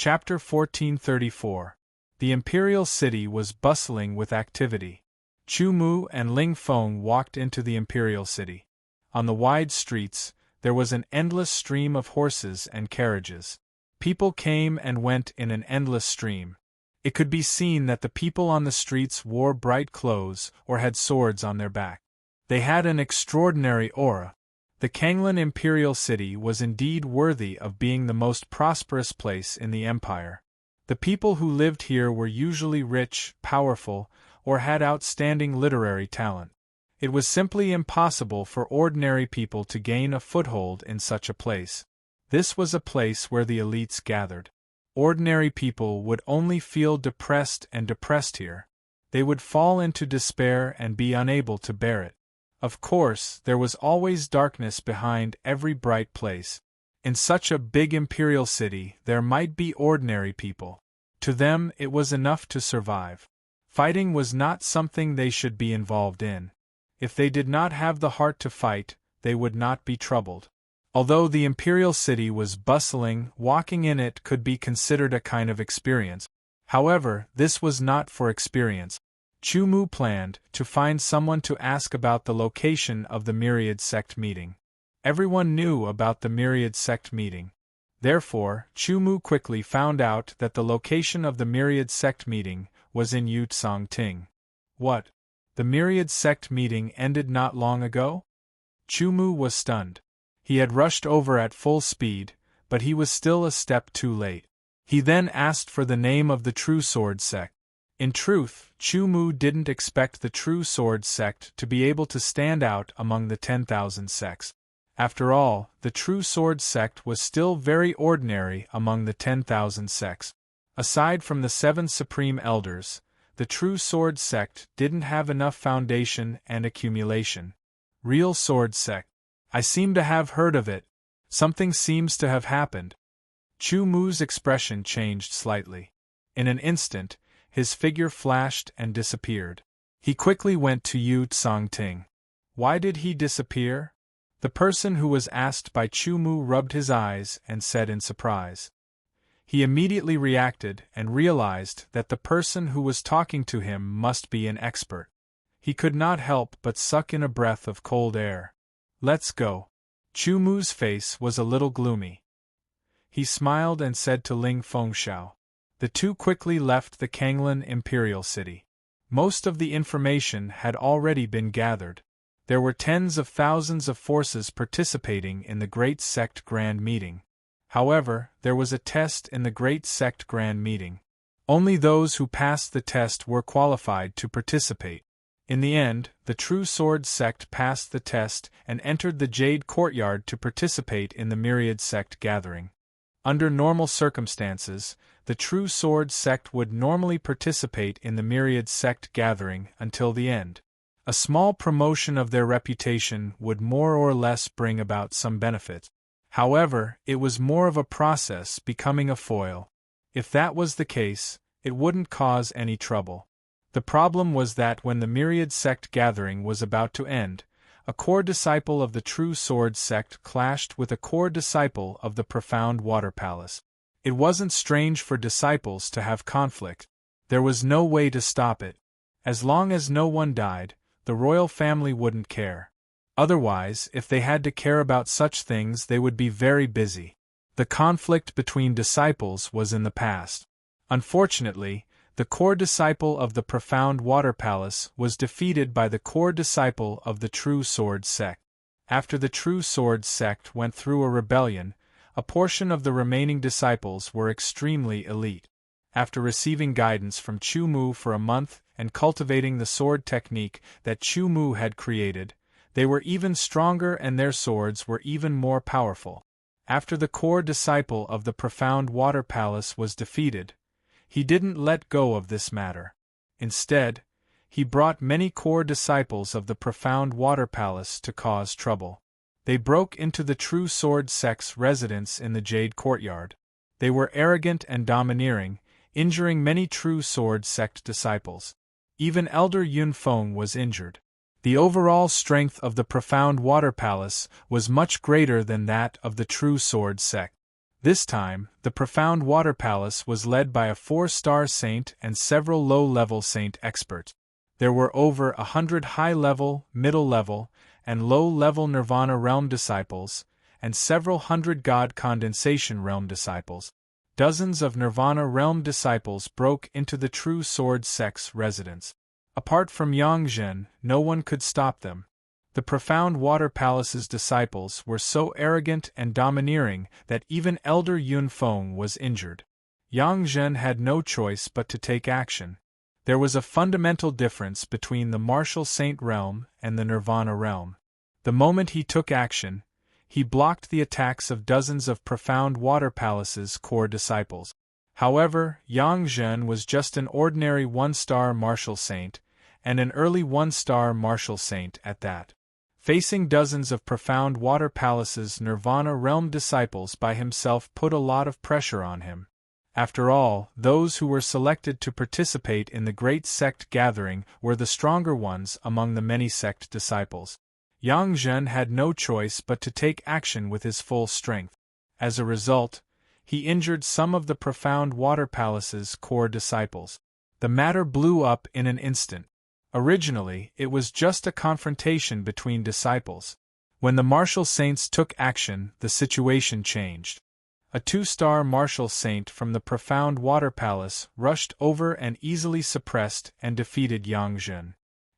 Chapter 1434. The imperial city was bustling with activity. Chu Mu and Ling Feng walked into the imperial city. On the wide streets, there was an endless stream of horses and carriages. People came and went in an endless stream. It could be seen that the people on the streets wore bright clothes or had swords on their back. They had an extraordinary aura. The Kanglan imperial city was indeed worthy of being the most prosperous place in the empire. The people who lived here were usually rich, powerful, or had outstanding literary talent. It was simply impossible for ordinary people to gain a foothold in such a place. This was a place where the elites gathered. Ordinary people would only feel depressed here. They would fall into despair and be unable to bear it. Of course, there was always darkness behind every bright place. In such a big imperial city, there might be ordinary people. To them, it was enough to survive. Fighting was not something they should be involved in. If they did not have the heart to fight, they would not be troubled. Although the imperial city was bustling, walking in it could be considered a kind of experience. However, this was not for experience. Chu Mu planned to find someone to ask about the location of the Myriad Sect meeting. Everyone knew about the Myriad Sect meeting. Therefore, Chu Mu quickly found out that the location of the Myriad Sect meeting was in Ting. What? The Myriad Sect meeting ended not long ago? Chu Mu was stunned. He had rushed over at full speed, but he was still a step too late. He then asked for the name of the True Sword Sect. In truth, Chu Mu didn't expect the True Sword Sect to be able to stand out among the 10,000 sects. After all, the True Sword Sect was still very ordinary among the 10,000 sects. Aside from the 7 Supreme Elders, the True Sword Sect didn't have enough foundation and accumulation. Real Sword Sect. I seem to have heard of it. Something seems to have happened. Chu Mu's expression changed slightly. In an instant, his figure flashed and disappeared. He quickly went to Ting. Why did he disappear? The person who was asked by Chu Mu rubbed his eyes and said in surprise. He immediately reacted and realized that the person who was talking to him must be an expert. He could not help but suck in a breath of cold air. Let's go. Chu Mu's face was a little gloomy. He smiled and said to Ling Fengxiao. The two quickly left the Kanglan imperial city. Most of the information had already been gathered. There were tens of thousands of forces participating in the Great Sect Grand Meeting. However, there was a test in the Great Sect Grand Meeting. Only those who passed the test were qualified to participate. In the end, the True Sword Sect passed the test and entered the Jade Courtyard to participate in the Myriad Sect gathering. Under normal circumstances, the True Sword Sect would normally participate in the Myriad Sect gathering until the end. A small promotion of their reputation would more or less bring about some benefit. However, it was more of a process becoming a foil. If that was the case, it wouldn't cause any trouble. The problem was that when the Myriad Sect gathering was about to end, a core disciple of the True Sword Sect clashed with a core disciple of the Profound Water Palace. It wasn't strange for disciples to have conflict. There was no way to stop it. As long as no one died, the royal family wouldn't care. Otherwise, if they had to care about such things, they would be very busy. The conflict between disciples was in the past. Unfortunately, the core disciple of the Profound Water Palace was defeated by the core disciple of the True Sword Sect. After the True Sword Sect went through a rebellion, a portion of the remaining disciples were extremely elite. After receiving guidance from Chu Mu for a month and cultivating the sword technique that Chu Mu had created, they were even stronger and their swords were even more powerful. After the core disciple of the Profound Water Palace was defeated, he didn't let go of this matter. Instead, he brought many core disciples of the Profound Water Palace to cause trouble. They broke into the True Sword Sect's residence in the Jade Courtyard. They were arrogant and domineering, injuring many True Sword Sect disciples. Even Elder Yun Feng was injured. The overall strength of the Profound Water Palace was much greater than that of the True Sword Sect. This time, the profound water palace was led by a 4-star saint and several low-level saint experts. There were over 100 high-level, middle-level, and low-level Nirvana realm disciples, and several hundred God condensation realm disciples. Dozens of Nirvana realm disciples broke into the True Sword sect's residence. Apart from Yangzhen, no one could stop them. The profound water palace's disciples were so arrogant and domineering that even Elder Yunfeng was injured. Yangzhen had no choice but to take action. There was a fundamental difference between the martial saint realm and the Nirvana realm. The moment he took action, he blocked the attacks of dozens of profound water palace's core disciples. However, Yangzhen was just an ordinary 1-star martial saint, and an early 1-star martial saint at that. Facing dozens of profound water palace's Nirvana realm disciples by himself put a lot of pressure on him. After all, those who were selected to participate in the great sect gathering were the stronger ones among the many sect disciples. Yangzhen had no choice but to take action with his full strength. As a result, he injured some of the profound water palace's core disciples. The matter blew up in an instant. Originally, it was just a confrontation between disciples. When the martial saints took action, the situation changed. A 2-star martial saint from the profound water palace rushed over and easily suppressed and defeated Yangzhen.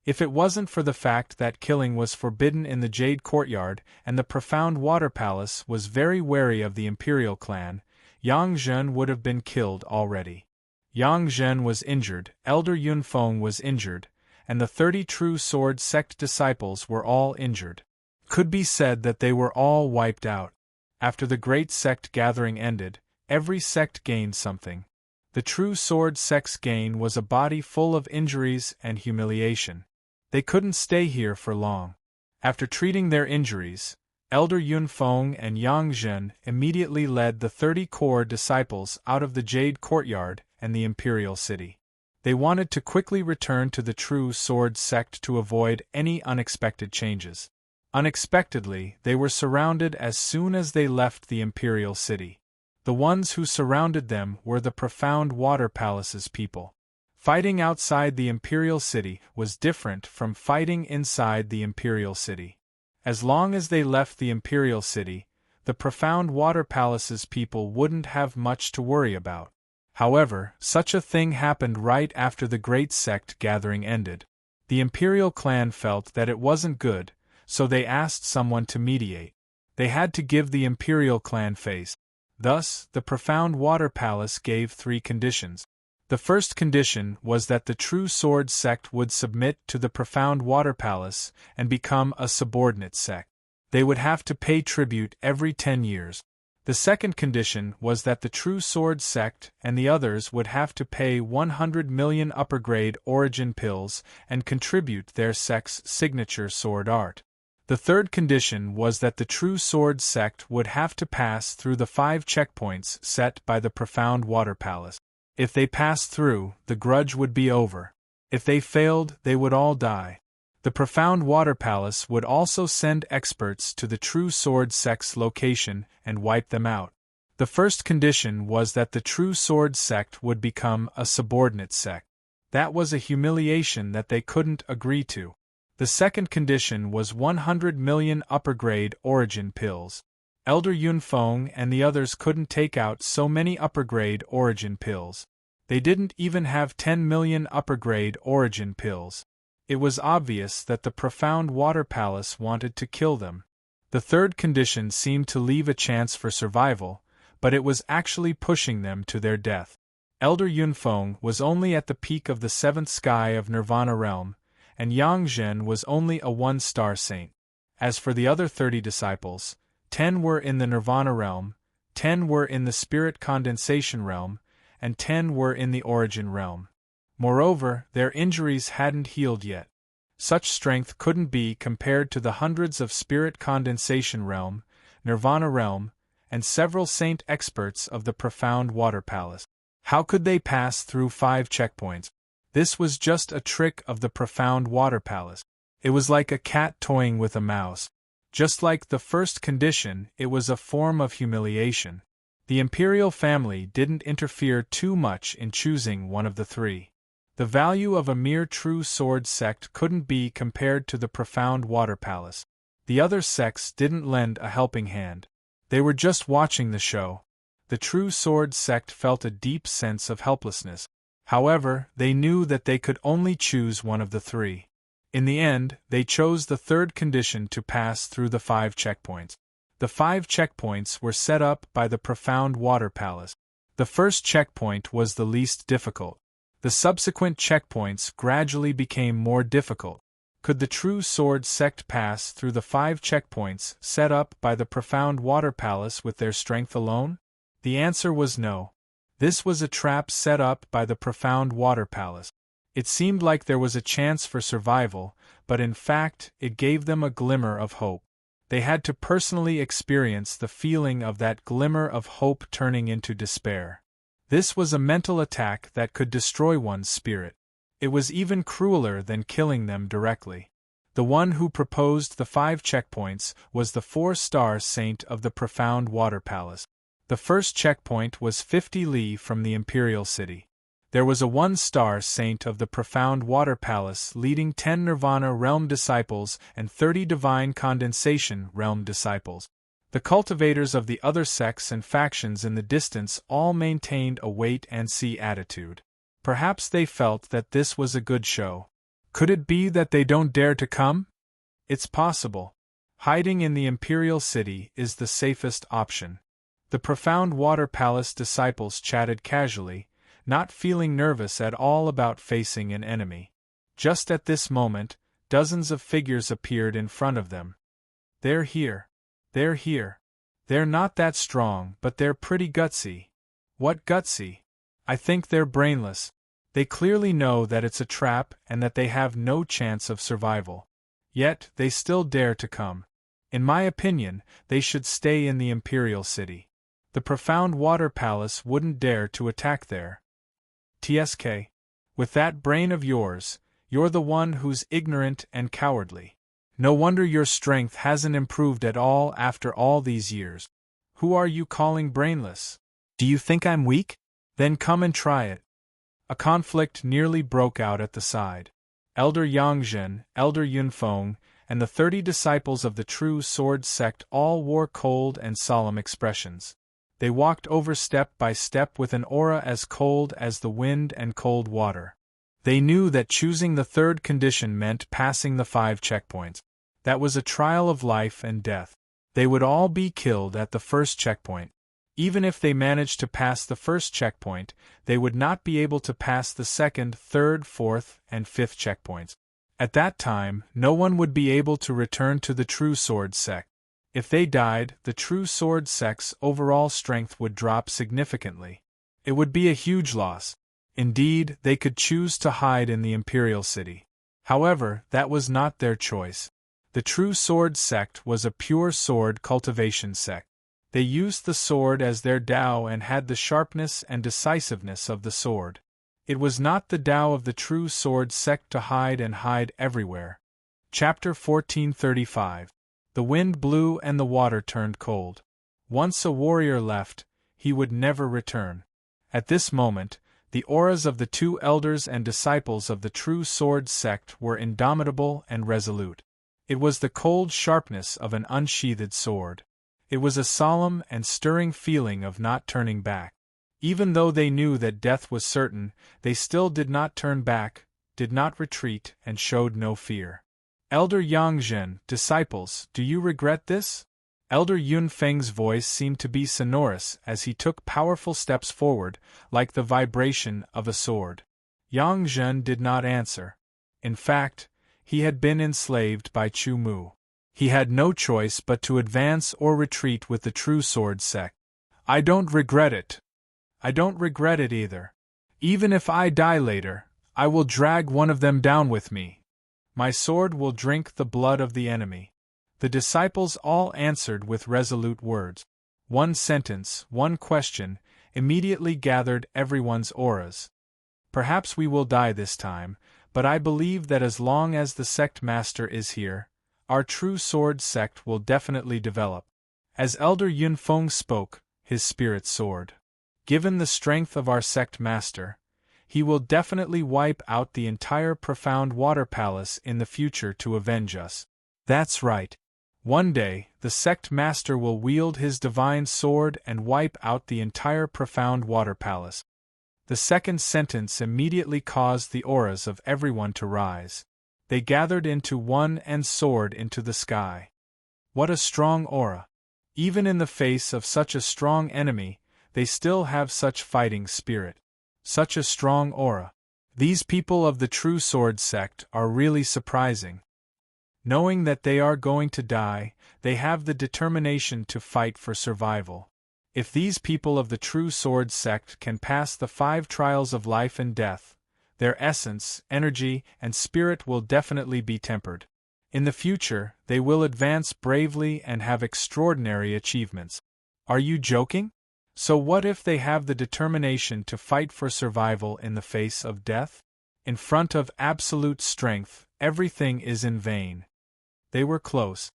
If it wasn't for the fact that killing was forbidden in the Jade Courtyard and the profound water palace was very wary of the Imperial clan, Yangzhen would have been killed already. Yangzhen was injured, Elder Yunfeng was injured, and the 30 True Sword sect disciples were all injured. Could be said that they were all wiped out. After the great sect gathering ended, every sect gained something. The True Sword sect's gain was a body full of injuries and humiliation. They couldn't stay here for long. After treating their injuries, Elder Yunfeng and Yangzhen immediately led the 30 core disciples out of the Jade Courtyard and the Imperial City. They wanted to quickly return to the True Sword sect to avoid any unexpected changes. Unexpectedly, they were surrounded as soon as they left the Imperial City. The ones who surrounded them were the profound water palace's people. Fighting outside the Imperial City was different from fighting inside the Imperial City. As long as they left the Imperial City, the profound water palace's people wouldn't have much to worry about. However, such a thing happened right after the great sect gathering ended. The Imperial clan felt that it wasn't good, so they asked someone to mediate. They had to give the Imperial clan face. Thus, the profound water palace gave 3 conditions. The first condition was that the True Sword sect would submit to the profound water palace and become a subordinate sect. They would have to pay tribute every 10 years. The second condition was that the True Sword sect and the others would have to pay 100 million upper-grade origin pills and contribute their sect's signature sword art. The third condition was that the True Sword sect would have to pass through the 5 checkpoints set by the profound water palace. If they passed through, the grudge would be over. If they failed, they would all die. The profound water palace would also send experts to the True Sword sect's location and wipe them out. The first condition was that the True Sword sect would become a subordinate sect. That was a humiliation that they couldn't agree to. The second condition was 100 million upper-grade origin pills. Elder Yunfeng and the others couldn't take out so many upper-grade origin pills. They didn't even have 10 million upper-grade origin pills. It was obvious that the profound water palace wanted to kill them. The third condition seemed to leave a chance for survival, but it was actually pushing them to their death. Elder Yunfeng was only at the peak of the 7th sky of Nirvana realm, and Yangzhen was only a 1-star saint. As for the other 30 disciples, 10 were in the Nirvana realm, 10 were in the Spirit Condensation realm, and 10 were in the Origin realm. Moreover, their injuries hadn't healed yet. Such strength couldn't be compared to the hundreds of Spirit Condensation realm, Nirvana realm, and several saint experts of the profound water palace. How could they pass through 5 checkpoints? This was just a trick of the profound water palace. It was like a cat toying with a mouse. Just like the first condition, it was a form of humiliation. The imperial family didn't interfere too much in choosing one of the three. The value of a mere true sword sect couldn't be compared to the profound water palace. The other sects didn't lend a helping hand. They were just watching the show. The true sword sect felt a deep sense of helplessness. However, they knew that they could only choose one of the three. In the end, they chose the third condition to pass through the 5 checkpoints. The 5 checkpoints were set up by the profound water palace. The first checkpoint was the least difficult. The subsequent checkpoints gradually became more difficult. Could the true sword sect pass through the 5 checkpoints set up by the profound water palace with their strength alone? The answer was no. This was a trap set up by the profound water palace. It seemed like there was a chance for survival, but in fact, it gave them a glimmer of hope. They had to personally experience the feeling of that glimmer of hope turning into despair. This was a mental attack that could destroy one's spirit. It was even crueler than killing them directly. The one who proposed the 5 checkpoints was the 4-star saint of the profound water palace. The first checkpoint was 50 li from the imperial city. There was a 1-star saint of the profound water palace leading 10 Nirvana realm disciples and 30 divine condensation realm disciples. The cultivators of the other sects and factions in the distance all maintained a wait-and-see attitude. Perhaps they felt that this was a good show. Could it be that they don't dare to come? It's possible. Hiding in the imperial city is the safest option. The profound water palace disciples chatted casually, not feeling nervous at all about facing an enemy. Just at this moment, dozens of figures appeared in front of them. They're here. They're here. They're not that strong, but they're pretty gutsy. What gutsy? I think they're brainless. They clearly know that it's a trap and that they have no chance of survival. Yet, they still dare to come. In my opinion, they should stay in the imperial city. The profound water palace wouldn't dare to attack there. TSK. With that brain of yours, you're the one who's ignorant and cowardly. No wonder your strength hasn't improved at all after all these years. Who are you calling brainless? Do you think I'm weak? Then come and try it. A conflict nearly broke out at the side. Elder Yangzhen, Elder Yunfeng, and the 30 disciples of the true sword sect all wore cold and solemn expressions. They walked over step by step with an aura as cold as the wind and cold water. They knew that choosing the third condition meant passing the 5 checkpoints. That was a trial of life and death. They would all be killed at the first checkpoint. Even if they managed to pass the first checkpoint, they would not be able to pass the second, third, fourth, and 5th checkpoints. At that time, no one would be able to return to the true sword sect. If they died, the true sword sect's overall strength would drop significantly. It would be a huge loss. Indeed, they could choose to hide in the imperial city. However, that was not their choice. The true sword sect was a pure sword cultivation sect. They used the sword as their Tao and had the sharpness and decisiveness of the sword. It was not the Tao of the true sword sect to hide and hide everywhere. Chapter 1435. The wind blew and the water turned cold. Once a warrior left, he would never return. At this moment, the auras of the 2 elders and disciples of the true sword sect were indomitable and resolute. It was the cold sharpness of an unsheathed sword. It was a solemn and stirring feeling of not turning back. Even though they knew that death was certain, they still did not turn back, did not retreat, and showed no fear. Elder Yangzhen, disciples, do you regret this? Elder Yunfeng's voice seemed to be sonorous as he took powerful steps forward, like the vibration of a sword. Yangzhen did not answer. In fact, he had been enslaved by Chu Mu. He had no choice but to advance or retreat with the true sword sect. I don't regret it. I don't regret it either. Even if I die later, I will drag one of them down with me. My sword will drink the blood of the enemy. The disciples all answered with resolute words. One sentence, one question, immediately gathered everyone's auras. Perhaps we will die this time, but I believe that as long as the sect master is here, our true sword sect will definitely develop. As Elder Yunfeng spoke, his spirit soared. Given the strength of our sect master, he will definitely wipe out the entire profound water palace in the future to avenge us. That's right. One day, the sect master will wield his divine sword and wipe out the entire profound water palace. The second sentence immediately caused the auras of everyone to rise. They gathered into one and soared into the sky. What a strong aura! Even in the face of such a strong enemy, they still have such fighting spirit. Such a strong aura. These people of the True Sword sect are really surprising. Knowing that they are going to die, they have the determination to fight for survival. If these people of the True Sword sect can pass the 5 trials of life and death, their essence, energy, and spirit will definitely be tempered. In the future, they will advance bravely and have extraordinary achievements. Are you joking? So what if they have the determination to fight for survival in the face of death? In front of absolute strength, everything is in vain. They were close.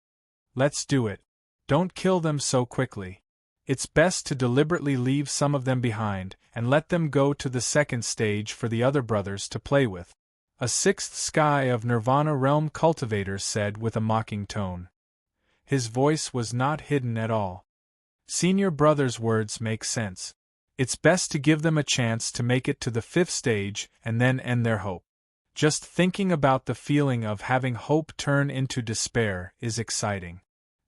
Let's do it. Don't kill them so quickly. It's best to deliberately leave some of them behind and let them go to the second stage for the other brothers to play with. A 6th Sky of Nirvana Realm cultivator said with a mocking tone. His voice was not hidden at all. Senior brother's words make sense. It's best to give them a chance to make it to the 5th stage and then end their hope. Just thinking about the feeling of having hope turn into despair is exciting.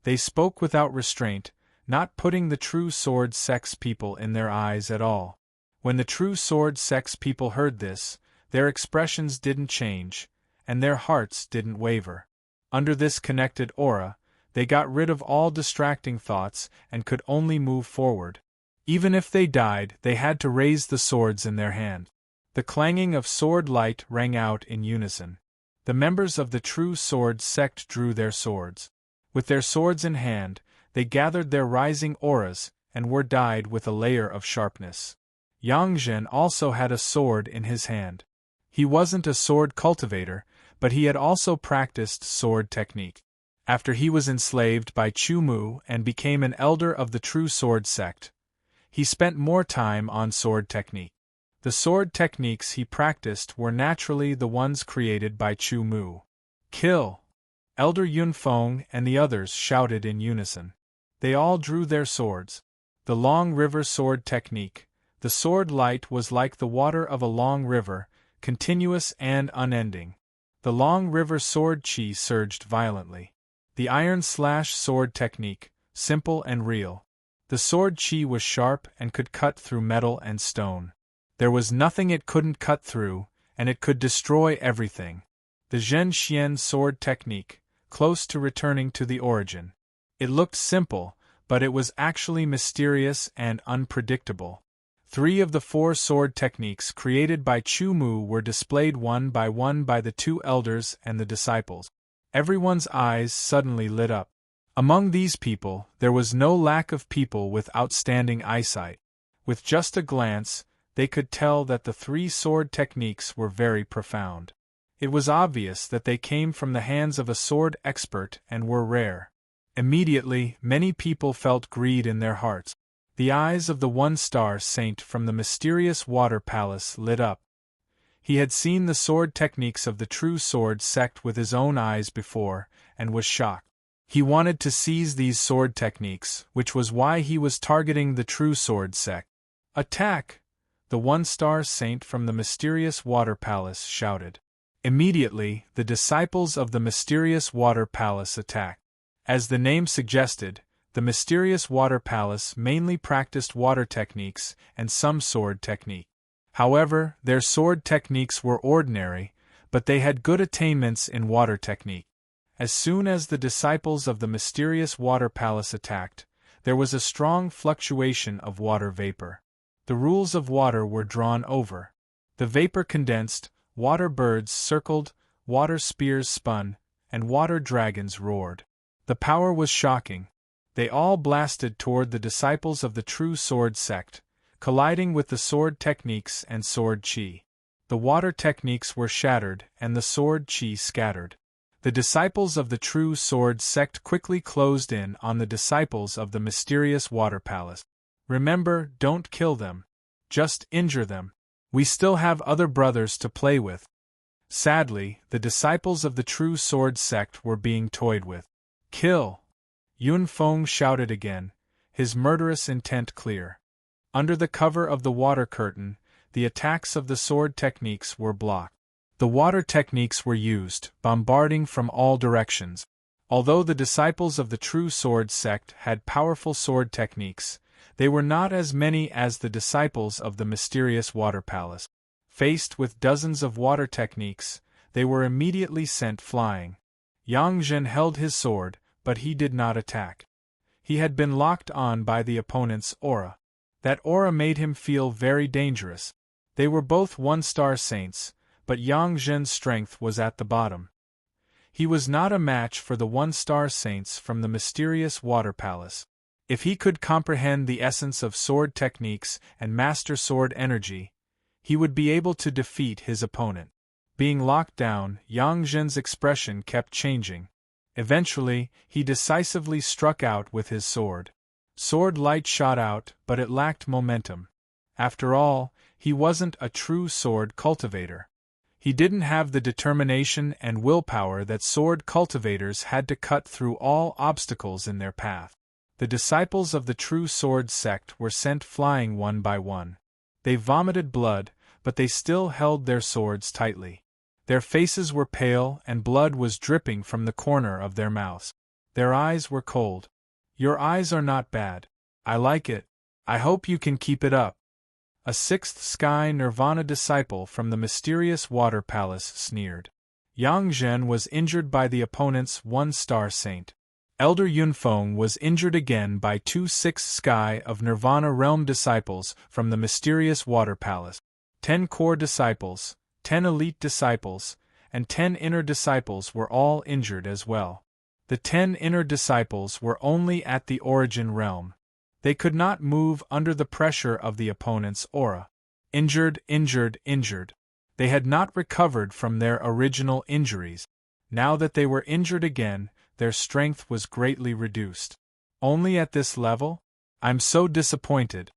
They spoke without restraint, not putting the True Sword sex people in their eyes at all. When the True Sword sex people heard this, their expressions didn't change, and their hearts didn't waver. Under this connected aura, they got rid of all distracting thoughts and could only move forward. Even if they died, they had to raise the swords in their hand. The clanging of sword light rang out in unison. The members of the True Sword sect drew their swords. With their swords in hand, they gathered their rising auras and were dyed with a layer of sharpness. Yang Zhen also had a sword in his hand. He wasn't a sword cultivator, but he had also practiced sword technique. After he was enslaved by Chu Mu and became an elder of the True Sword sect, he spent more time on sword technique. The sword techniques he practiced were naturally the ones created by Chu Mu. Kill! Elder Yunfeng and the others shouted in unison. They all drew their swords. The Long River sword technique. The sword light was like the water of a long river, continuous and unending. The Long River sword chi surged violently. The Iron Slash sword technique, simple and real. The sword chi was sharp and could cut through metal and stone. There was nothing it couldn't cut through, and it could destroy everything. The Zhen Xian sword technique, close to returning to the origin. It looked simple, but it was actually mysterious and unpredictable. 3 of the 4 sword techniques created by Chu Mu were displayed one by the 2 elders and the disciples. Everyone's eyes suddenly lit up. Among these people, there was no lack of people with outstanding eyesight. With just a glance, they could tell that the 3 sword techniques were very profound. It was obvious that they came from the hands of a sword expert and were rare. Immediately, many people felt greed in their hearts. The eyes of the 1-star saint from the mysterious water palace lit up. He had seen the sword techniques of the True Sword sect with his own eyes before, and was shocked. He wanted to seize these sword techniques, which was why he was targeting the True Sword sect. Attack! The 1-star saint from the mysterious water palace shouted. Immediately, the disciples of the mysterious water palace attacked. As the name suggested, the mysterious water palace mainly practiced water techniques and some sword technique. However, their sword techniques were ordinary, but they had good attainments in water technique. As soon as the disciples of the mysterious water palace attacked, there was a strong fluctuation of water vapor. The rules of water were drawn over. The vapor condensed, water birds circled, water spears spun, and water dragons roared. The power was shocking. They all blasted toward the disciples of the True Sword sect, colliding with the sword techniques and sword chi. The water techniques were shattered and the sword chi scattered. The disciples of the True Sword sect quickly closed in on the disciples of the mysterious water palace. Remember, don't kill them. Just injure them. We still have other brothers to play with. Sadly, the disciples of the true sword sect were being toyed with. Kill! Yun Feng shouted again, his murderous intent clear. Under the cover of the water curtain, the attacks of the sword techniques were blocked. The water techniques were used, bombarding from all directions. Although the disciples of the true sword sect had powerful sword techniques, they were not as many as the disciples of the mysterious water palace. Faced with dozens of water techniques, they were immediately sent flying. Yang Zhen held his sword, but he did not attack. He had been locked on by the opponent's aura. That aura made him feel very dangerous. They were both one-star saints, but Yang Zhen's strength was at the bottom. He was not a match for the one-star saints from the mysterious water palace. If he could comprehend the essence of sword techniques and master sword energy, he would be able to defeat his opponent. Being locked down, Yang Zhen's expression kept changing. Eventually, he decisively struck out with his sword. Sword light shot out, but it lacked momentum. After all, he wasn't a true sword cultivator. He didn't have the determination and willpower that sword cultivators had to cut through all obstacles in their path. The disciples of the true sword sect were sent flying one by one. They vomited blood, but they still held their swords tightly. Their faces were pale and blood was dripping from the corner of their mouths. Their eyes were cold. Your eyes are not bad. I like it. I hope you can keep it up. A sixth sky nirvana disciple from the mysterious water palace sneered. Yang Zhen was injured by the opponent's one-star saint. Elder Yunfeng was injured again by 2 sixth sky of nirvana realm disciples from the mysterious water palace. 10 core disciples, 10 elite disciples, and 10 inner disciples were all injured as well. The 10 inner disciples were only at the origin realm. They could not move under the pressure of the opponent's aura. Injured. They had not recovered from their original injuries. Now that they were injured again, their strength was greatly reduced. Only at this level? I'm so disappointed.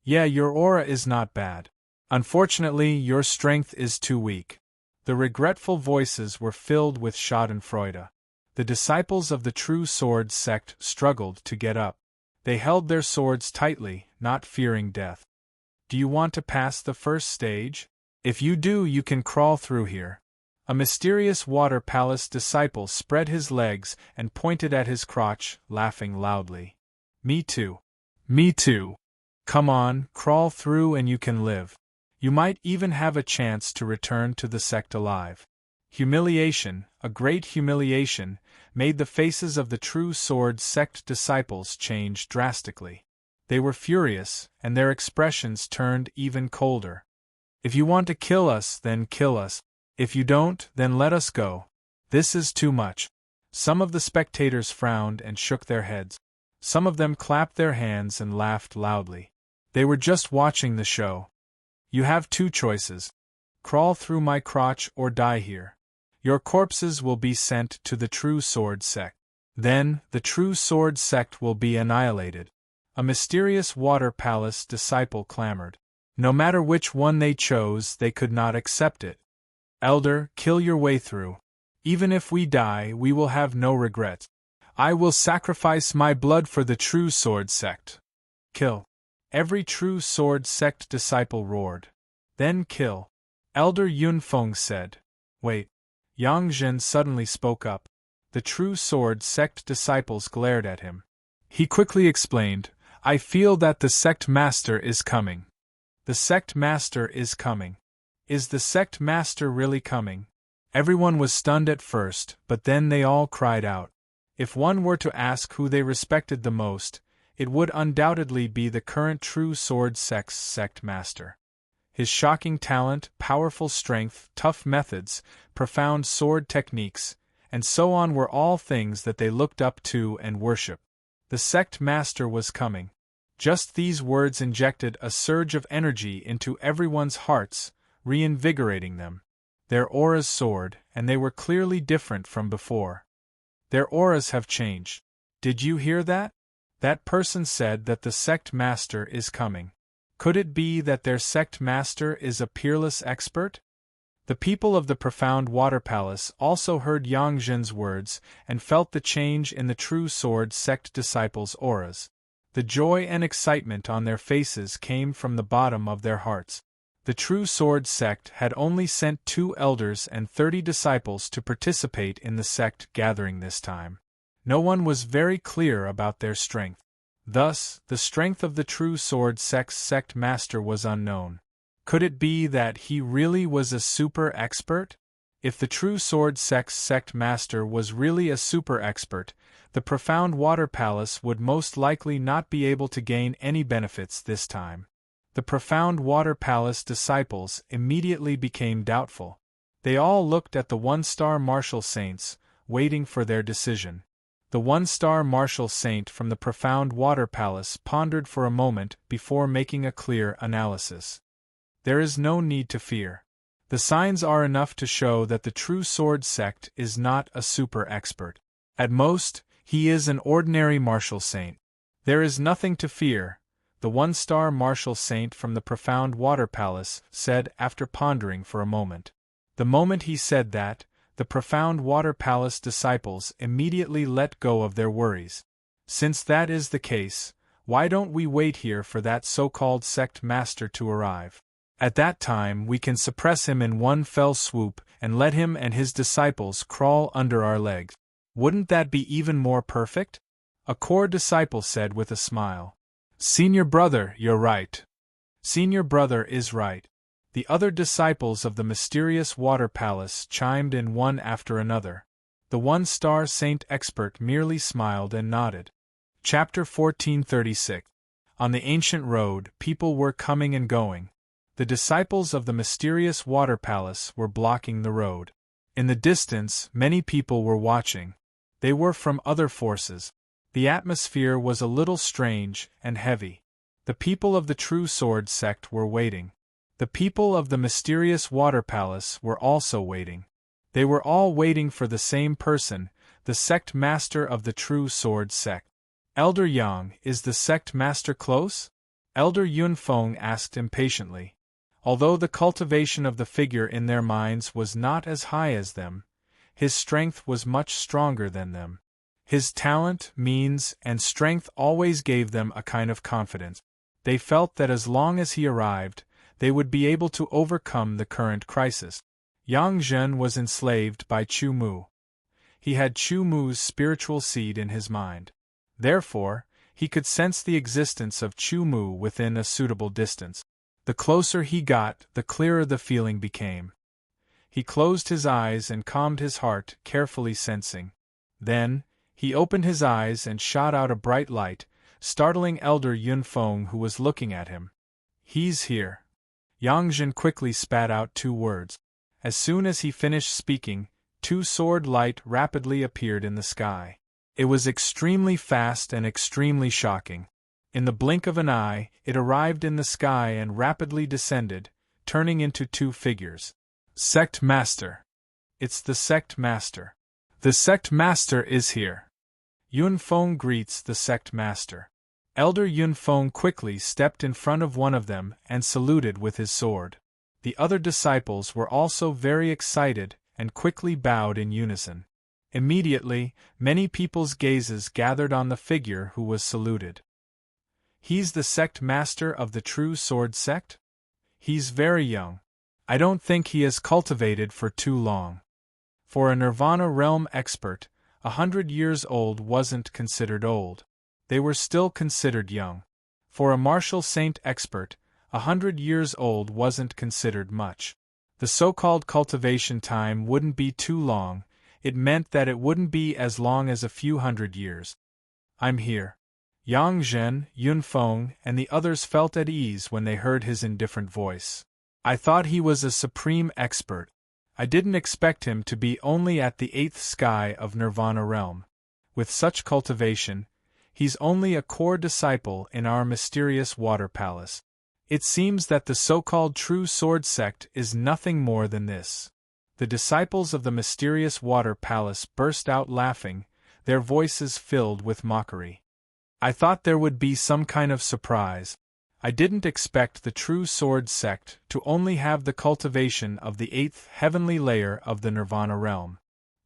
Yeah, your aura is not bad. Unfortunately, your strength is too weak. The regretful voices were filled with schadenfreude. The disciples of the true sword sect struggled to get up. They held their swords tightly, not fearing death. Do you want to pass the first stage? If you do, you can crawl through here. A mysterious water palace disciple spread his legs and pointed at his crotch, laughing loudly. Me too. Me too. Come on, crawl through and you can live. You might even have a chance to return to the sect alive. Humiliation, a great humiliation, made the faces of the true sword sect disciples change drastically. They were furious, and their expressions turned even colder. If you want to kill us, then kill us. If you don't, then let us go. This is too much. Some of the spectators frowned and shook their heads. Some of them clapped their hands and laughed loudly. They were just watching the show. You have 2 choices. Crawl through my crotch or die here. Your corpses will be sent to the true sword sect. Then, the true sword sect will be annihilated. A mysterious water palace disciple clamored. No matter which one they chose, they could not accept it. Elder, kill your way through. Even if we die, we will have no regrets. I will sacrifice my blood for the true sword sect. Kill. Every true sword sect disciple roared. Then kill. Elder Yunfeng said. Wait. Yang Zhen suddenly spoke up. The true sword sect disciples glared at him. He quickly explained, I feel that the sect master is coming. The sect master is coming. Is the sect master really coming? Everyone was stunned at first, but then they all cried out. If one were to ask who they respected the most, it would undoubtedly be the current true sword sect's sect master. His shocking talent, powerful strength, tough methods, profound sword techniques, and so on were all things that they looked up to and worshipped. The sect master was coming. Just these words injected a surge of energy into everyone's hearts, reinvigorating them. Their auras soared, and they were clearly different from before. Their auras have changed. Did you hear that? That person said that the sect master is coming. Could it be that their sect master is a peerless expert? The people of the profound water palace also heard Yang Zhen's words and felt the change in the true sword sect disciples' auras. The joy and excitement on their faces came from the bottom of their hearts. The true sword sect had only sent 2 elders and 30 disciples to participate in the sect gathering this time. No one was very clear about their strength. Thus, the strength of the true sword sect's sect master was unknown. Could it be that he really was a super expert? If the true sword sect's sect master was really a super expert, the profound water palace would most likely not be able to gain any benefits this time. The profound water palace disciples immediately became doubtful. They all looked at the one-star martial saints, waiting for their decision. The one-star martial saint from the profound water palace pondered for a moment before making a clear analysis. There is no need to fear. The signs are enough to show that the true sword sect is not a super expert. At most, he is an ordinary martial saint. There is nothing to fear, the one-star martial saint from the profound water palace said after pondering for a moment. The moment he said that, the profound water palace disciples immediately let go of their worries. Since that is the case, why don't we wait here for that so-called sect master to arrive? At that time we can suppress him in one fell swoop and let him and his disciples crawl under our legs. Wouldn't that be even more perfect? A core disciple said with a smile. Senior brother, you're right. Senior brother is right. The other disciples of the mysterious water palace chimed in one after another. The one-star saint expert merely smiled and nodded. Chapter 1436. On the ancient road, people were coming and going. The disciples of the mysterious water palace were blocking the road. In the distance, many people were watching. They were from other forces. The atmosphere was a little strange and heavy. The people of the true sword sect were waiting. The people of the mysterious water palace were also waiting. They were all waiting for the same person, the sect master of the true sword sect. Elder Yang, is the sect master close? Elder Yunfeng asked impatiently. Although the cultivation of the figure in their minds was not as high as them, his strength was much stronger than them. His talent, means, and strength always gave them a kind of confidence. They felt that as long as he arrived, they would be able to overcome the current crisis. Yang Zhen was enslaved by Chu Mu. He had Chu Mu's spiritual seed in his mind. Therefore, he could sense the existence of Chu Mu within a suitable distance. The closer he got, the clearer the feeling became. He closed his eyes and calmed his heart, carefully sensing. Then, he opened his eyes and shot out a bright light, startling Elder Yunfeng who was looking at him. He's here. Yang Zhen quickly spat out 2 words. As soon as he finished speaking, 2 sword light rapidly appeared in the sky. It was extremely fast and extremely shocking. In the blink of an eye, it arrived in the sky and rapidly descended, turning into 2 figures. Sect Master. It's the Sect Master. The Sect Master is here. Yunfeng greets the Sect Master. Elder Yunfeng quickly stepped in front of one of them and saluted with his sword. The other disciples were also very excited and quickly bowed in unison. Immediately, many people's gazes gathered on the figure who was saluted. He's the sect master of the true sword sect? He's very young. I don't think he has cultivated for too long. For a Nirvana realm expert, 100 years old wasn't considered old. They were still considered young. For a martial saint expert, 100 years old wasn't considered much. The so-called cultivation time wouldn't be too long. It meant that it wouldn't be as long as a few hundred years. I'm here. Yang Zhen, Yunfeng, and the others felt at ease when they heard his indifferent voice. I thought he was a supreme expert. I didn't expect him to be only at the 8th sky of Nirvana realm. With such cultivation, he's only a core disciple in our mysterious water palace. It seems that the so-called true sword sect is nothing more than this. The disciples of the mysterious water palace burst out laughing, their voices filled with mockery. I thought there would be some kind of surprise. I didn't expect the true sword sect to only have the cultivation of the 8th heavenly layer of the Nirvana realm.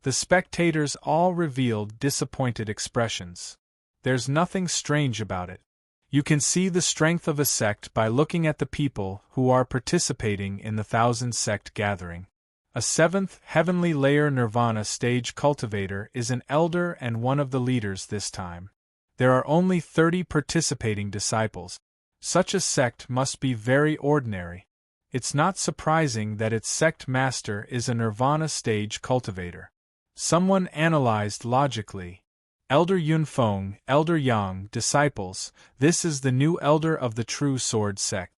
The spectators all revealed disappointed expressions. There's nothing strange about it. You can see the strength of a sect by looking at the people who are participating in the 1000 sect gathering. A 7th heavenly layer Nirvana stage cultivator is an elder and one of the leaders this time. There are only 30 participating disciples. Such a sect must be very ordinary. It's not surprising that its sect master is a Nirvana stage cultivator. Someone analyzed logically. Elder Yunfeng, Elder Yang, disciples, this is the new elder of the true sword sect.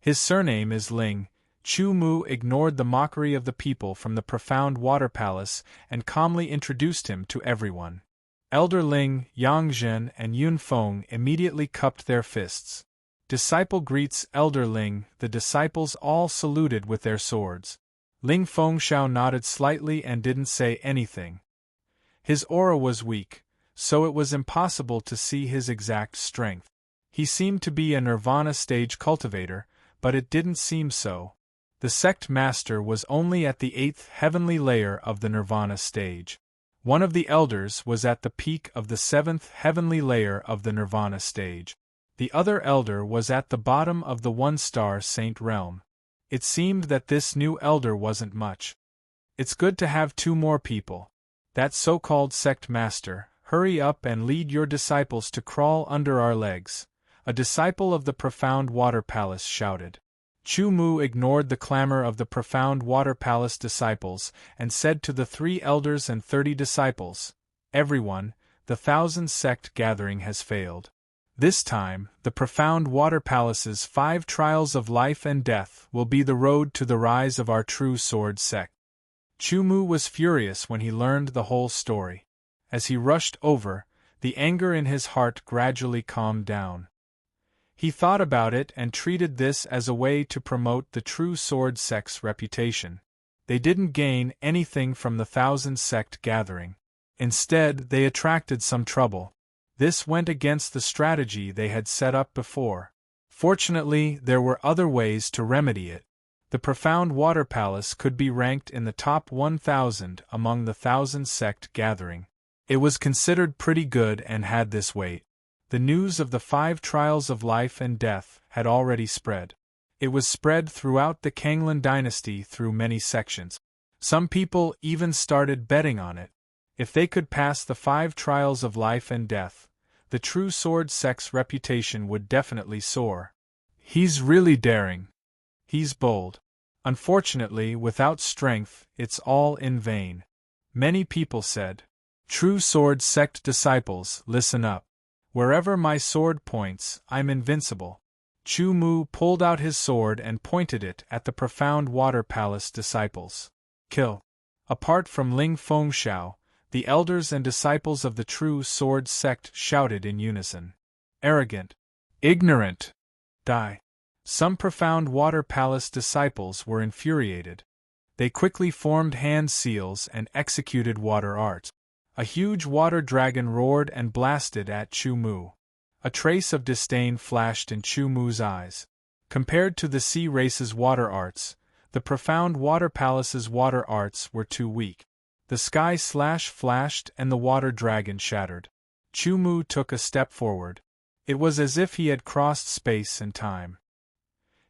His surname is Ling. Chu Mu ignored the mockery of the people from the profound water palace and calmly introduced him to everyone. Elder Ling, Yang Zhen, and Yunfeng immediately cupped their fists. Disciple greets Elder Ling, the disciples all saluted with their swords. Ling Fengxiao nodded slightly and didn't say anything. His aura was weak, so it was impossible to see his exact strength. He seemed to be a Nirvana stage cultivator, but it didn't seem so. The sect master was only at the 8th heavenly layer of the Nirvana stage. One of the elders was at the peak of the 7th heavenly layer of the Nirvana stage. The other elder was at the bottom of the 1-star saint realm. It seemed that this new elder wasn't much. It's good to have 2 more people. That so-called sect master, hurry up and lead your disciples to crawl under our legs, a disciple of the profound water palace shouted. Chu Mu ignored the clamor of the profound water palace disciples and said to the 3 elders and 30 disciples, everyone, the 1000 sect gathering has failed. This time, the profound water palace's 5 trials of life and death will be the road to the rise of our true sword sect. Chu Mu was furious when he learned the whole story. As he rushed over, the anger in his heart gradually calmed down. He thought about it and treated this as a way to promote the true sword sect's reputation. They didn't gain anything from the 1000 sect gathering. Instead, they attracted some trouble. This went against the strategy they had set up before. Fortunately, there were other ways to remedy it. The profound water palace could be ranked in the top 1,000 among the 1000 sect gathering. It was considered pretty good and had this weight. The news of the 5 trials of life and death had already spread. It was spread throughout the Kanglan dynasty through many sections. Some people even started betting on it. If they could pass the 5 trials of life and death, the true sword sect's reputation would definitely soar. He's really daring. He's bold. Unfortunately, without strength, it's all in vain. Many people said. True sword sect disciples, listen up. Wherever my sword points, I'm invincible. Chu Mu pulled out his sword and pointed it at the profound water palace disciples. Kill. Apart from Ling Fengxiao, the elders and disciples of the true sword sect shouted in unison. Arrogant. Ignorant. Die. Some profound water palace disciples were infuriated. They quickly formed hand seals and executed water art. A huge water dragon roared and blasted at Chu Mu. A trace of disdain flashed in Chu Mu's eyes. Compared to the sea race's water arts, the profound water palace's water arts were too weak. The sky flashed and the water dragon shattered. Chu Mu took a step forward. It was as if he had crossed space and time.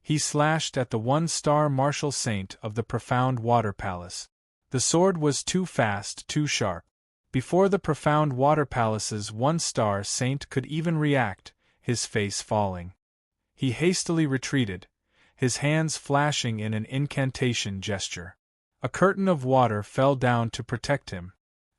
He slashed at the 1-star martial saint of the profound water palace. The sword was too fast, too sharp. Before the profound water palace's 1-star saint could even react, his face falling. He hastily retreated, his hands flashing in an incantation gesture. A curtain of water fell down to protect him.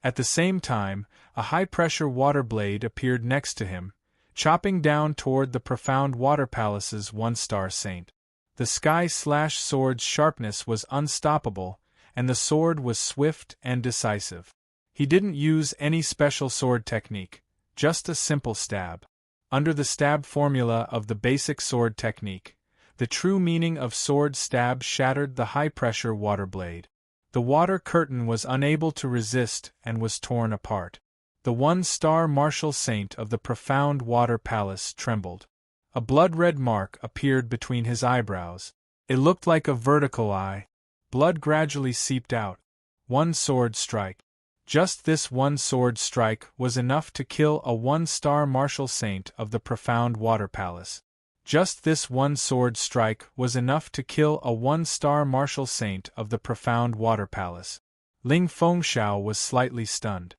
At the same time, a high-pressure water blade appeared next to him, chopping down toward the profound water palace's 1-star saint. The sky-sword's sharpness was unstoppable, and the sword was swift and decisive. He didn't use any special sword technique, just a simple stab. Under the stab formula of the basic sword technique, the true meaning of sword stab shattered the high-pressure water blade. The water curtain was unable to resist and was torn apart. The one-star martial saint of the profound water palace trembled. A blood-red mark appeared between his eyebrows. It looked like a vertical eye. Blood gradually seeped out. One sword strike. Just this one sword strike was enough to kill a one-star martial saint of the profound water palace. Just this one sword strike was enough to kill a one-star martial saint of the profound water palace. Ling Fengxiao was slightly stunned.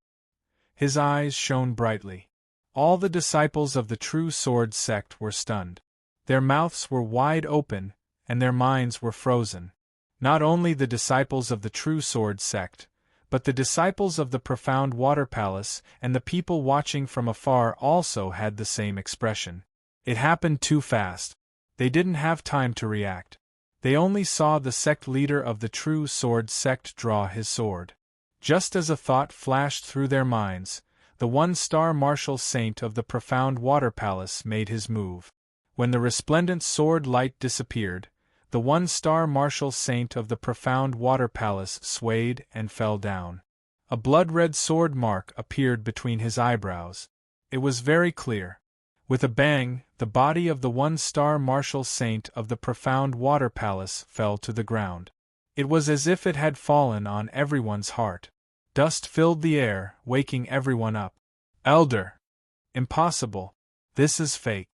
His eyes shone brightly. All the disciples of the true sword sect were stunned. Their mouths were wide open, and their minds were frozen. Not only the disciples of the true sword sect, but the disciples of the profound water palace and the people watching from afar also had the same expression. It happened too fast. They didn't have time to react. They only saw the sect leader of the true sword sect draw his sword. Just as a thought flashed through their minds, the one-star martial saint of the profound water palace made his move. When the resplendent sword light disappeared, the one-star martial saint of the profound water palace swayed and fell down. A blood-red sword mark appeared between his eyebrows. It was very clear. With a bang, the body of the one-star martial saint of the profound water palace fell to the ground. It was as if it had fallen on everyone's heart. Dust filled the air, waking everyone up. Elder! Impossible! This is fake!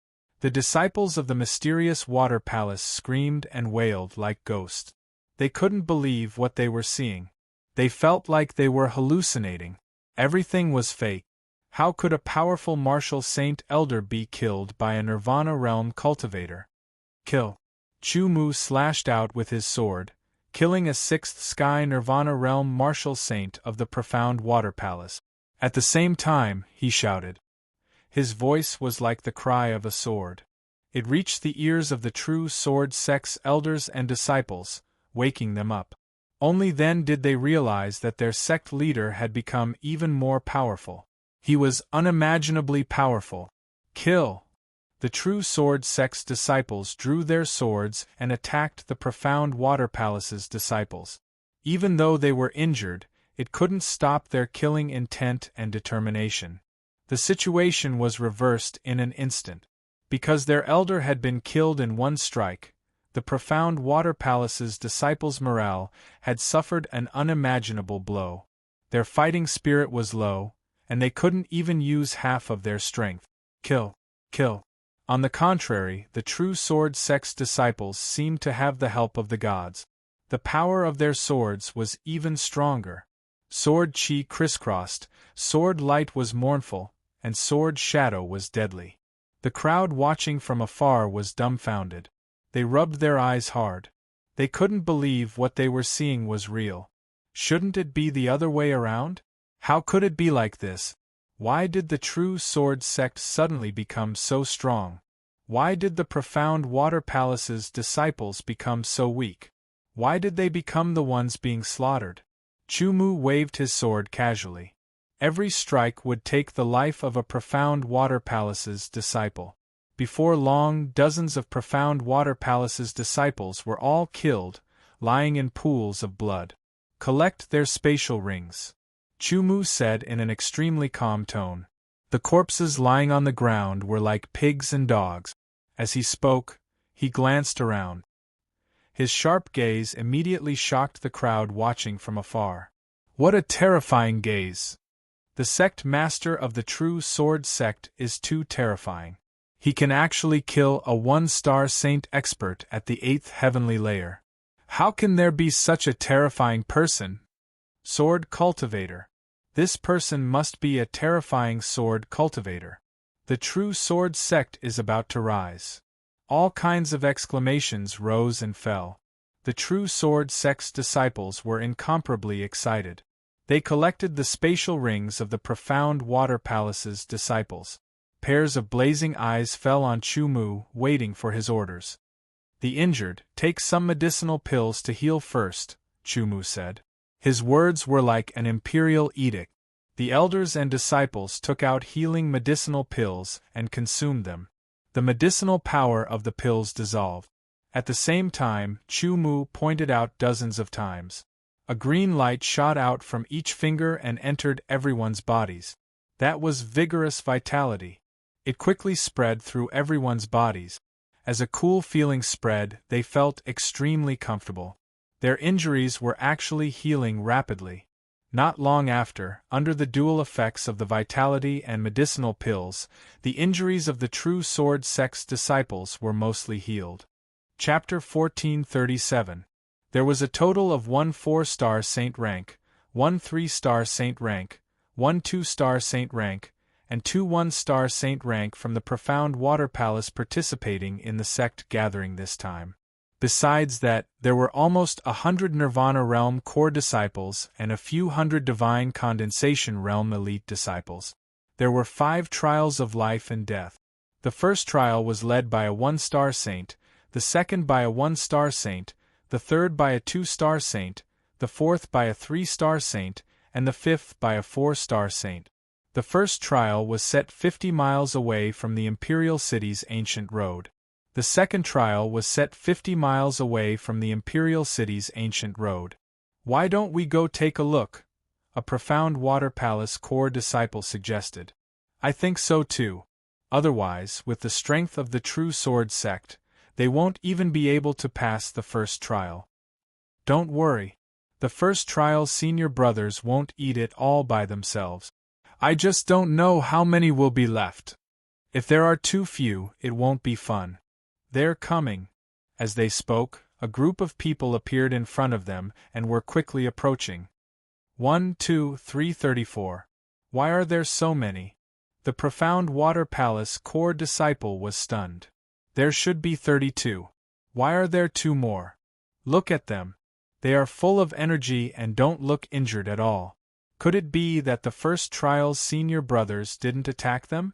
The disciples of the mysterious water palace screamed and wailed like ghosts. They couldn't believe what they were seeing. They felt like they were hallucinating. Everything was fake. How could a powerful martial saint elder be killed by a Nirvana realm cultivator? Kill! Chu Mu slashed out with his sword, killing a sixth sky Nirvana realm martial saint of the profound water palace. At the same time, he shouted. His voice was like the cry of a sword. It reached the ears of the true sword sect's elders and disciples, waking them up. Only then did they realize that their sect leader had become even more powerful. He was unimaginably powerful. Kill! The true sword sect's disciples drew their swords and attacked the profound water palace's disciples. Even though they were injured, it couldn't stop their killing intent and determination. The situation was reversed in an instant. Because their elder had been killed in one strike, the profound water palace's disciples' morale had suffered an unimaginable blow. Their fighting spirit was low, and they couldn't even use half of their strength. Kill! Kill! On the contrary, the true sword sect's disciples seemed to have the help of the gods. The power of their swords was even stronger. Sword chi crisscrossed, sword light was mournful, and sword shadow was deadly. The crowd watching from afar was dumbfounded. They rubbed their eyes hard. They couldn't believe what they were seeing was real. Shouldn't it be the other way around? How could it be like this? Why did the true sword sect suddenly become so strong? Why did the profound water palace's disciples become so weak? Why did they become the ones being slaughtered? Chu Mu waved his sword casually. Every strike would take the life of a profound water palace's disciple. Before long, dozens of profound water palace's disciples were all killed, lying in pools of blood. Collect their spatial rings, Chu Mu said in an extremely calm tone. The corpses lying on the ground were like pigs and dogs. As he spoke, he glanced around. His sharp gaze immediately shocked the crowd watching from afar. What a terrifying gaze! The sect master of the true sword sect is too terrifying. He can actually kill a one-star saint expert at the 8th heavenly layer. How can there be such a terrifying person? Sword cultivator. This person must be a terrifying sword cultivator. The true sword sect is about to rise. All kinds of exclamations rose and fell. The true sword sect's disciples were incomparably excited. They collected the spatial rings of the profound water palace's disciples. Pairs of blazing eyes fell on Chu Mu, waiting for his orders. The injured, take some medicinal pills to heal first, Chu Mu said. His words were like an imperial edict. The elders and disciples took out healing medicinal pills and consumed them. The medicinal power of the pills dissolved. At the same time, Chu Mu pointed out dozens of times. A green light shot out from each finger and entered everyone's bodies. That was vigorous vitality. It quickly spread through everyone's bodies. As a cool feeling spread, they felt extremely comfortable. Their injuries were actually healing rapidly. Not long after, under the dual effects of the vitality and medicinal pills, the injuries of the true sword sect's disciples were mostly healed. Chapter 1437. There was a total of 1 4-star saint rank, 1 3-star saint rank, 1 2-star saint rank, and 2 1-star saint rank from the Profound Water Palace participating in the sect gathering this time. Besides that, there were almost 100 Nirvana Realm core disciples and a few hundred Divine Condensation Realm elite disciples. There were 5 trials of life and death. The first trial was led by a 1-star saint, the second by a 1-star saint, the third by a 2-star saint, the fourth by a 3-star saint, and the fifth by a 4-star saint. The first trial was set 50 miles away from the Imperial City's ancient road. The second trial was set 50 miles away from the Imperial City's ancient road. "Why don't we go take a look?" a Profound Water Palace core disciple suggested. "I think so too. Otherwise, with the strength of the true sword sect, they won't even be able to pass the first trial." "Don't worry. The first trial's senior brothers won't eat it all by themselves. I just don't know how many will be left. If there are too few, it won't be fun. They're coming." As they spoke, a group of people appeared in front of them and were quickly approaching. 1 2 3 34. Why are there so many? The Profound Water Palace core disciple was stunned. There should be 32. Why are there 2 more? Look at them. They are full of energy and don't look injured at all. Could it be that the first trial's senior brothers didn't attack them?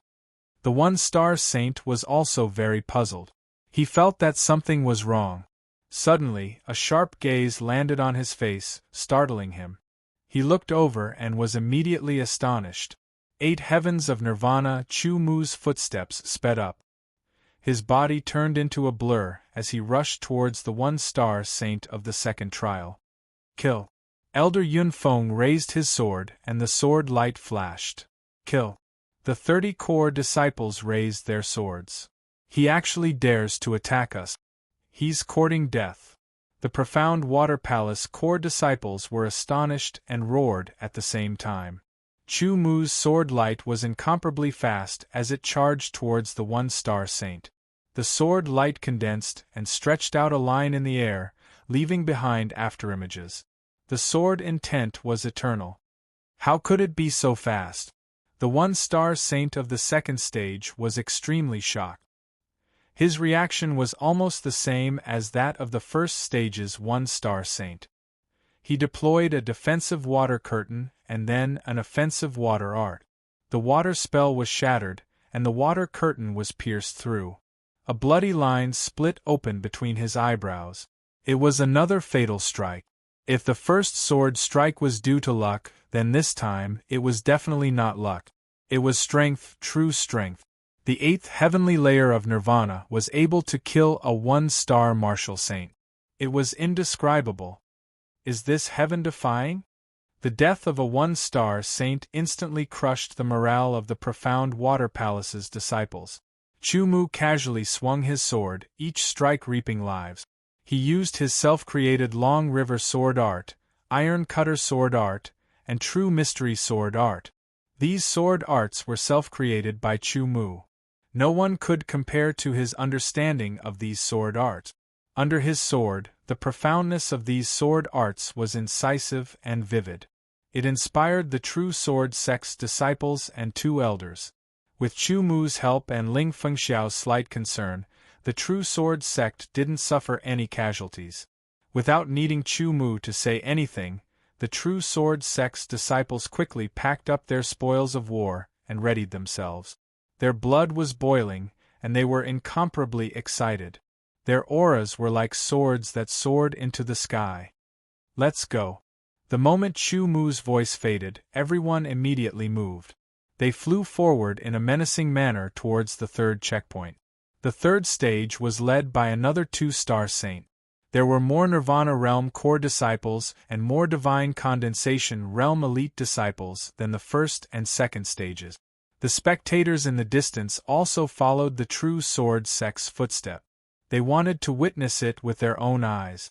The 1-star saint was also very puzzled. He felt that something was wrong. Suddenly, a sharp gaze landed on his face, startling him. He looked over and was immediately astonished. 8 heavens of Nirvana. Chu Mu's footsteps sped up. His body turned into a blur as he rushed towards the 1-star saint of the second trial. "Kill." Elder Yun Feng raised his sword and the sword light flashed. "Kill." The 30 core disciples raised their swords. "He actually dares to attack us. He's courting death." The Profound Water Palace core disciples were astonished and roared at the same time. Chu Mu's sword light was incomparably fast as it charged towards the 1-star saint. The sword light condensed and stretched out a line in the air, leaving behind afterimages. The sword intent was eternal. How could it be so fast? The 1-star saint of the second stage was extremely shocked. His reaction was almost the same as that of the first stage's 1-star saint. He deployed a defensive water curtain and then an offensive water art. The water spell was shattered, and the water curtain was pierced through. A bloody line split open between his eyebrows. It was another fatal strike. If the first sword strike was due to luck, then this time it was definitely not luck. It was strength, true strength. The 8th heavenly layer of Nirvana was able to kill a 1-star martial saint. It was indescribable. Is this heaven-defying? The death of a 1-star saint instantly crushed the morale of the Profound Water Palace's disciples. Chu Mu casually swung his sword, each strike reaping lives. He used his self-created Long River sword art, Iron Cutter sword art, and True Mystery sword art. These sword arts were self-created by Chu Mu. No one could compare to his understanding of these sword arts. Under his sword, the profoundness of these sword arts was incisive and vivid. It inspired the true sword sect's disciples and 2 elders. With Chu Mu's help and Ling Fengxiao's slight concern, the true sword sect didn't suffer any casualties. Without needing Chu Mu to say anything, the true sword sect's disciples quickly packed up their spoils of war and readied themselves. Their blood was boiling, and they were incomparably excited. Their auras were like swords that soared into the sky. "Let's go." The moment Chu Mu's voice faded, everyone immediately moved. They flew forward in a menacing manner towards the 3rd checkpoint. The 3rd stage was led by another 2-star saint. There were more Nirvana Realm core disciples and more Divine Condensation Realm elite disciples than the first and second stages. The spectators in the distance also followed the true sword sect's footstep. They wanted to witness it with their own eyes.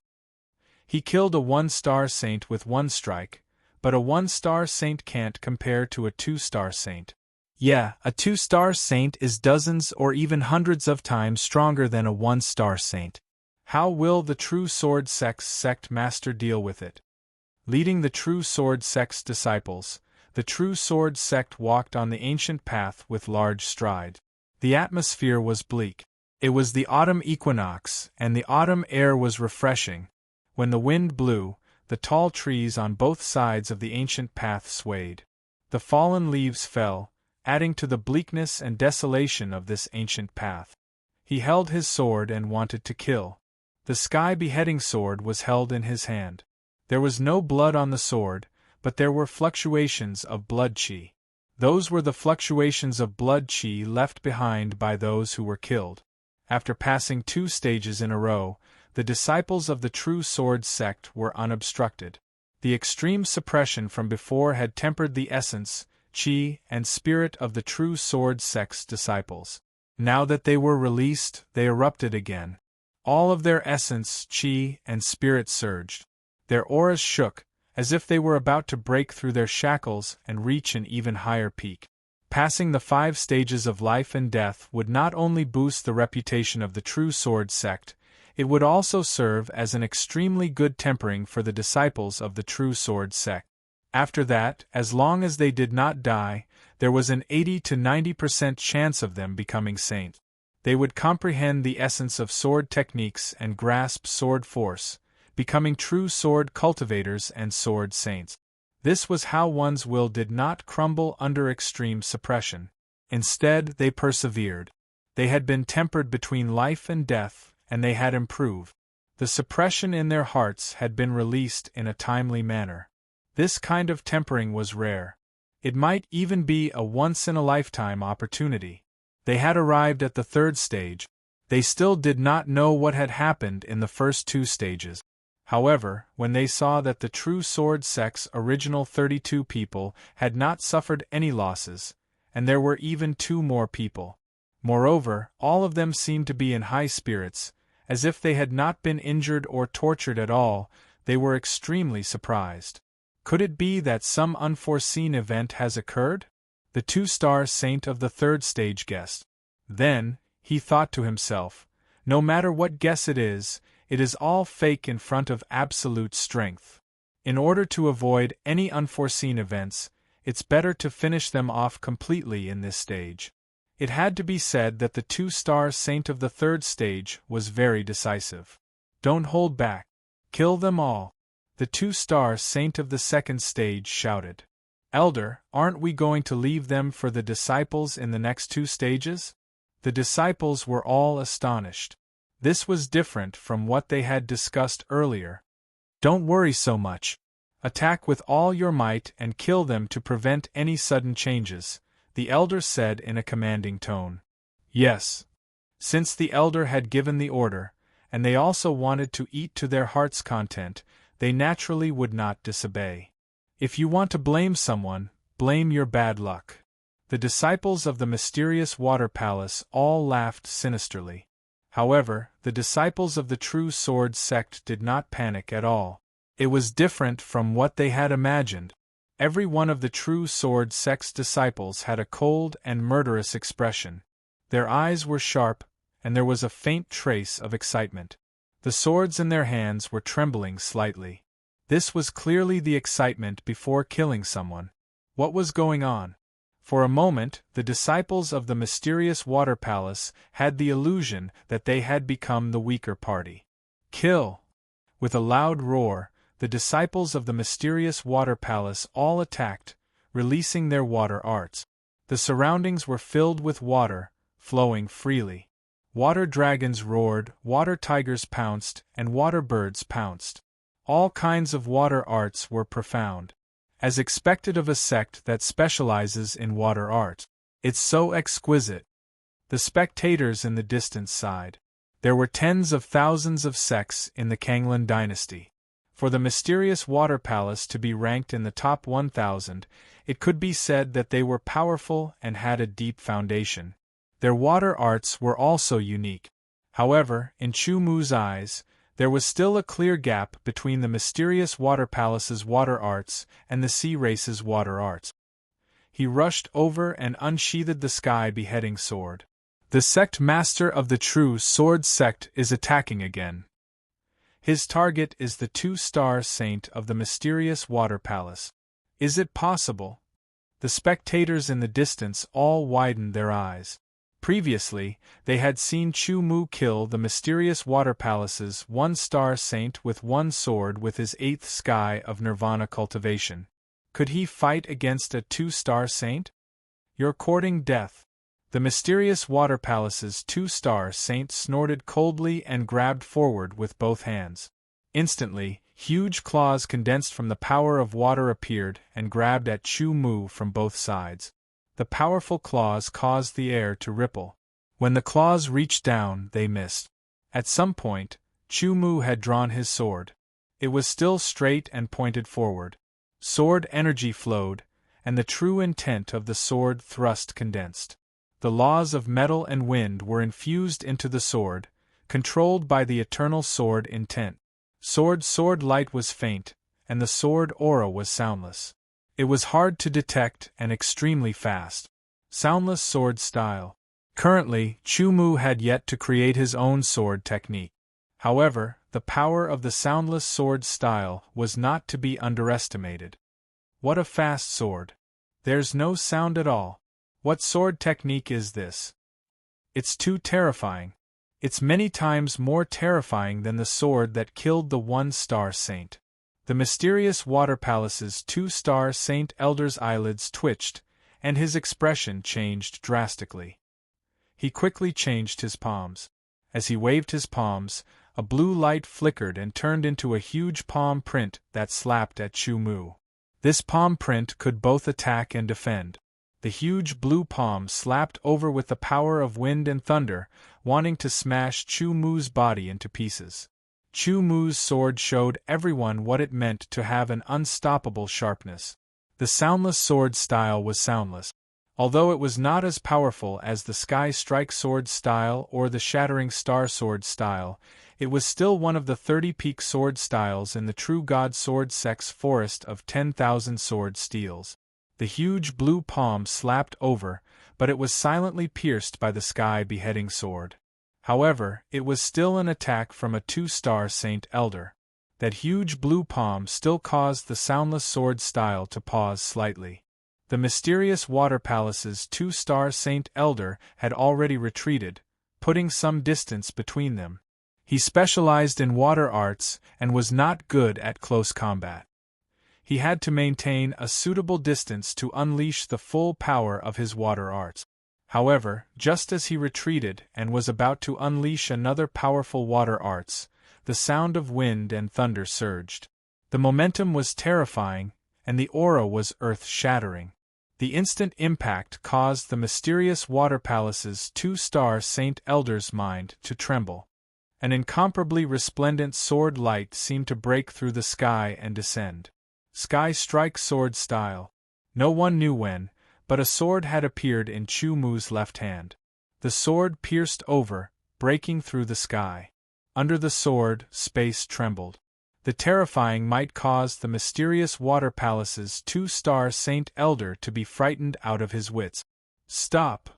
He killed a 1-star saint with 1 strike, but a 1-star saint can't compare to a 2-star saint. Yeah, a 2-star saint is dozens or even hundreds of times stronger than a 1-star saint. How will the True Sword Sect's sect master deal with it? Leading the True Sword Sect's disciples, the True Sword Sect walked on the ancient path with large strides. The atmosphere was bleak. It was the autumn equinox, and the autumn air was refreshing. When the wind blew, the tall trees on both sides of the ancient path swayed. The fallen leaves fell, adding to the bleakness and desolation of this ancient path. He held his sword and wanted to kill. The sky-beheading sword was held in his hand. There was no blood on the sword, but there were fluctuations of blood chi. Those were the fluctuations of blood chi left behind by those who were killed. After passing 2 stages in a row, the disciples of the True Sword Sect were unobstructed. The extreme suppression from before had tempered the essence, chi, and spirit of the True Sword Sect's disciples. Now that they were released, they erupted again. All of their essence, chi, and spirit surged. Their auras shook, as if they were about to break through their shackles and reach an even higher peak. Passing the 5 stages of life and death would not only boost the reputation of the True Sword Sect, it would also serve as an extremely good tempering for the disciples of the True Sword Sect. After that, as long as they did not die, there was an 80 to 90% chance of them becoming saints. They would comprehend the essence of sword techniques and grasp sword force, becoming true sword cultivators and sword saints. This was how one's will did not crumble under extreme suppression. Instead, they persevered. They had been tempered between life and death, and they had improved. The suppression in their hearts had been released in a timely manner. This kind of tempering was rare. It might even be a once-in-a-lifetime opportunity. They had arrived at the 3rd stage. They still did not know what had happened in the first 2 stages. However, when they saw that the True Sword Sect's original 32 people had not suffered any losses, and there were even 2 more people. Moreover, all of them seemed to be in high spirits, as if they had not been injured or tortured at all, they were extremely surprised. Could it be that some unforeseen event has occurred? The 2-star saint of the 3rd stage guessed. Then, he thought to himself, no matter what guess it is all fake in front of absolute strength. In order to avoid any unforeseen events, it's better to finish them off completely in this stage. It had to be said that the 2-star saint of the 3rd stage was very decisive. Don't hold back. Kill them all. The 2-star saint of the 2nd stage shouted. Elder, aren't we going to leave them for the disciples in the next 2 stages? The disciples were all astonished. This was different from what they had discussed earlier. Don't worry so much. Attack with all your might and kill them to prevent any sudden changes, the elder said in a commanding tone. Yes. Since the elder had given the order, and they also wanted to eat to their heart's content, they naturally would not disobey. If you want to blame someone, blame your bad luck. The disciples of the mysterious water palace all laughed sinisterly. However, the disciples of the True Sword Sect did not panic at all. It was different from what they had imagined. Every one of the True Sword Sect's disciples had a cold and murderous expression. Their eyes were sharp, and there was a faint trace of excitement. The swords in their hands were trembling slightly. This was clearly the excitement before killing someone. What was going on? For a moment, the disciples of the mysterious water palace had the illusion that they had become the weaker party. Kill! With a loud roar, the disciples of the mysterious water palace all attacked, releasing their water arts. The surroundings were filled with water, flowing freely. Water dragons roared, water tigers pounced, and water birds pounced. All kinds of water arts were profound. As expected of a sect that specializes in water art. It's so exquisite. The spectators in the distance sighed. There were tens of thousands of sects in the Kanglan dynasty. For the mysterious water palace to be ranked in the top 1,000, it could be said that they were powerful and had a deep foundation. Their water arts were also unique. However, in Chu Mu's eyes, there was still a clear gap between the mysterious water palace's water arts and the sea race's water arts. He rushed over and unsheathed the sky beheading sword. The sect master of the true sword sect is attacking again. His target is the 2-star saint of the mysterious water palace. Is it possible? The spectators in the distance all widened their eyes. Previously, they had seen Chu Mu kill the mysterious water palace's 1-star saint with one sword with his 8th sky of nirvana cultivation. Could he fight against a 2-star saint? You're courting death. The mysterious water palace's 2-star saint snorted coldly and grabbed forward with both hands. Instantly, huge claws condensed from the power of water appeared and grabbed at Chu Mu from both sides. The powerful claws caused the air to ripple. When the claws reached down, they missed. At some point, Chu Mu had drawn his sword. It was still straight and pointed forward. Sword energy flowed, and the true intent of the sword thrust condensed. The laws of metal and wind were infused into the sword, controlled by the eternal sword intent. Sword light was faint, and the sword aura was soundless. It was hard to detect and extremely fast. Soundless sword style. Currently, Chu Mu had yet to create his own sword technique. However, the power of the soundless sword style was not to be underestimated. What a fast sword! There's no sound at all. What sword technique is this? It's too terrifying. It's many times more terrifying than the sword that killed the 1-star saint. The mysterious water palace's 2-star saint elder's eyelids twitched, and his expression changed drastically. He quickly changed his palms. As he waved his palms, a blue light flickered and turned into a huge palm print that slapped at Chu Mu. This palm print could both attack and defend. The huge blue palm slapped over with the power of wind and thunder, wanting to smash Chu Mu's body into pieces. Chu Mu's sword showed everyone what it meant to have an unstoppable sharpness. The soundless sword style was soundless. Although it was not as powerful as the Sky Strike sword style or the Shattering Star sword style, it was still one of the 30 peak sword styles in the True God Sword Sect's forest of 10,000 sword steels. The huge blue palm slapped over, but it was silently pierced by the sky beheading sword. However, it was still an attack from a 2-star Saint Elder. That huge blue palm still caused the soundless sword style to pause slightly. The mysterious water palace's 2-star Saint Elder had already retreated, putting some distance between them. He specialized in water arts and was not good at close combat. He had to maintain a suitable distance to unleash the full power of his water arts. However, just as he retreated and was about to unleash another powerful water arts, the sound of wind and thunder surged. The momentum was terrifying, and the aura was earth-shattering. The instant impact caused the mysterious water palace's 2-star Saint Elder's mind to tremble. An incomparably resplendent sword light seemed to break through the sky and descend. Sky Strike sword style. No one knew when, but a sword had appeared in Chu Mu's left hand. The sword pierced over, breaking through the sky. Under the sword, space trembled. The terrifying might cause the mysterious water palace's 2-star Saint Elder to be frightened out of his wits. Stop!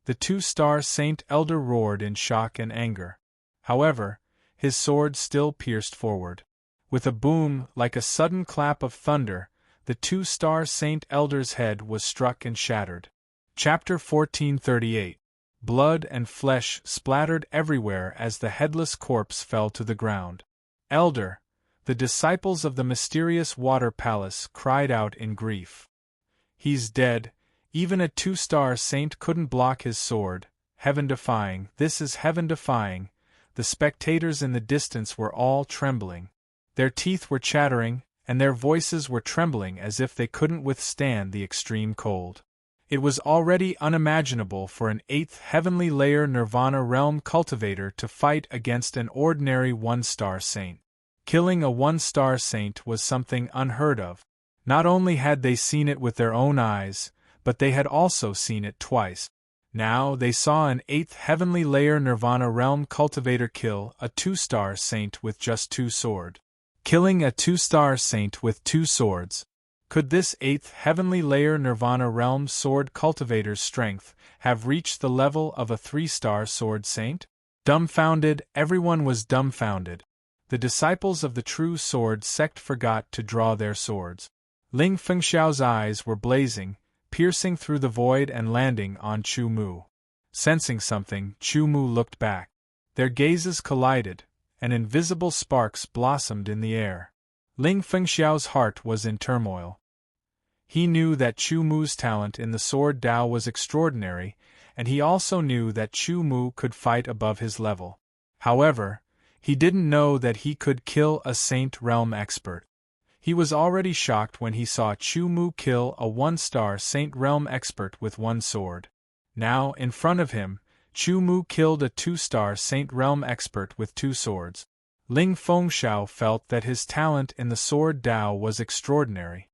The 2-star Saint Elder roared in shock and anger. However, his sword still pierced forward. With a boom like a sudden clap of thunder, the 2-star Saint Elder's head was struck and shattered. Chapter 1438. Blood and flesh splattered everywhere as the headless corpse fell to the ground. Elder! The disciples of the mysterious water palace cried out in grief. He's dead. Even a 2-star saint couldn't block his sword. Heaven-defying, this is heaven-defying. The spectators in the distance were all trembling. Their teeth were chattering, and their voices were trembling as if they couldn't withstand the extreme cold. It was already unimaginable for an 8th heavenly layer Nirvana realm cultivator to fight against an ordinary 1-star saint. Killing a 1-star saint was something unheard of. Not only had they seen it with their own eyes, but they had also seen it twice. Now they saw an 8th heavenly layer Nirvana realm cultivator kill a 2-star saint with just 2 swords. Killing a 2-star saint with 2 swords. Could this 8th heavenly layer Nirvana realm sword cultivator's strength have reached the level of a 3-star sword saint? Dumbfounded, everyone was dumbfounded. The disciples of the true sword sect forgot to draw their swords. Ling Fengxiao's eyes were blazing, piercing through the void and landing on Chu Mu. Sensing something, Chu Mu looked back. Their gazes collided, and invisible sparks blossomed in the air. Ling Fengxiao's heart was in turmoil. He knew that Chu Mu's talent in the sword Dao was extraordinary, and he also knew that Chu Mu could fight above his level. However, he didn't know that he could kill a Saint Realm expert. He was already shocked when he saw Chu Mu kill a 1-star Saint Realm expert with 1 sword. Now, in front of him, Chu Mu killed a 2-star Saint Realm expert with 2 swords. Ling Fengxiao felt that his talent in the sword Dao was extraordinary.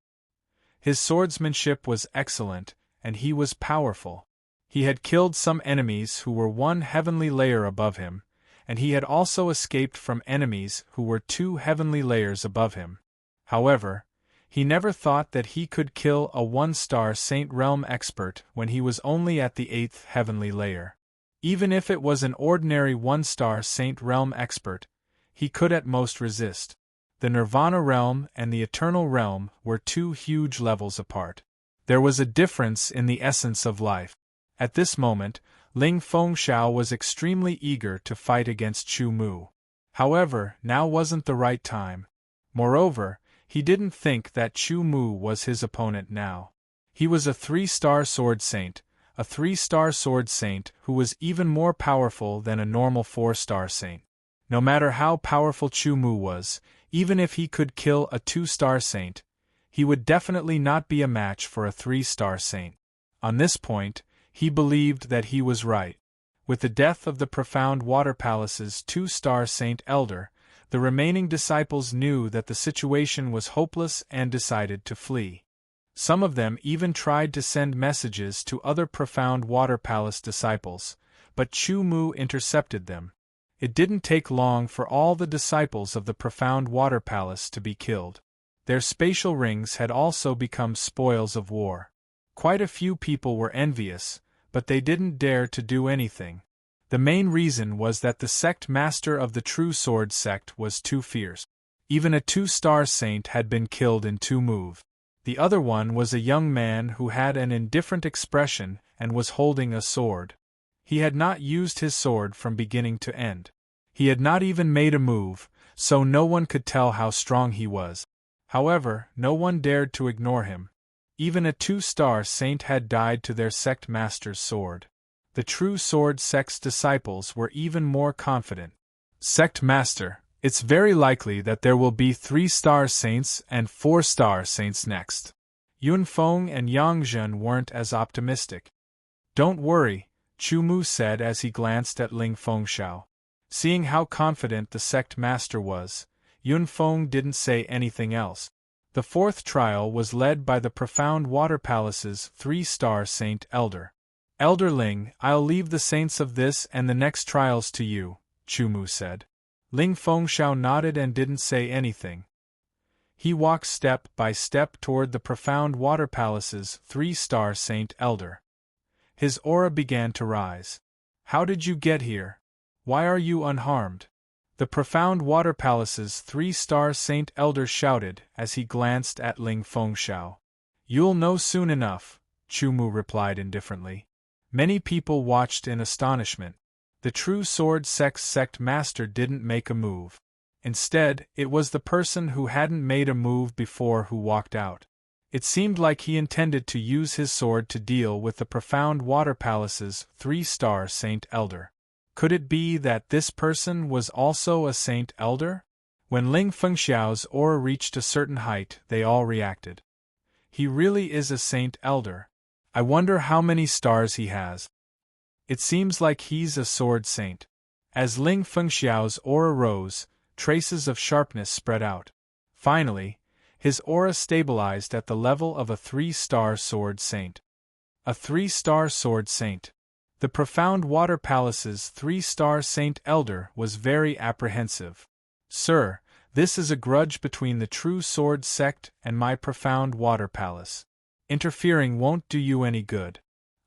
His swordsmanship was excellent, and he was powerful. He had killed some enemies who were 1 heavenly layer above him, and he had also escaped from enemies who were 2 heavenly layers above him. However, he never thought that he could kill a 1-star Saint Realm expert when he was only at the 8th heavenly layer. Even if it was an ordinary 1-star Saint Realm expert, he could at most resist. The Nirvana realm and the Eternal realm were 2 huge levels apart. There was a difference in the essence of life. At this moment, Ling Fengxiao was extremely eager to fight against Chu Mu. However, now wasn't the right time. Moreover, he didn't think that Chu Mu was his opponent now. He was a 3-star sword saint, a 3-star sword saint who was even more powerful than a normal 4-star saint. No matter how powerful Chu Mu was, even if he could kill a 2-star saint, he would definitely not be a match for a 3-star saint. On this point, he believed that he was right. With the death of the Profound Water Palace's 2-star Saint Elder, the remaining disciples knew that the situation was hopeless and decided to flee. Some of them even tried to send messages to other Profound Water Palace disciples, but Chu Mu intercepted them. It didn't take long for all the disciples of the Profound Water Palace to be killed. Their spatial rings had also become spoils of war. Quite a few people were envious, but they didn't dare to do anything. The main reason was that the sect master of the True Sword sect was too fierce. Even a 2-star saint had been killed in 2 moves. The other one was a young man who had an indifferent expression and was holding a sword. He had not used his sword from beginning to end. He had not even made a move, so no one could tell how strong he was. However, no one dared to ignore him. Even a 2-star saint had died to their sect master's sword. The True Sword sect's disciples were even more confident. Sect master, it's very likely that there will be 3-star saints and 4-star saints next. Yunfeng and Yangzhen weren't as optimistic. Don't worry, Chu Mu said as he glanced at Ling Fengxiao. Seeing how confident the sect master was, Yunfeng didn't say anything else. The 4th trial was led by the Profound Water Palace's 3-star Saint Elder. Elder Ling, I'll leave the saints of this and the next trials to you, Chu Mu said. Ling Fengxiao nodded and didn't say anything. He walked step by step toward the Profound Water Palace's 3-star Saint Elder. His aura began to rise. How did you get here? Why are you unharmed? The Profound Water Palace's 3-star Saint Elder shouted as he glanced at Ling Fengxiao. You'll know soon enough, Chu Mu replied indifferently. Many people watched in astonishment. The True Sword sect master didn't make a move. Instead, it was the person who hadn't made a move before who walked out. It seemed like he intended to use his sword to deal with the Profound Water Palace's 3-star Saint Elder. Could it be that this person was also a Saint Elder? When Ling Fengxiao's aura reached a certain height, they all reacted. He really is a Saint Elder. I wonder how many stars he has. It seems like he's a sword saint. As Ling Fengxiao's aura rose, traces of sharpness spread out. Finally, his aura stabilized at the level of a 3-star sword saint. A 3-star sword saint. The profound water palace's 3-star saint elder was very apprehensive. Sir, this is a grudge between the true sword sect and my profound water palace. Interfering won't do you any good.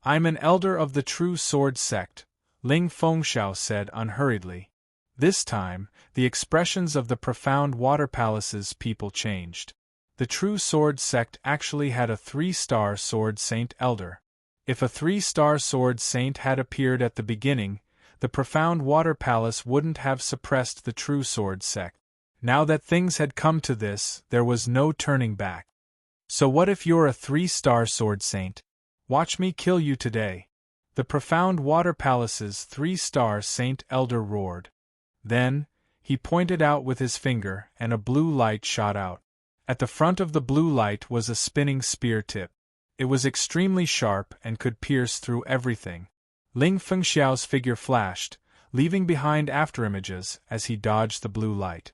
I'm an elder of the true sword sect, Ling Fengxiao said unhurriedly. This time, the expressions of the profound water palace's people changed. The true sword sect actually had a 3-star sword saint elder. If a 3-star sword saint had appeared at the beginning, the profound water palace wouldn't have suppressed the true sword sect. Now that things had come to this, there was no turning back. So what if you're a 3-star sword saint? Watch me kill you today. The profound water palace's 3-star saint elder roared. Then, he pointed out with his finger and a blue light shot out. At the front of the blue light was a spinning spear tip. It was extremely sharp and could pierce through everything. Ling Fengxiao's figure flashed, leaving behind afterimages as he dodged the blue light.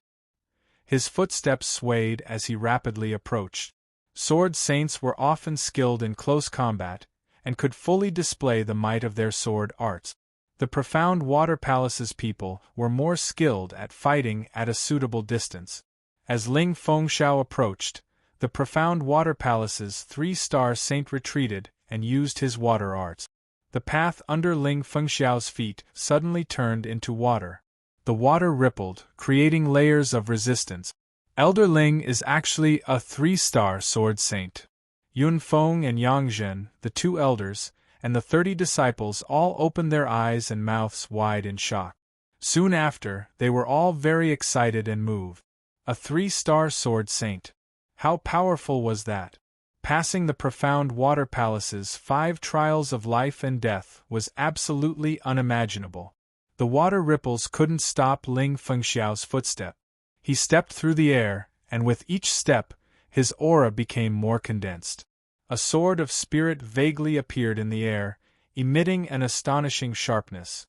His footsteps swayed as he rapidly approached. Sword saints were often skilled in close combat, and could fully display the might of their sword arts. The profound water palace's people were more skilled at fighting at a suitable distance. As Ling Fengxiao approached, the profound water palace's 3-star saint retreated and used his water arts. The path under Ling Fengxiao's feet suddenly turned into water. The water rippled, creating layers of resistance. Elder Ling is actually a 3-star sword saint. Yun Feng and Yang Zhen, the 2 elders, and the 30 disciples all opened their eyes and mouths wide in shock. Soon after, they were all very excited and moved. A 3-star sword saint. How powerful was that? Passing the profound water palace's 5 trials of life and death was absolutely unimaginable. The water ripples couldn't stop Ling Fengxiao's footstep. He stepped through the air, and with each step, his aura became more condensed. A sword of spirit vaguely appeared in the air, emitting an astonishing sharpness.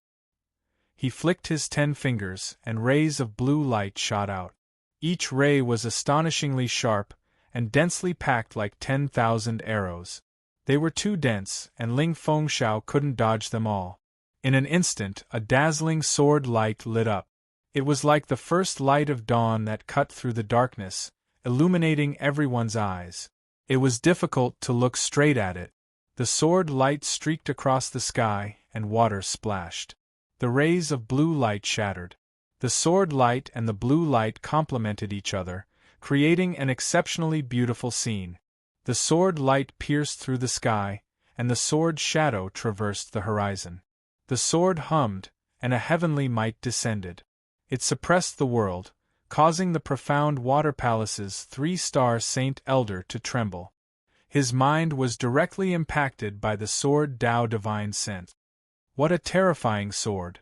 He flicked his 10 fingers, and rays of blue light shot out. Each ray was astonishingly sharp, and densely packed like 10,000 arrows. They were too dense, and Ling Fengxiao couldn't dodge them all. In an instant, a dazzling sword light lit up. It was like the first light of dawn that cut through the darkness, illuminating everyone's eyes. It was difficult to look straight at it. The sword light streaked across the sky, and water splashed. The rays of blue light shattered. The sword light and the blue light complemented each other, creating an exceptionally beautiful scene. The sword light pierced through the sky, and the sword shadow traversed the horizon. The sword hummed, and a heavenly might descended. It suppressed the world, causing the profound water palace's 3-star saint elder to tremble. His mind was directly impacted by the sword Tao divine sent. What a terrifying sword!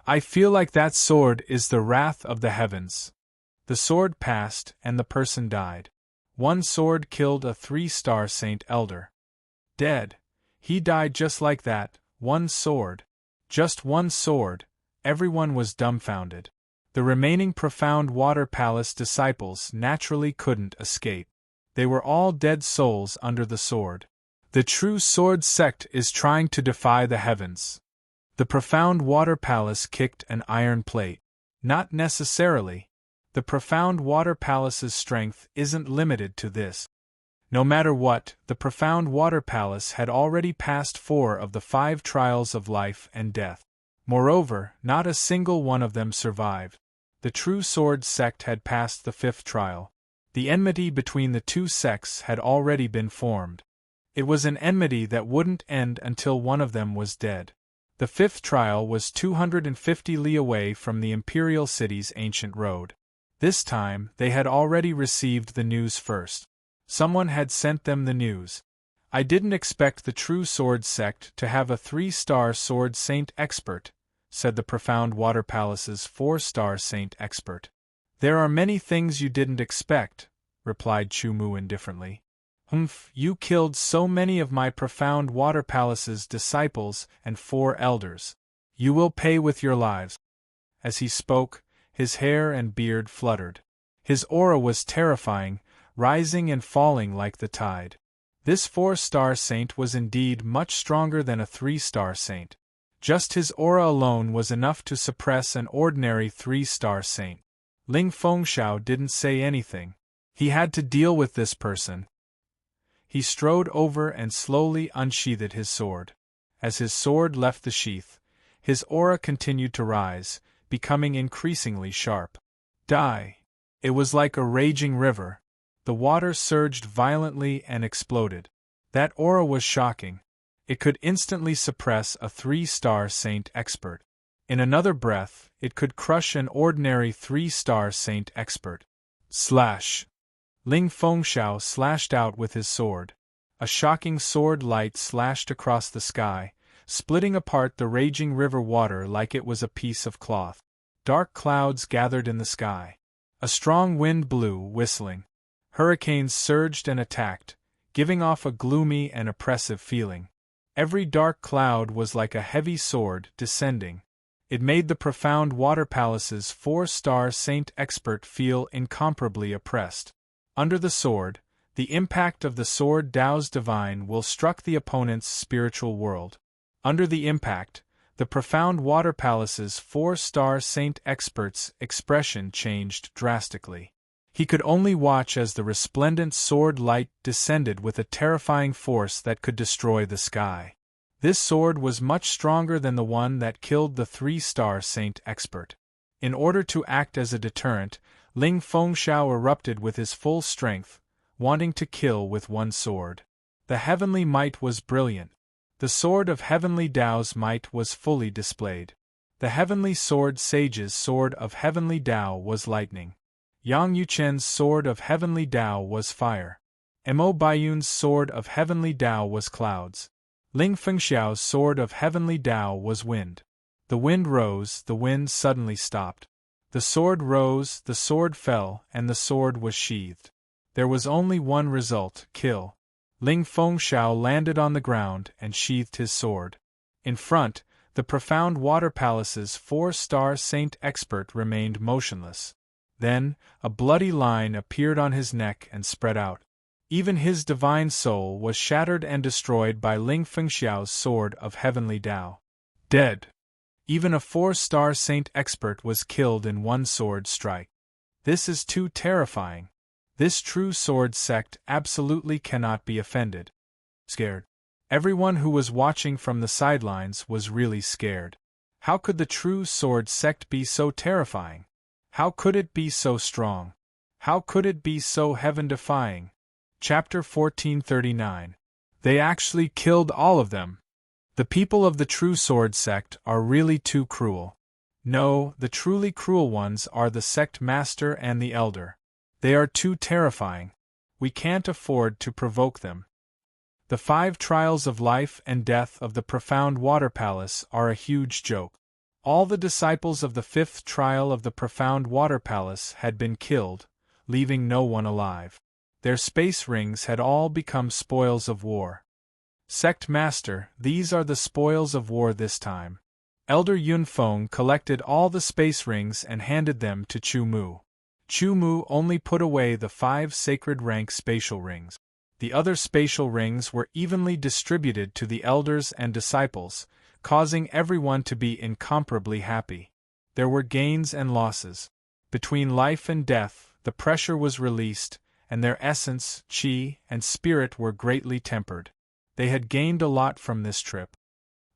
I feel like that sword is the wrath of the heavens. The sword passed, and the person died. One sword killed a 3-star saint elder. Dead. He died just like that, one sword. Just one sword. Everyone was dumbfounded. The remaining profound water palace disciples naturally couldn't escape. They were all dead souls under the sword. The true sword sect is trying to defy the heavens. The profound water palace kicked an iron plate. Not necessarily. The profound water palace's strength isn't limited to this. No matter what, the profound water palace had already passed 4 of the 5 trials of life and death. Moreover, not a single one of them survived. The true sword sect had passed the 5th trial. The enmity between the 2 sects had already been formed. It was an enmity that wouldn't end until one of them was dead. The 5th trial was 250 li away from the imperial city's ancient road. This time, they had already received the news first. Someone had sent them the news. I didn't expect the true sword sect to have a 3-star sword saint expert, said the profound water palace's 4-star saint expert. There are many things you didn't expect, replied Chu Mu indifferently. Humph, you killed so many of my profound water palace's disciples and 4 elders. You will pay with your lives. As he spoke, his hair and beard fluttered. His aura was terrifying, rising and falling like the tide. This 4-star saint was indeed much stronger than a 3-star saint. Just his aura alone was enough to suppress an ordinary 3-star saint. Ling Fengxiao didn't say anything. He had to deal with this person. He strode over and slowly unsheathed his sword. As his sword left the sheath, his aura continued to rise, becoming increasingly sharp. Die! It was like a raging river. The water surged violently and exploded. That aura was shocking. It could instantly suppress a 3-star saint expert. In another breath, it could crush an ordinary 3-star saint expert. Slash! Ling Fengxiao slashed out with his sword. A shocking sword light slashed across the sky, splitting apart the raging river water like it was a piece of cloth. Dark clouds gathered in the sky. A strong wind blew, whistling. Hurricanes surged and attacked, giving off a gloomy and oppressive feeling. Every dark cloud was like a heavy sword descending. It made the profound water palace's 4-star saint expert feel incomparably oppressed. Under the sword, the impact of the sword Tao's divine will struck the opponent's spiritual world. Under the impact, the profound water palace's 4-star saint expert's expression changed drastically. He could only watch as the resplendent sword light descended with a terrifying force that could destroy the sky. This sword was much stronger than the one that killed the 3-star saint expert. In order to act as a deterrent, Ling Fengxiao erupted with his full strength, wanting to kill with one sword. The heavenly might was brilliant. The sword of heavenly Tao's might was fully displayed. The heavenly sword sage's sword of heavenly Tao was lightning. Yang Yuchen's sword of heavenly Tao was fire. Mo Baiyun's sword of heavenly Tao was clouds. Ling Fengxiao's sword of heavenly Tao was wind. The wind rose, the wind suddenly stopped. The sword rose, the sword fell, and the sword was sheathed. There was only one result: kill. Ling Fengxiao landed on the ground and sheathed his sword. In front, the profound water palace's 4-star saint expert remained motionless. Then, a bloody line appeared on his neck and spread out. Even his divine soul was shattered and destroyed by Ling Fengxiao's sword of heavenly Tao. Dead. Even a 4-star saint expert was killed in one sword strike. This is too terrifying. This true sword sect absolutely cannot be offended. Scared. Everyone who was watching from the sidelines was really scared. How could the true sword sect be so terrifying? How could it be so strong? How could it be so heaven-defying? Chapter 1439. They actually killed all of them. The people of the true sword sect are really too cruel. No, the truly cruel ones are the sect master and the elder. They are too terrifying. We can't afford to provoke them. The 5 trials of life and death of the profound water palace are a huge joke. All the disciples of the 5th trial of the profound water palace had been killed, leaving no one alive. Their space rings had all become spoils of war. Sect Master, these are the spoils of war this time. Elder Yunfeng collected all the space rings and handed them to Chu Mu. Chu Mu only put away the 5 sacred rank spatial rings. The other spatial rings were evenly distributed to the elders and disciples, causing everyone to be incomparably happy. There were gains and losses. Between life and death, the pressure was released, and their essence, qi, and spirit were greatly tempered. They had gained a lot from this trip.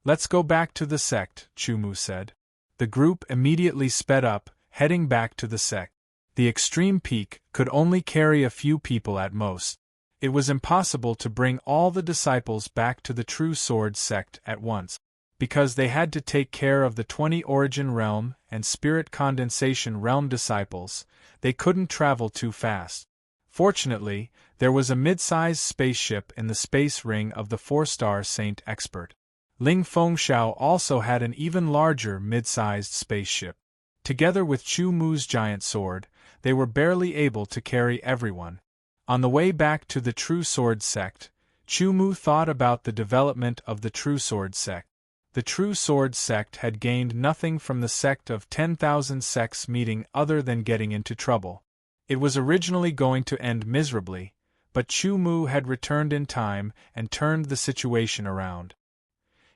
Let's go back to the sect, Chu Mu said. The group immediately sped up, heading back to the sect. The extreme peak could only carry a few people at most. It was impossible to bring all the disciples back to the True Sword sect at once, because they had to take care of the 20 Origin Realm and Spirit Condensation Realm disciples. They couldn't travel too fast. Fortunately, there was a mid-sized spaceship in the space ring of the 4-star Saint Expert. Ling Fengxiao also had an even larger mid-sized spaceship. Together with Chu Mu's giant sword, they were barely able to carry everyone. On the way back to the True Sword sect, Chu Mu thought about the development of the True Sword sect. The True Sword sect had gained nothing from the sect of 10,000 sects meeting other than getting into trouble. It was originally going to end miserably, but Chu Mu had returned in time and turned the situation around.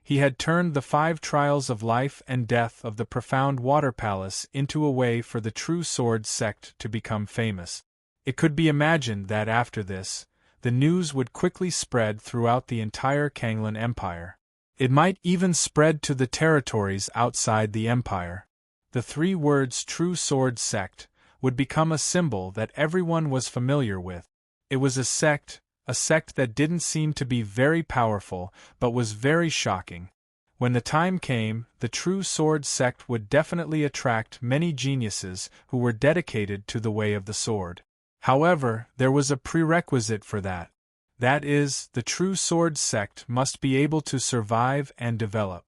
He had turned the 5 trials of life and death of the Profound Water Palace into a way for the True Sword sect to become famous. It could be imagined that after this, the news would quickly spread throughout the entire Kanglan Empire. It might even spread to the territories outside the empire. The 3 words True Sword sect would become a symbol that everyone was familiar with. It was a sect that didn't seem to be very powerful but was very shocking. When the time came, the True Sword sect would definitely attract many geniuses who were dedicated to the way of the sword. However, there was a prerequisite for that. That is, the True Sword sect must be able to survive and develop.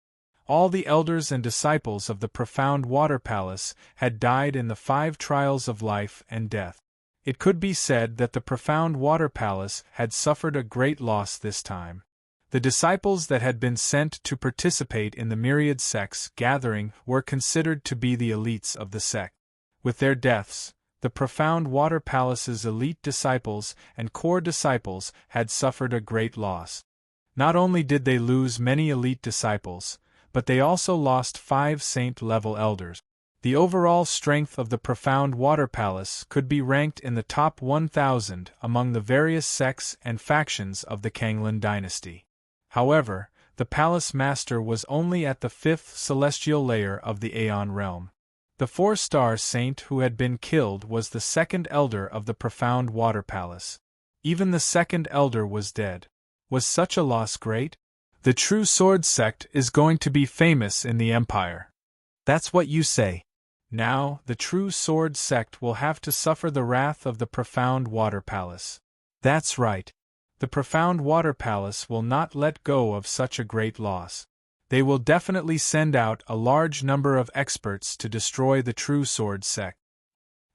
All the elders and disciples of the Profound Water Palace had died in the 5 trials of life and death. It could be said that the Profound Water Palace had suffered a great loss this time. The disciples that had been sent to participate in the myriad sects gathering were considered to be the elites of the sect. With their deaths, the Profound Water Palace's elite disciples and core disciples had suffered a great loss. Not only did they lose many elite disciples, but they also lost 5 saint-level elders. The overall strength of the Profound Water Palace could be ranked in the top 1,000 among the various sects and factions of the Kanglan dynasty. However, the Palace Master was only at the 5th celestial layer of the Aeon realm. The 4-star saint who had been killed was the 2nd elder of the Profound Water Palace. Even the 2nd elder was dead. Was such a loss great? The True Sword sect is going to be famous in the Empire. That's what you say. Now, the True Sword sect will have to suffer the wrath of the Profound Water Palace. That's right. The Profound Water Palace will not let go of such a great loss. They will definitely send out a large number of experts to destroy the True Sword sect.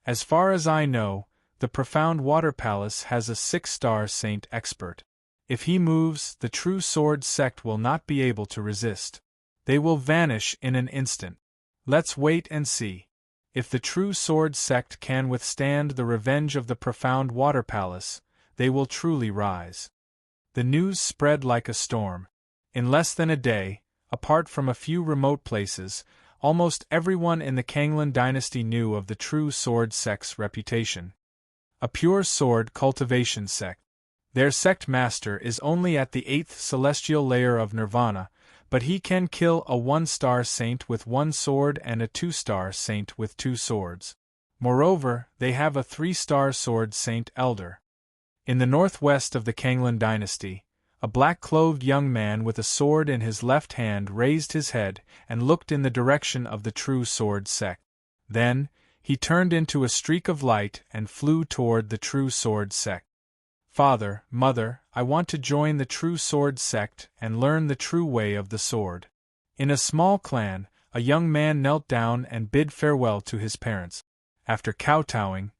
As far as I know, the Profound Water Palace has a 6-star saint expert. If he moves, the True Sword sect will not be able to resist. They will vanish in an instant. Let's wait and see. If the True Sword sect can withstand the revenge of the Profound Water Palace, they will truly rise. The news spread like a storm. In less than a day, apart from a few remote places, almost everyone in the Kanglan dynasty knew of the True Sword sect's reputation. A pure sword cultivation sect. Their sect master is only at the 8th celestial layer of nirvana, but he can kill a 1-star saint with 1 sword and a 2-star saint with 2 swords. Moreover, they have a 3-star sword saint elder. In the northwest of the Kanglan dynasty, a black-clothed young man with a sword in his left hand raised his head and looked in the direction of the True Sword sect. Then, he turned into a streak of light and flew toward the True Sword sect. Father, Mother, I want to join the True Sword sect and learn the true way of the sword. In a small clan, a young man knelt down and bid farewell to his parents. After kowtowing,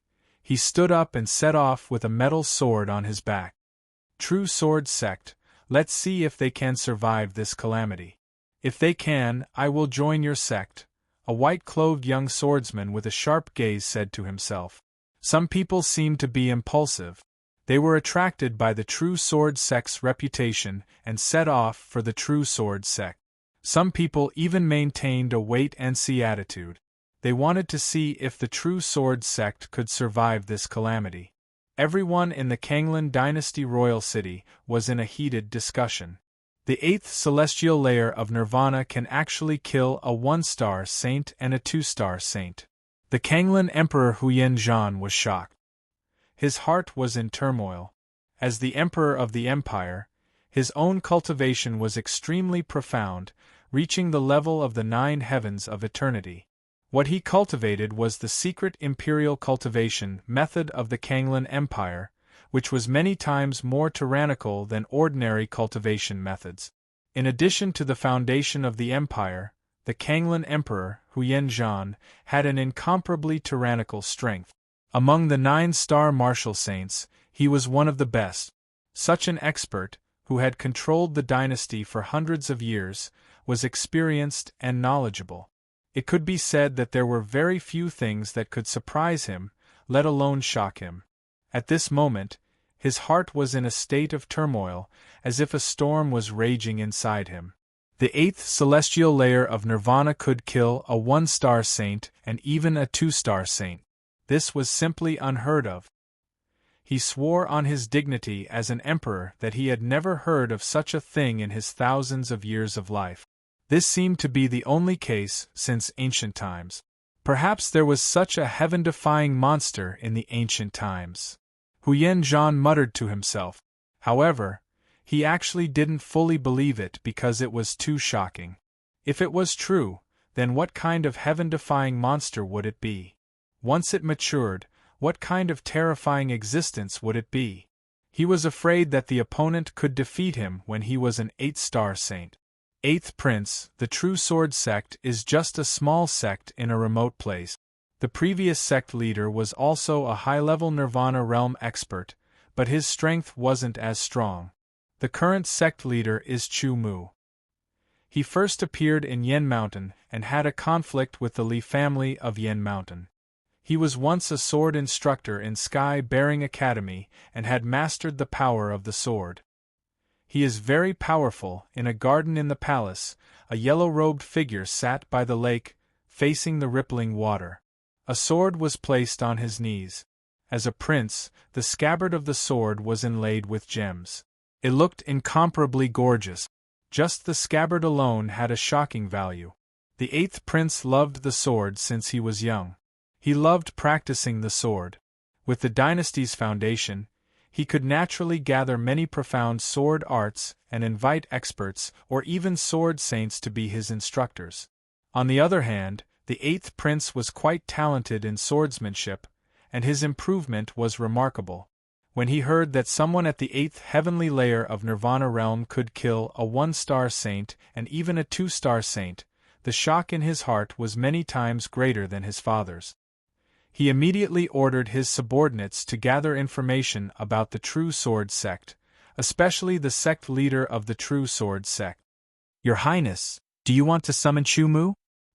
he stood up and set off with a metal sword on his back. True Sword sect, let's see if they can survive this calamity. If they can, I will join your sect, a white-clothed young swordsman with a sharp gaze said to himself. Some people seemed to be impulsive. They were attracted by the True Sword sect's reputation and set off for the True Sword sect. Some people even maintained a wait-and-see attitude. They wanted to see if the True Sword sect could survive this calamity. Everyone in the Kanglan dynasty royal city was in a heated discussion. The 8th celestial layer of nirvana can actually kill a 1-star saint and a 2-star saint. The Kanglan Emperor Huyen Zhan was shocked. His heart was in turmoil. As the Emperor of the Empire, his own cultivation was extremely profound, reaching the level of the 9 heavens of eternity. What he cultivated was the secret imperial cultivation method of the Kanglan Empire, which was many times more tyrannical than ordinary cultivation methods. In addition to the foundation of the empire, the Kanglan Emperor, Huyen Zhan, had an incomparably tyrannical strength. Among the 9-star martial saints, he was one of the best. Such an expert, who had controlled the dynasty for hundreds of years, was experienced and knowledgeable. It could be said that there were very few things that could surprise him, let alone shock him. At this moment, his heart was in a state of turmoil, as if a storm was raging inside him. The 8th celestial layer of nirvana could kill a 1-star saint and even a 2-star saint. This was simply unheard of. He swore on his dignity as an emperor that he had never heard of such a thing in his thousands of years of life. This seemed to be the only case since ancient times. Perhaps there was such a heaven-defying monster in the ancient times. Huyen Zhan muttered to himself. However, he actually didn't fully believe it because it was too shocking. If it was true, then what kind of heaven-defying monster would it be? Once it matured, what kind of terrifying existence would it be? He was afraid that the opponent could defeat him when he was an 8-star saint. 8th Prince, the True Sword sect is just a small sect in a remote place. The previous sect leader was also a high-level Nirvana realm expert, but his strength wasn't as strong. The current sect leader is Chu Mu. He first appeared in Yen Mountain and had a conflict with the Li family of Yen Mountain. He was once a sword instructor in Sky Bearing Academy and had mastered the power of the sword. He is very powerful. In a garden in the palace, a yellow-robed figure sat by the lake, facing the rippling water. A sword was placed on his knees. As a prince, the scabbard of the sword was inlaid with gems. It looked incomparably gorgeous. Just the scabbard alone had a shocking value. The 8th Prince loved the sword since he was young. He loved practicing the sword. With the dynasty's foundation, he could naturally gather many profound sword arts and invite experts or even sword saints to be his instructors. On the other hand, the 8th Prince was quite talented in swordsmanship, and his improvement was remarkable. When he heard that someone at the 8th heavenly layer of Nirvana realm could kill a 1-star saint and even a 2-star saint, the shock in his heart was many times greater than his father's. He immediately ordered his subordinates to gather information about the True Sword sect, especially the sect leader of the True Sword sect. "Your Highness, do you want to summon Chu Mu?"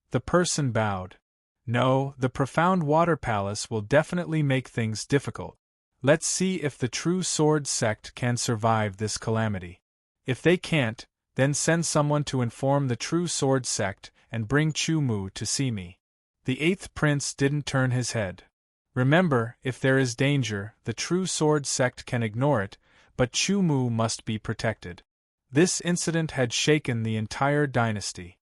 The person bowed. "No, the profound water palace will definitely make things difficult. Let's see if the True Sword sect can survive this calamity. If they can't, then send someone to inform the True Sword sect and bring Chu Mu to see me." The 8th Prince didn't turn his head. Remember, if there is danger, the True Sword sect can ignore it, but Chu Mu must be protected. This incident had shaken the entire dynasty.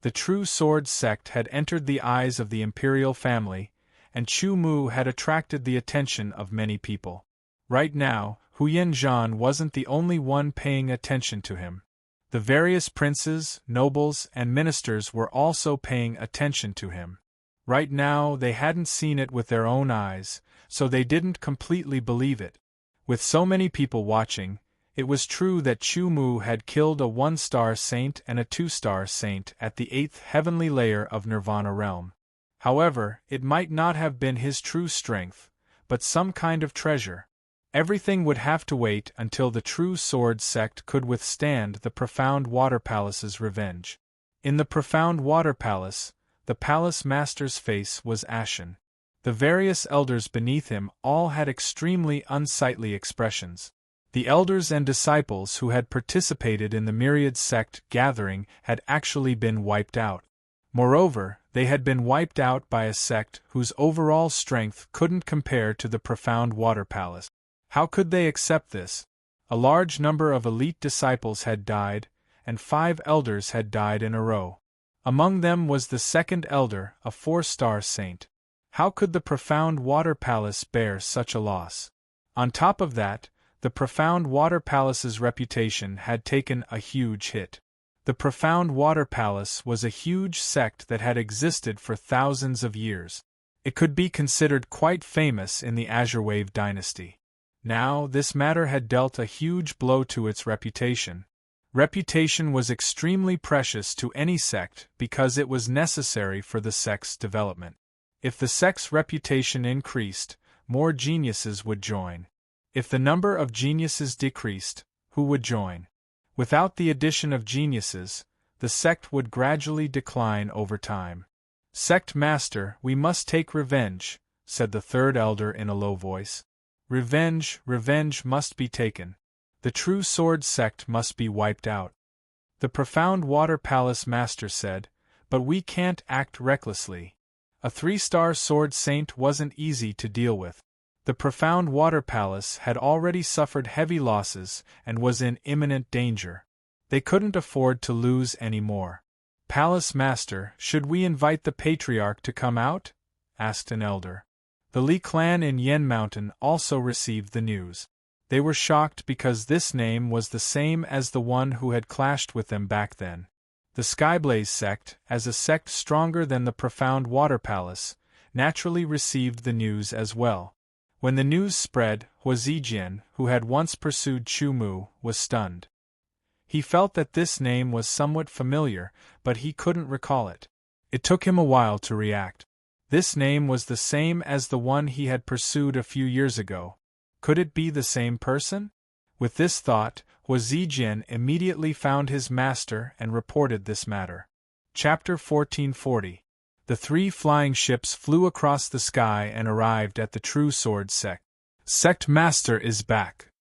The True Sword sect had entered the eyes of the imperial family, and Chu Mu had attracted the attention of many people. Right now, Huyen Zhan wasn't the only one paying attention to him. The various princes, nobles, and ministers were also paying attention to him. Right now, they hadn't seen it with their own eyes, so they didn't completely believe it. With so many people watching, it was true that Chu Mu had killed a 1-star saint and a 2-star saint at the 8th heavenly layer of Nirvana realm. However, it might not have been his true strength, but some kind of treasure. Everything would have to wait until the True Sword sect could withstand the Profound Water Palace's revenge. In the Profound Water Palace, the palace master's face was ashen. The various elders beneath him all had extremely unsightly expressions. The elders and disciples who had participated in the myriad sect gathering had actually been wiped out. Moreover, they had been wiped out by a sect whose overall strength couldn't compare to the Profound Water Palace. How could they accept this? A large number of elite disciples had died, and 5 elders had died in a row. Among them was the second elder, a 4-star saint. How could the Profound Water Palace bear such a loss? On top of that, the Profound Water Palace's reputation had taken a huge hit. The Profound Water Palace was a huge sect that had existed for thousands of years. It could be considered quite famous in the Azure Wave dynasty. Now, this matter had dealt a huge blow to its reputation. Reputation was extremely precious to any sect because it was necessary for the sect's development. If the sect's reputation increased, more geniuses would join. If the number of geniuses decreased, who would join? Without the addition of geniuses, the sect would gradually decline over time. Sect Master, we must take revenge, said the third elder in a low voice. Revenge must be taken. The true sword sect must be wiped out. The profound water palace master said, but we can't act recklessly. A 3-star sword saint wasn't easy to deal with. The profound water palace had already suffered heavy losses and was in imminent danger. They couldn't afford to lose any more. Palace master, should we invite the patriarch to come out? Asked an elder. The Li clan in Yen Mountain also received the news. They were shocked because this name was the same as the one who had clashed with them back then. The Skyblaze sect, as a sect stronger than the profound water palace, naturally received the news as well. When the news spread, Hua Zijian, who had once pursued Chu Mu, was stunned. He felt that this name was somewhat familiar, but he couldn't recall it. It took him a while to react. This name was the same as the one he had pursued a few years ago. Could it be the same person? With this thought, Hua Zijian immediately found his master and reported this matter. Chapter 1440. The 3 flying ships flew across the sky and arrived at the True Sword Sect. Sect Master is back.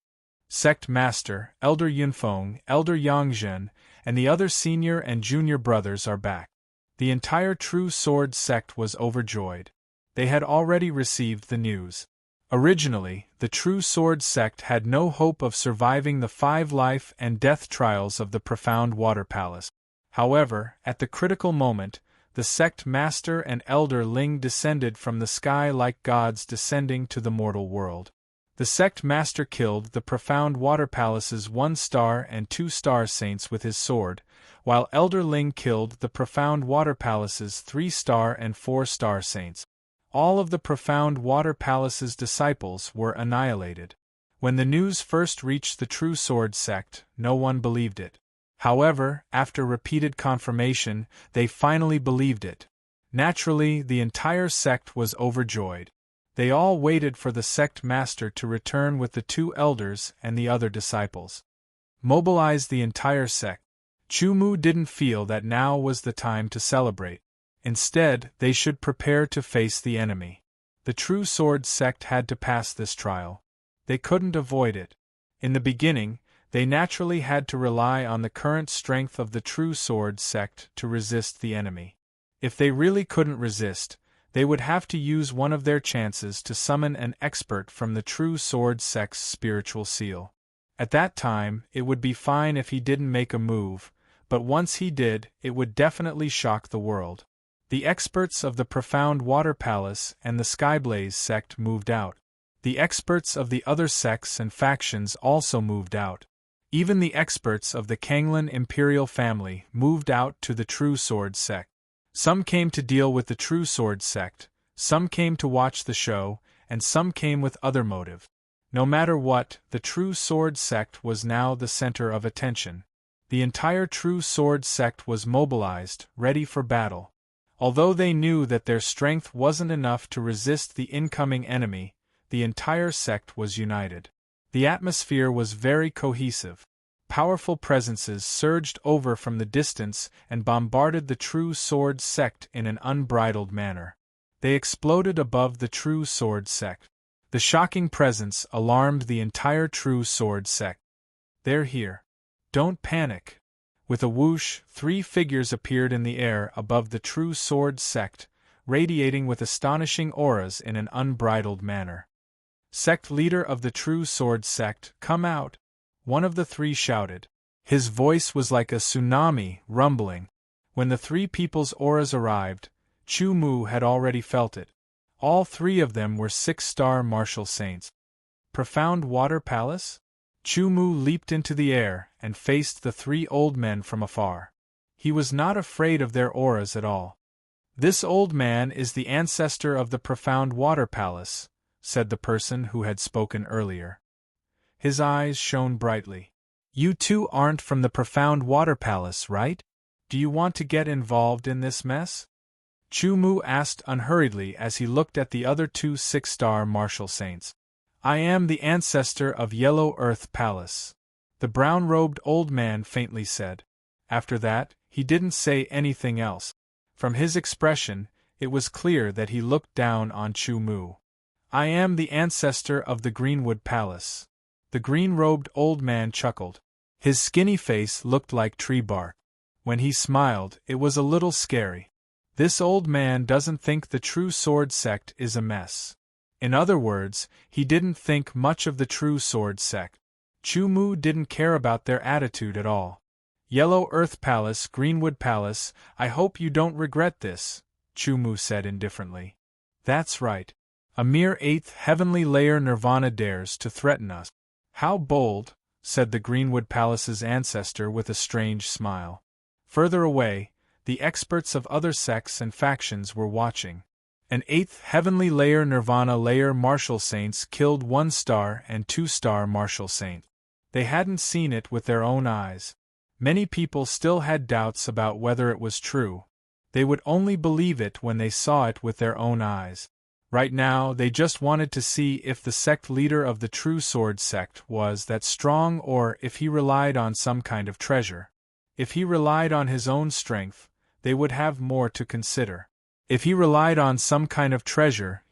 Sect Master, Elder Yunfeng, Elder Yangzhen, and the other senior and junior brothers are back. The entire True Sword Sect was overjoyed. They had already received the news. Originally, the True Sword Sect had no hope of surviving the 5 life and death trials of the Profound Water Palace. However, at the critical moment, the sect master and elder Ling descended from the sky like gods descending to the mortal world. The sect master killed the Profound Water Palace's 1-star and 2-star saints with his sword, while elder Ling killed the Profound Water Palace's 3-star and 4-star saints. All of the Profound Water Palace's disciples were annihilated. When the news first reached the True Sword Sect, no one believed it. However, after repeated confirmation, they finally believed it. Naturally, the entire sect was overjoyed. They all waited for the sect master to return with the 2 elders and the other disciples. Mobilize the entire sect. Chu Mu didn't feel that now was the time to celebrate. Instead, they should prepare to face the enemy. The True Sword Sect had to pass this trial. They couldn't avoid it. In the beginning, they naturally had to rely on the current strength of the True Sword Sect to resist the enemy. If they really couldn't resist, they would have to use one of their chances to summon an expert from the True Sword Sect's spiritual seal. At that time, it would be fine if he didn't make a move, but once he did, it would definitely shock the world. The experts of the Profound Water Palace and the Skyblaze sect moved out. The experts of the other sects and factions also moved out. Even the experts of the Kanglan imperial family moved out to the True Sword Sect. Some came to deal with the True Sword Sect, some came to watch the show, and some came with other motive. No matter what, the True Sword Sect was now the center of attention. The entire True Sword Sect was mobilized, ready for battle. Although they knew that their strength wasn't enough to resist the incoming enemy, the entire sect was united. The atmosphere was very cohesive. Powerful presences surged over from the distance and bombarded the True Sword Sect in an unbridled manner. They exploded above the True Sword Sect. The shocking presence alarmed the entire True Sword Sect. They're here. Don't panic. With a whoosh, 3 figures appeared in the air above the True Sword Sect, radiating with astonishing auras in an unbridled manner. Sect leader of the True Sword Sect, come out! One of the 3 shouted. His voice was like a tsunami, rumbling. When the 3 people's auras arrived, Chu Mu had already felt it. All 3 of them were 6-star martial saints. Profound Water Palace? Chu Mu leaped into the air and faced the 3 old men from afar. He was not afraid of their auras at all. This old man is the ancestor of the Profound Water Palace, said the person who had spoken earlier. His eyes shone brightly. You 2 aren't from the Profound Water Palace, right? Do you want to get involved in this mess? Chu Mu asked unhurriedly as he looked at the other two six-star martial saints. I am the ancestor of Yellow Earth Palace, the brown-robed old man faintly said. After that, he didn't say anything else. From his expression, it was clear that he looked down on Chu Mu. I am the ancestor of the Greenwood Palace. The green-robed old man chuckled. His skinny face looked like tree bark. When he smiled, it was a little scary. This old man doesn't think the True Sword sect is a mess. In other words, he didn't think much of the True Sword sect. Chu Mu didn't care about their attitude at all. Yellow Earth Palace, Greenwood Palace, I hope you don't regret this, Chu Mu said indifferently. That's right. A mere 8th heavenly layer Nirvana dares to threaten us. How bold, said the Greenwood Palace's ancestor with a strange smile. Further away, the experts of other sects and factions were watching. An 8th heavenly layer Nirvana layer martial saints killed 1-star and 2-star martial saint. They hadn't seen it with their own eyes. Many people still had doubts about whether it was true. They would only believe it when they saw it with their own eyes. Right now, they just wanted to see if the sect leader of the True Sword sect was that strong or if he relied on some kind of treasure. If he relied on his own strength, they would have more to consider. If he relied on some kind of treasure,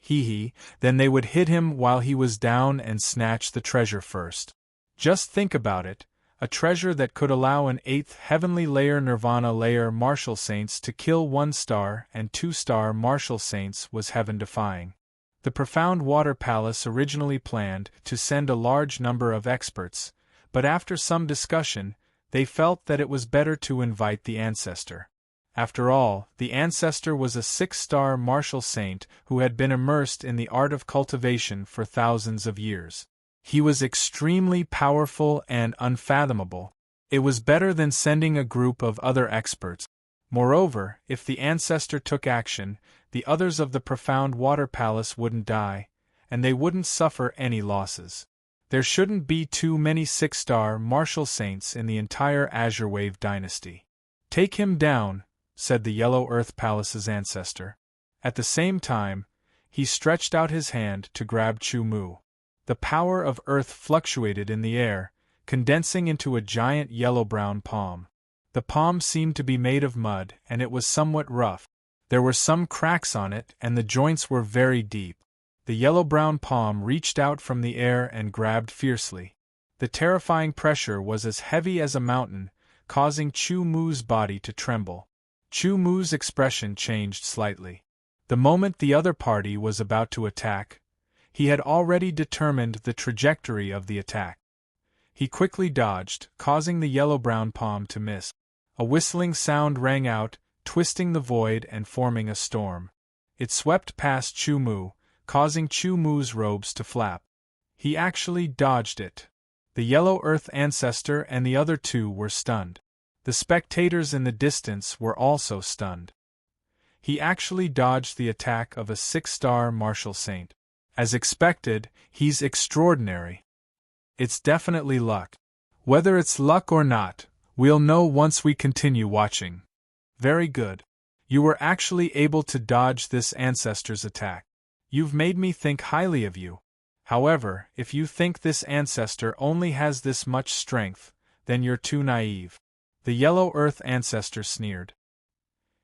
then they would hit him while he was down and snatch the treasure first. Just think about it, a treasure that could allow an 8th heavenly layer Nirvana layer martial saints to kill 1-star and 2-star martial saints was heaven-defying. The Profound Water Palace originally planned to send a large number of experts, but after some discussion, they felt that it was better to invite the ancestor. After all, the ancestor was a 6-star martial saint who had been immersed in the art of cultivation for thousands of years. He was extremely powerful and unfathomable. It was better than sending a group of other experts. Moreover, if the ancestor took action, the others of the Profound Water Palace wouldn't die, and they wouldn't suffer any losses. There shouldn't be too many 6-star martial saints in the entire Azure Wave dynasty. Take him down, said the Yellow Earth Palace's ancestor. At the same time, he stretched out his hand to grab Chu Mu. The power of Earth fluctuated in the air, condensing into a giant yellow-brown palm. The palm seemed to be made of mud, and it was somewhat rough. There were some cracks on it, and the joints were very deep. The yellow-brown palm reached out from the air and grabbed fiercely. The terrifying pressure was as heavy as a mountain, causing Chu Mu's body to tremble. Chu Mu's expression changed slightly. The moment the other party was about to attack, he had already determined the trajectory of the attack. He quickly dodged, causing the yellow-brown palm to miss. A whistling sound rang out, twisting the void and forming a storm. It swept past Chu Mu, causing Chu Mu's robes to flap. He actually dodged it. The Yellow Earth ancestor and the other two were stunned. The spectators in the distance were also stunned. He actually dodged the attack of a 6-star martial saint. As expected, he's extraordinary. It's definitely luck. Whether it's luck or not, we'll know once we continue watching. Very good. You were actually able to dodge this ancestor's attack. You've made me think highly of you. However, if you think this ancestor only has this much strength, then you're too naive. The Yellow Earth ancestor sneered.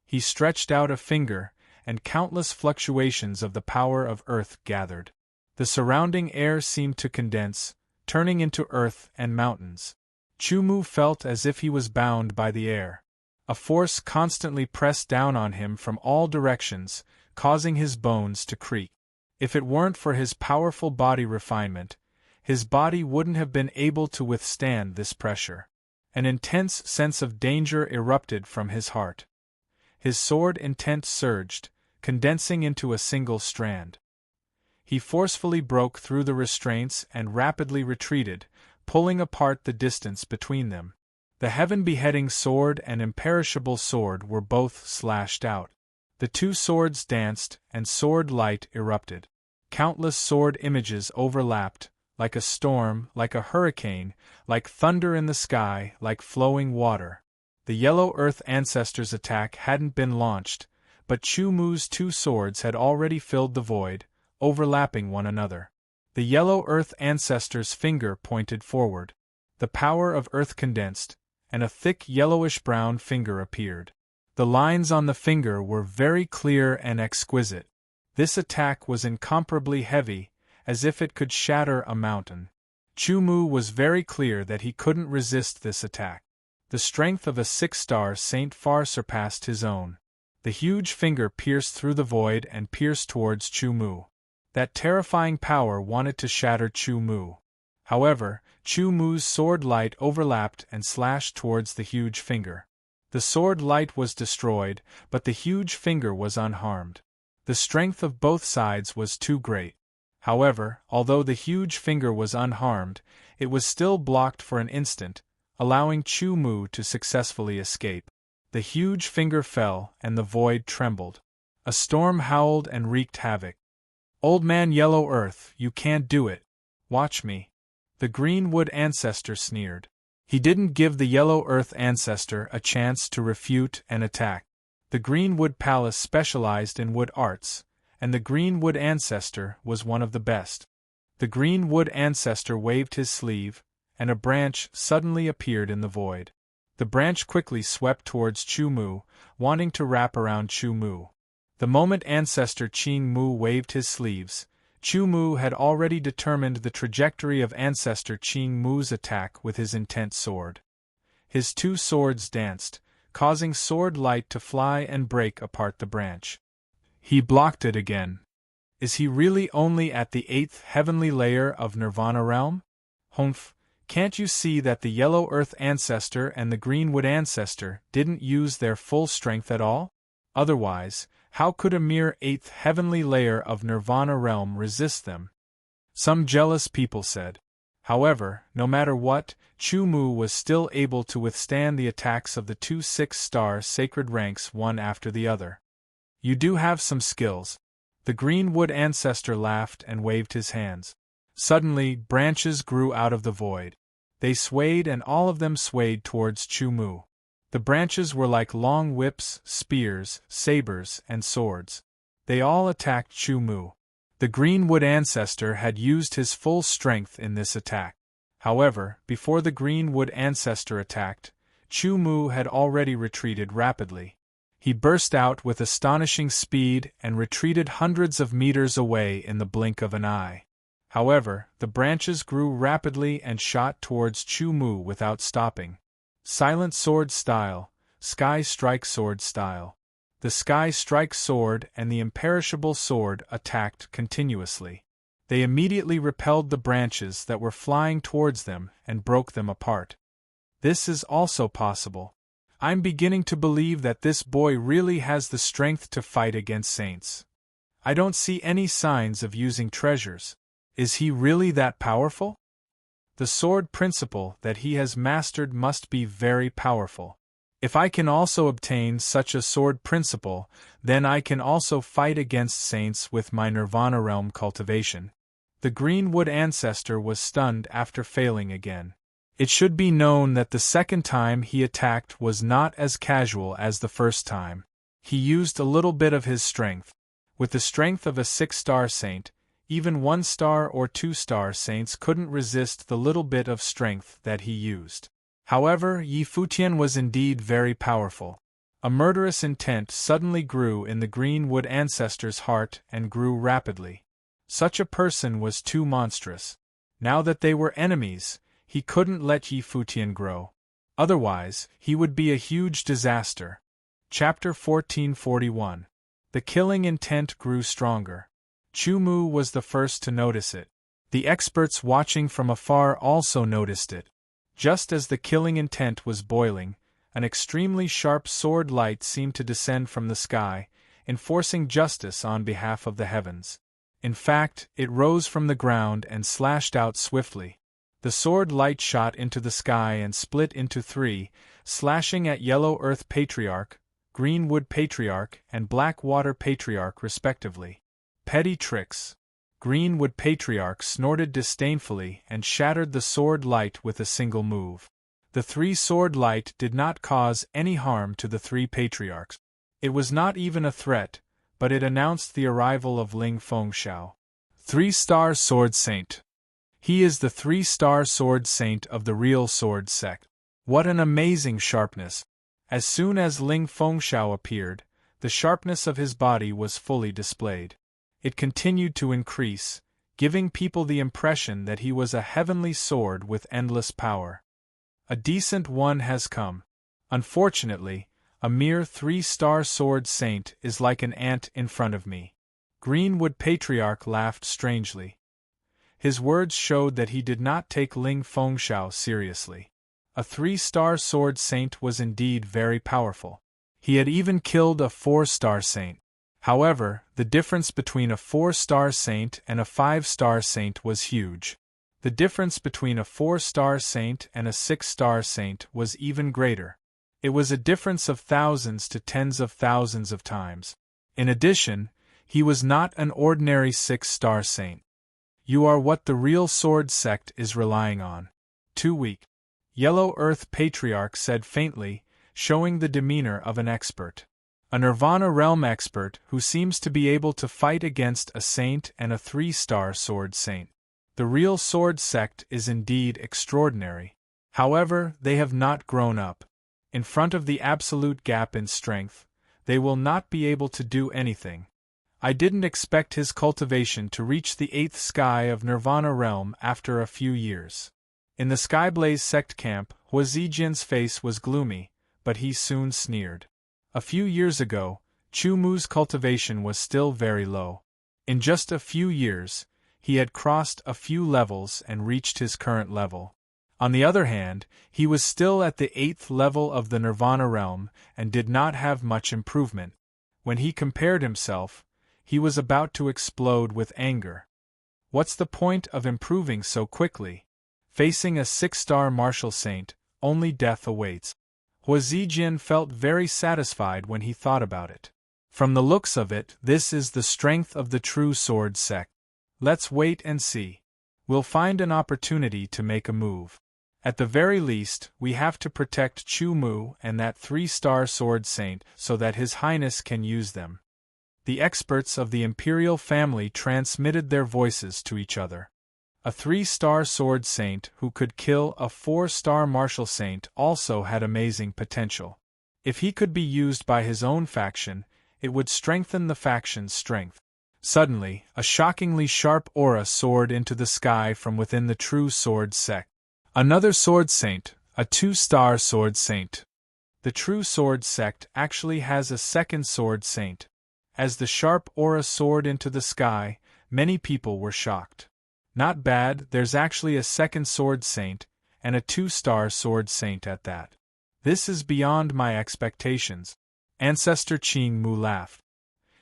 He stretched out a finger, and countless fluctuations of the power of Earth gathered. The surrounding air seemed to condense, turning into earth and mountains. Chu Mu felt as if he was bound by the air. A force constantly pressed down on him from all directions, causing his bones to creak. If it weren't for his powerful body refinement, his body wouldn't have been able to withstand this pressure. An intense sense of danger erupted from his heart. His sword intent surged, condensing into a single strand. He forcefully broke through the restraints and rapidly retreated, pulling apart the distance between them. The heaven-beheading sword and imperishable sword were both slashed out. The two swords danced, and sword light erupted. Countless sword images overlapped, like a storm, like a hurricane, like thunder in the sky, like flowing water. The Yellow Earth ancestor's attack hadn't been launched, but Chu Mu's two swords had already filled the void, overlapping one another. The yellow earth ancestor's finger pointed forward. The power of earth condensed, and a thick yellowish-brown finger appeared. The lines on the finger were very clear and exquisite. This attack was incomparably heavy, as if it could shatter a mountain. Chu Mu was very clear that he couldn't resist this attack. The strength of a six-star saint far surpassed his own. The huge finger pierced through the void and pierced towards Chu Mu. That terrifying power wanted to shatter Chu Mu. However, Chu Mu's sword light overlapped and slashed towards the huge finger. The sword light was destroyed, but the huge finger was unharmed. The strength of both sides was too great. However, although the huge finger was unharmed, it was still blocked for an instant, allowing Chu Mu to successfully escape. The huge finger fell, and the void trembled. A storm howled and wreaked havoc. "Old man Yellow Earth, you can't do it. Watch me." The Green Wood Ancestor sneered. He didn't give the Yellow Earth Ancestor a chance to refute and attack. The Green Wood Palace specialized in wood arts, and the Green Wood Ancestor was one of the best. The Green Wood Ancestor waved his sleeve, and a branch suddenly appeared in the void. The branch quickly swept towards Chu Mu, wanting to wrap around Chu Mu. The moment Ancestor Qing Mu waved his sleeves, Chu Mu had already determined the trajectory of Ancestor Qing Mu's attack with his intent sword. His two swords danced, causing sword light to fly and break apart the branch. He blocked it again. Is he really only at the 8th heavenly layer of Nirvana realm? Humph, can't you see that the Yellow Earth Ancestor and the Green Wood Ancestor didn't use their full strength at all? Otherwise, how could a mere 8th heavenly layer of Nirvana realm resist them? Some jealous people said. However, no matter what, Chu Mu was still able to withstand the attacks of the two 6-star sacred ranks one after the other. You do have some skills. The Green Wood Ancestor laughed and waved his hands. Suddenly, branches grew out of the void. They swayed and all of them swayed towards Chu Mu. The branches were like long whips, spears, sabers, and swords. They all attacked Chu Mu. The Green Wood Ancestor had used his full strength in this attack. However, before the Green Wood Ancestor attacked, Chu Mu had already retreated rapidly. He burst out with astonishing speed and retreated hundreds of meters away in the blink of an eye. However, the branches grew rapidly and shot towards Chu Mu without stopping. Silent Sword Style, Sky Strike Sword Style. The Sky Strike Sword and the Imperishable Sword attacked continuously. They immediately repelled the branches that were flying towards them and broke them apart. This is also possible. I'm beginning to believe that this boy really has the strength to fight against saints. I don't see any signs of using treasures. Is he really that powerful? The sword principle that he has mastered must be very powerful. If I can also obtain such a sword principle, then I can also fight against saints with my Nirvana realm cultivation. The Green Wood Ancestor was stunned after failing again. It should be known that the second time he attacked was not as casual as the first time. He used a little bit of his strength. With the strength of a 6-star saint, even 1-star or 2-star saints couldn't resist the little bit of strength that he used. However, Yi Futian was indeed very powerful. A murderous intent suddenly grew in the Green Wood Ancestor's heart and grew rapidly. Such a person was too monstrous. Now that they were enemies, he couldn't let Yi Futian grow. Otherwise, he would be a huge disaster. Chapter 1441. The killing intent grew stronger. Chu Mu was the first to notice it. The experts watching from afar also noticed it. Just as the killing intent was boiling, an extremely sharp sword light seemed to descend from the sky, enforcing justice on behalf of the heavens. In fact, it rose from the ground and slashed out swiftly. The sword light shot into the sky and split into 3, slashing at Yellow Earth Patriarch, Green Wood Patriarch, and Black Water Patriarch respectively. Petty tricks. Green Wood Patriarch snorted disdainfully and shattered the sword light with a single move. The 3 sword light did not cause any harm to the 3 patriarchs. It was not even a threat, but it announced the arrival of Ling Fengxiao. 3-star Sword Saint. He is the 3-star Sword Saint of the real Sword sect. What an amazing sharpness! As soon as Ling Fengxiao appeared, the sharpness of his body was fully displayed. It continued to increase, giving people the impression that he was a heavenly sword with endless power. A decent one has come. Unfortunately, a mere 3-star Sword Saint is like an ant in front of me. Greenwood Patriarch laughed strangely. His words showed that he did not take Ling Fengxiao seriously. A 3-star Sword Saint was indeed very powerful. He had even killed a 4-star saint. However, the difference between a 4-star saint and a 5-star saint was huge. The difference between a 4-star saint and a 6-star saint was even greater. It was a difference of thousands to tens of thousands of times. In addition, he was not an ordinary 6-star saint. You are what the real Sword sect is relying on. Too weak. Yellow Earth Patriarch said faintly, showing the demeanor of an expert. A Nirvana Realm expert who seems to be able to fight against a saint and a 3-star Sword Saint. The real Sword sect is indeed extraordinary. However, they have not grown up. In front of the absolute gap in strength, they will not be able to do anything. I didn't expect his cultivation to reach the 8th sky of Nirvana Realm after a few years. In the Skyblaze sect camp, Hua Zijian's face was gloomy, but he soon sneered. A few years ago, Chu Mu's cultivation was still very low. In just a few years, he had crossed a few levels and reached his current level. On the other hand, he was still at the 8th level of the Nirvana Realm and did not have much improvement. When he compared himself, he was about to explode with anger. What's the point of improving so quickly? Facing a 6-star martial saint, only death awaits. Hua Zijian felt very satisfied when he thought about it. From the looks of it, this is the strength of the true Sword sect. Let's wait and see. We'll find an opportunity to make a move. At the very least, we have to protect Chu Mu and that 3-star Sword Saint so that His Highness can use them. The experts of the Imperial family transmitted their voices to each other. A 3-star Sword Saint who could kill a 4-star Martial Saint also had amazing potential. If he could be used by his own faction, it would strengthen the faction's strength. Suddenly, a shockingly sharp aura soared into the sky from within the true Sword sect. Another Sword Saint, a 2-star Sword Saint. The true Sword sect actually has a second Sword Saint. As the sharp aura soared into the sky, many people were shocked. Not bad, there's actually a second Sword Saint, and a 2-star Sword Saint at that. This is beyond my expectations. Ancestor Qing Mu laughed.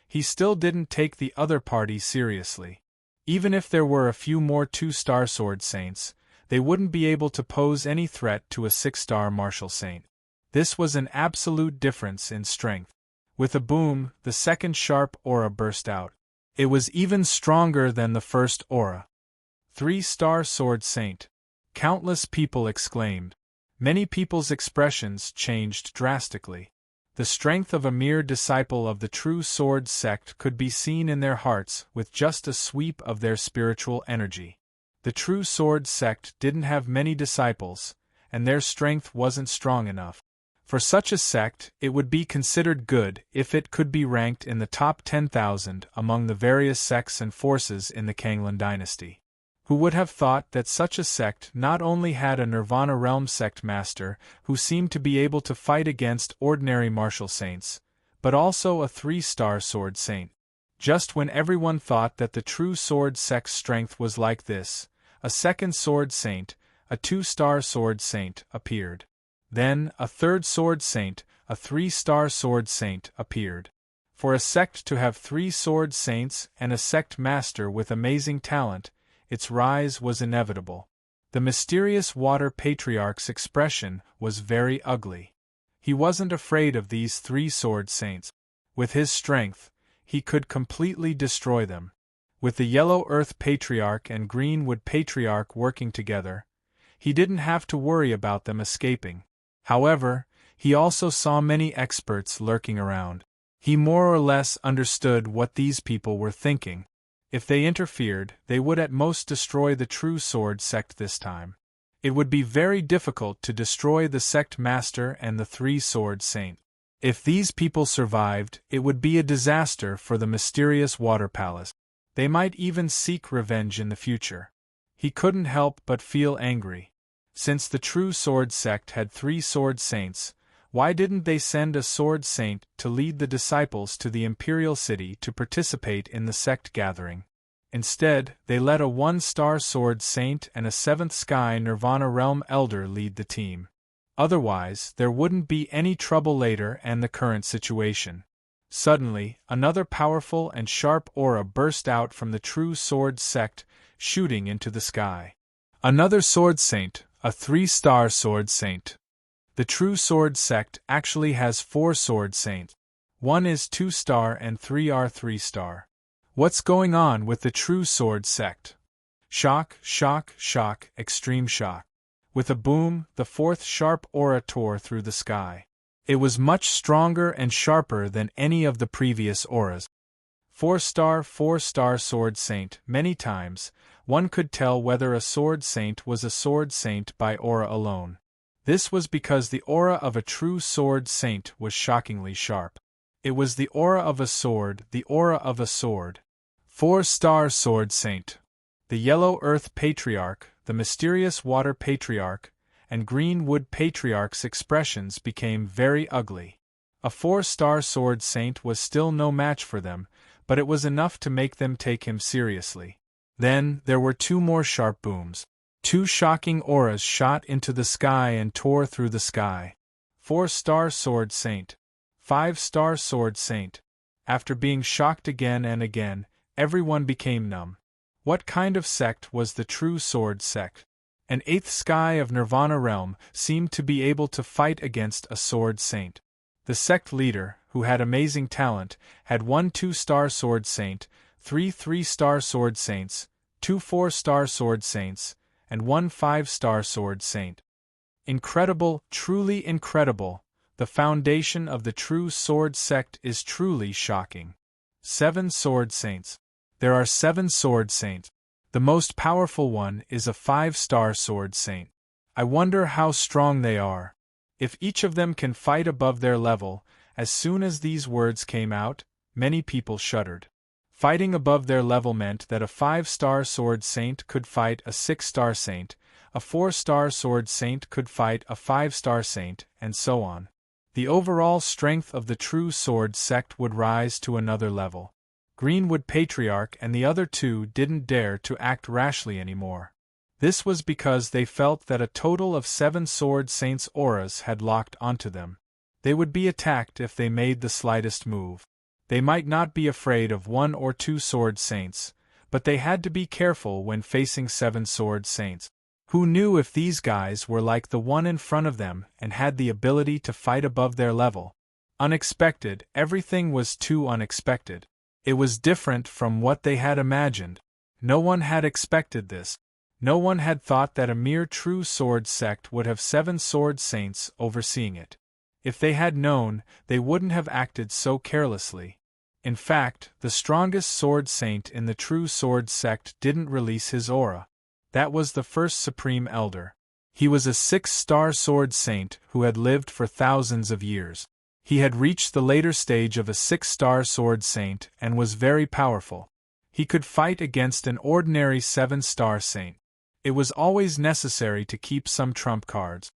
He still didn't take the other party seriously. Even if there were a few more 2-star Sword Saints, they wouldn't be able to pose any threat to a 6-star Martial Saint. This was an absolute difference in strength. With a boom, the second sharp aura burst out. It was even stronger than the first aura. 3-star Sword Saint. Countless people exclaimed. Many people's expressions changed drastically. The strength of a mere disciple of the true Sword sect could be seen in their hearts with just a sweep of their spiritual energy. The true Sword sect didn't have many disciples, and their strength wasn't strong enough. For such a sect, it would be considered good if it could be ranked in the top 10,000 among the various sects and forces in the Kanglan dynasty. Who would have thought that such a sect not only had a Nirvana Realm sect master who seemed to be able to fight against ordinary martial saints, but also a 3-star Sword Saint? Just when everyone thought that the true Sword sect's strength was like this, a second Sword Saint, a 2-star Sword Saint, appeared. Then, a third Sword Saint, a 3-star Sword Saint, appeared. For a sect to have 3 Sword Saints and a sect master with amazing talent, its rise was inevitable. The mysterious Water Patriarch's expression was very ugly. He wasn't afraid of these 3 Sword Saints. With his strength, he could completely destroy them. With the Yellow Earth Patriarch and Greenwood Patriarch working together, he didn't have to worry about them escaping. However, he also saw many experts lurking around. He more or less understood what these people were thinking. If they interfered, they would at most destroy the true sword sect this time. It would be very difficult to destroy the sect master and the three-sword saint. If these people survived, it would be a disaster for the mysterious water palace. They might even seek revenge in the future. He couldn't help but feel angry. Since the true sword sect had three sword saints, why didn't they send a sword saint to lead the disciples to the imperial city to participate in the sect gathering? Instead, they let a one-star sword saint and a seventh sky Nirvana realm elder lead the team. Otherwise, there wouldn't be any trouble later and the current situation. Suddenly, another powerful and sharp aura burst out from the true sword sect, shooting into the sky. Another sword saint, a three-star sword saint. The true sword sect actually has 4 sword saints. 1 is 2-star and 3 are 3-star. What's going on with the true sword sect? Shock, shock, shock, extreme shock. With a boom, the 4th sharp aura tore through the sky. It was much stronger and sharper than any of the previous auras. 4-star sword saint. Many times, one could tell whether a sword saint was a sword saint by aura alone. This was because the aura of a true sword saint was shockingly sharp. It was the aura of a sword, the aura of a sword. 4-star sword saint. The Yellow Earth Patriarch, the Mysterious Water Patriarch, and Green Wood Patriarch's expressions became very ugly. A 4-star sword saint was still no match for them, but it was enough to make them take him seriously. Then, there were 2 more sharp booms. 2 shocking auras shot into the sky and tore through the sky. 4-star sword saint. 5-star sword saint. After being shocked again and again, everyone became numb. What kind of sect was the true sword sect? An 8th sky of Nirvana realm seemed to be able to fight against a sword saint. The sect leader, who had amazing talent, had 1 2-star sword saint, 3 3-star sword saints, 2 4-star sword saints, and 1 5-star sword saint. Incredible, truly incredible. The foundation of the true sword sect is truly shocking. 7 sword saints. There are 7 sword saints. The most powerful one is a 5-star sword saint. I wonder how strong they are. If each of them can fight above their level. As soon as these words came out, many people shuddered. Fighting above their level meant that a 5-star sword saint could fight a 6-star saint, a 4-star sword saint could fight a 5-star saint, and so on. The overall strength of the true sword sect would rise to another level. Greenwood Patriarch and the other 2 didn't dare to act rashly anymore. This was because they felt that a total of 7 sword saints' auras had locked onto them. They would be attacked if they made the slightest move. They might not be afraid of 1 or 2 sword saints, but they had to be careful when facing 7 sword saints. Who knew if these guys were like the one in front of them and had the ability to fight above their level? Unexpected, everything was too unexpected. It was different from what they had imagined. No one had expected this. No one had thought that a mere true sword sect would have 7 sword saints overseeing it. If they had known, they wouldn't have acted so carelessly. In fact, the strongest sword saint in the true sword sect didn't release his aura. That was the first Supreme Elder. He was a 6-star sword saint who had lived for thousands of years. He had reached the later stage of a 6-star sword saint and was very powerful. He could fight against an ordinary 7-star saint. It was always necessary to keep some trump cards.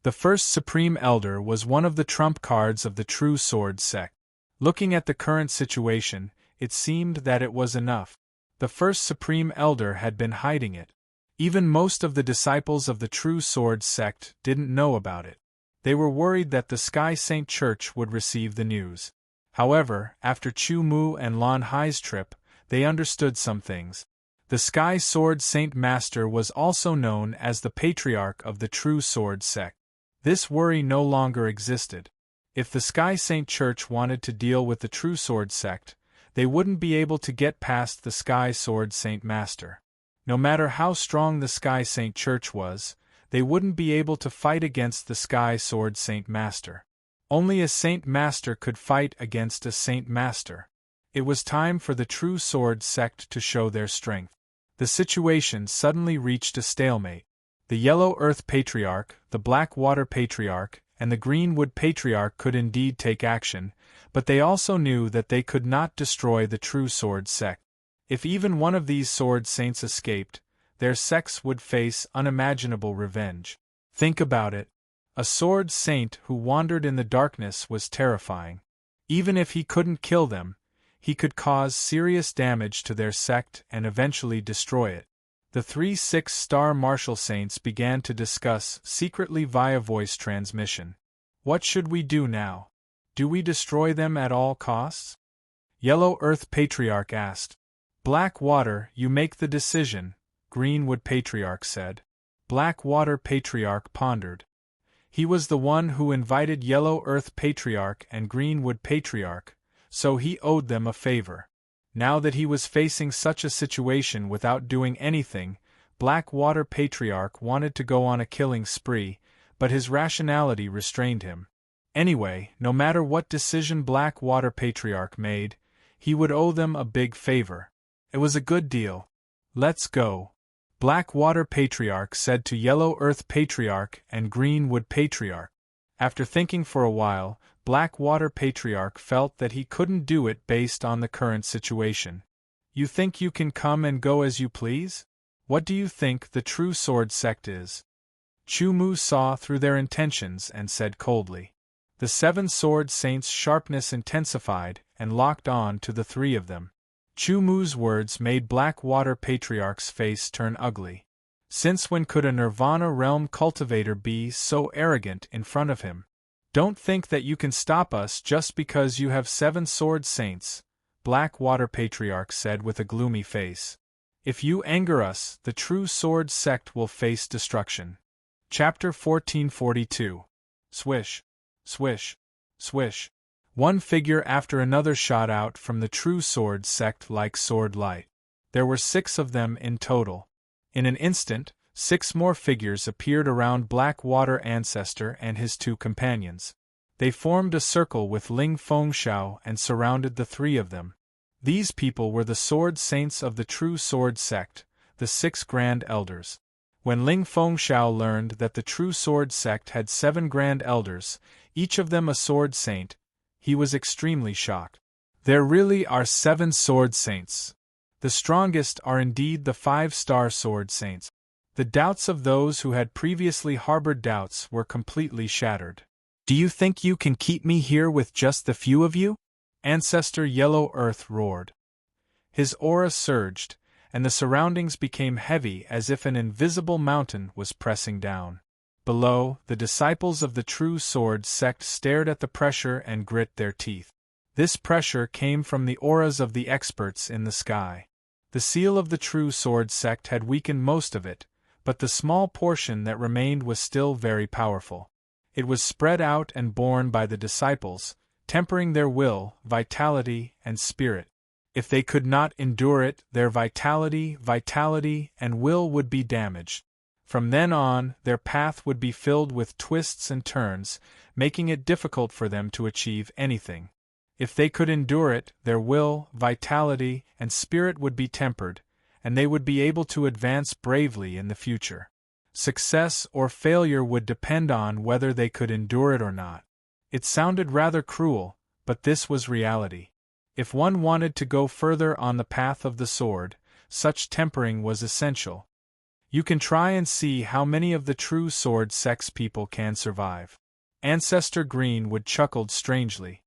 The first Supreme Elder was one of the trump cards of the true sword sect. Looking at the current situation, it seemed that it was enough. The first Supreme Elder had been hiding it. Even most of the disciples of the true sword sect didn't know about it. They were worried that the Sky Saint Church would receive the news. However, after Chu Mu and Lan Hai's trip, they understood some things. The Sky Sword Saint Master was also known as the Patriarch of the true sword sect. This worry no longer existed. If the Sky Saint Church wanted to deal with the true sword sect, they wouldn't be able to get past the Sky Sword Saint Master. No matter how strong the Sky Saint Church was, they wouldn't be able to fight against the Sky Sword Saint Master. Only a Saint Master could fight against a Saint Master. It was time for the True Sword sect to show their strength. The situation suddenly reached a stalemate. The Yellow Earth Patriarch, the Black Water Patriarch, and the Greenwood Patriarch could indeed take action, but they also knew that they could not destroy the True Sword sect. If even one of these sword saints escaped, their sects would face unimaginable revenge. Think about it. A sword saint who wandered in the darkness was terrifying. Even if he couldn't kill them, he could cause serious damage to their sect and eventually destroy it. The 3 6-star martial saints began to discuss secretly via voice transmission. What should we do now? Do we destroy them at all costs? Yellow Earth Patriarch asked. Black Water, you make the decision, Greenwood Patriarch said. Black Water Patriarch pondered. He was the one who invited Yellow Earth Patriarch and Greenwood Patriarch, so he owed them a favor. Now that he was facing such a situation without doing anything, Black Water Patriarch wanted to go on a killing spree, but his rationality restrained him. Anyway, no matter what decision Black Water Patriarch made, he would owe them a big favor. It was a good deal. Let's go. Black Water Patriarch said to Yellow Earth Patriarch and Greenwood Patriarch. After thinking for a while, Black Water Patriarch felt that he couldn't do it based on the current situation. You think you can come and go as you please? What do you think the True Sword sect is? Chu Mu saw through their intentions and said coldly. The 7 sword saints' sharpness intensified and locked on to the 3 of them. Chu Mu's words made Black Water Patriarch's face turn ugly. Since when could a Nirvana realm cultivator be so arrogant in front of him? Don't think that you can stop us just because you have 7 sword saints, Black Water Patriarch said with a gloomy face. If you anger us, the True Sword sect will face destruction. Chapter 1442. Swish, swish, swish. One figure after another shot out from the True Sword sect like sword light. There were 6 of them in total. In an instant, 6 more figures appeared around Black Water Ancestor and his 2 companions. They formed a circle with Ling Fengxiao and surrounded the 3 of them. These people were the sword saints of the True Sword sect, the 6 Grand Elders. When Ling Fengxiao learned that the True Sword sect had 7 Grand Elders, each of them a sword saint, he was extremely shocked. There really are 7 sword saints. The strongest are indeed the 5-star sword saints. The doubts of those who had previously harbored doubts were completely shattered. Do you think you can keep me here with just the few of you? Ancestor Yellow Earth roared. His aura surged, and the surroundings became heavy as if an invisible mountain was pressing down. Below, the disciples of the True Sword sect stared at the pressure and grit their teeth. This pressure came from the auras of the experts in the sky. The seal of the True Sword sect had weakened most of it, but the small portion that remained was still very powerful. It was spread out and borne by the disciples, tempering their will, vitality, and spirit. If they could not endure it, their vitality, and will would be damaged. From then on, their path would be filled with twists and turns, making it difficult for them to achieve anything. If they could endure it, their will, vitality, and spirit would be tempered, and they would be able to advance bravely in the future. Success or failure would depend on whether they could endure it or not. It sounded rather cruel, but this was reality. If one wanted to go further on the path of the sword, such tempering was essential. You can try and see how many of the True Sword sect's people can survive. Ancestor Greenwood chuckled strangely.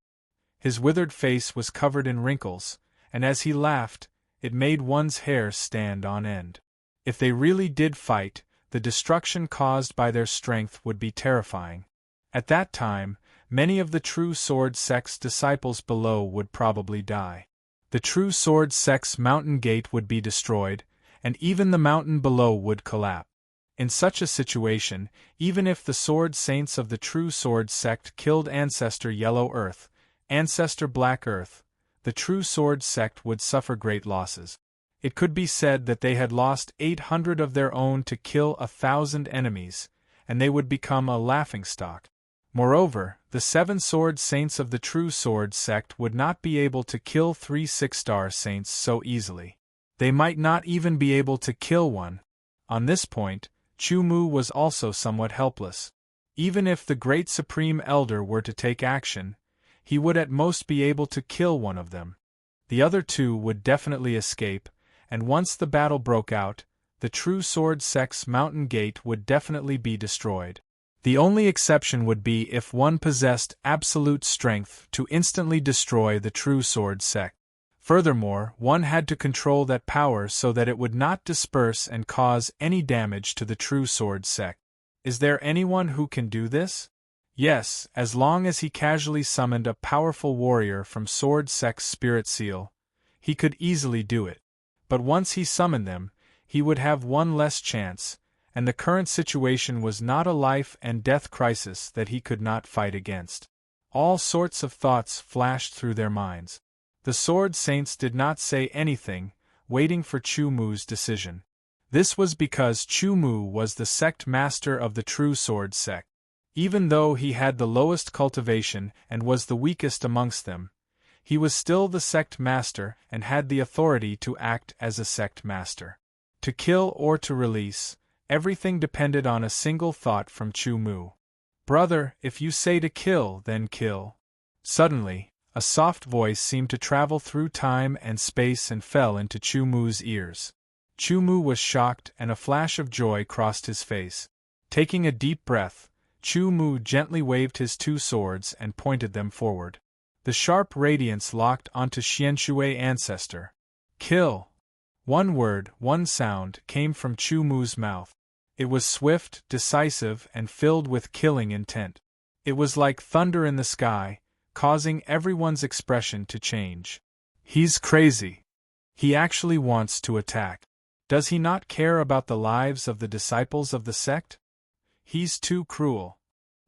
His withered face was covered in wrinkles, and as he laughed, it made one's hair stand on end. If they really did fight, the destruction caused by their strength would be terrifying. At that time, many of the True Sword sect's disciples below would probably die. The True Sword sect's mountain gate would be destroyed, and even the mountain below would collapse. In such a situation, even if the sword saints of the True Sword sect killed Ancestor Yellow Earth, Ancestor Black Earth, the True Sword sect would suffer great losses. It could be said that they had lost 800 of their own to kill 1,000 enemies, and they would become a laughingstock. Moreover, the 7 sword saints of the true sword sect would not be able to kill 3 6-star saints so easily. They might not even be able to kill one. On this point, Chu Mu was also somewhat helpless. Even if the Great Supreme Elder were to take action, he would at most be able to kill one of them. The other 2 would definitely escape, and once the battle broke out, the true sword sect's mountain gate would definitely be destroyed. The only exception would be if one possessed absolute strength to instantly destroy the true sword sect. Furthermore, one had to control that power so that it would not disperse and cause any damage to the true sword sect. Is there anyone who can do this? Yes, as long as he casually summoned a powerful warrior from Sword Sect's spirit seal, he could easily do it. But once he summoned them, he would have one less chance, and the current situation was not a life and death crisis that he could not fight against. All sorts of thoughts flashed through their minds. The sword saints did not say anything, waiting for Chu Mu's decision. This was because Chu Mu was the sect master of the true sword sect. Even though he had the lowest cultivation and was the weakest amongst them, he was still the sect master and had the authority to act as a sect master. To kill or to release, everything depended on a single thought from Chu Mu. "Brother, if you say to kill, then kill." Suddenly, a soft voice seemed to travel through time and space and fell into Chu Mu's ears. Chu Mu was shocked and a flash of joy crossed his face. Taking a deep breath, Chu Mu gently waved his 2 swords and pointed them forward. The sharp radiance locked onto Xianshui Ancestor. "Kill!" One word, one sound, came from Chu Mu's mouth. It was swift, decisive, and filled with killing intent. It was like thunder in the sky, causing everyone's expression to change. He's crazy. He actually wants to attack. Does he not care about the lives of the disciples of the sect? He's too cruel.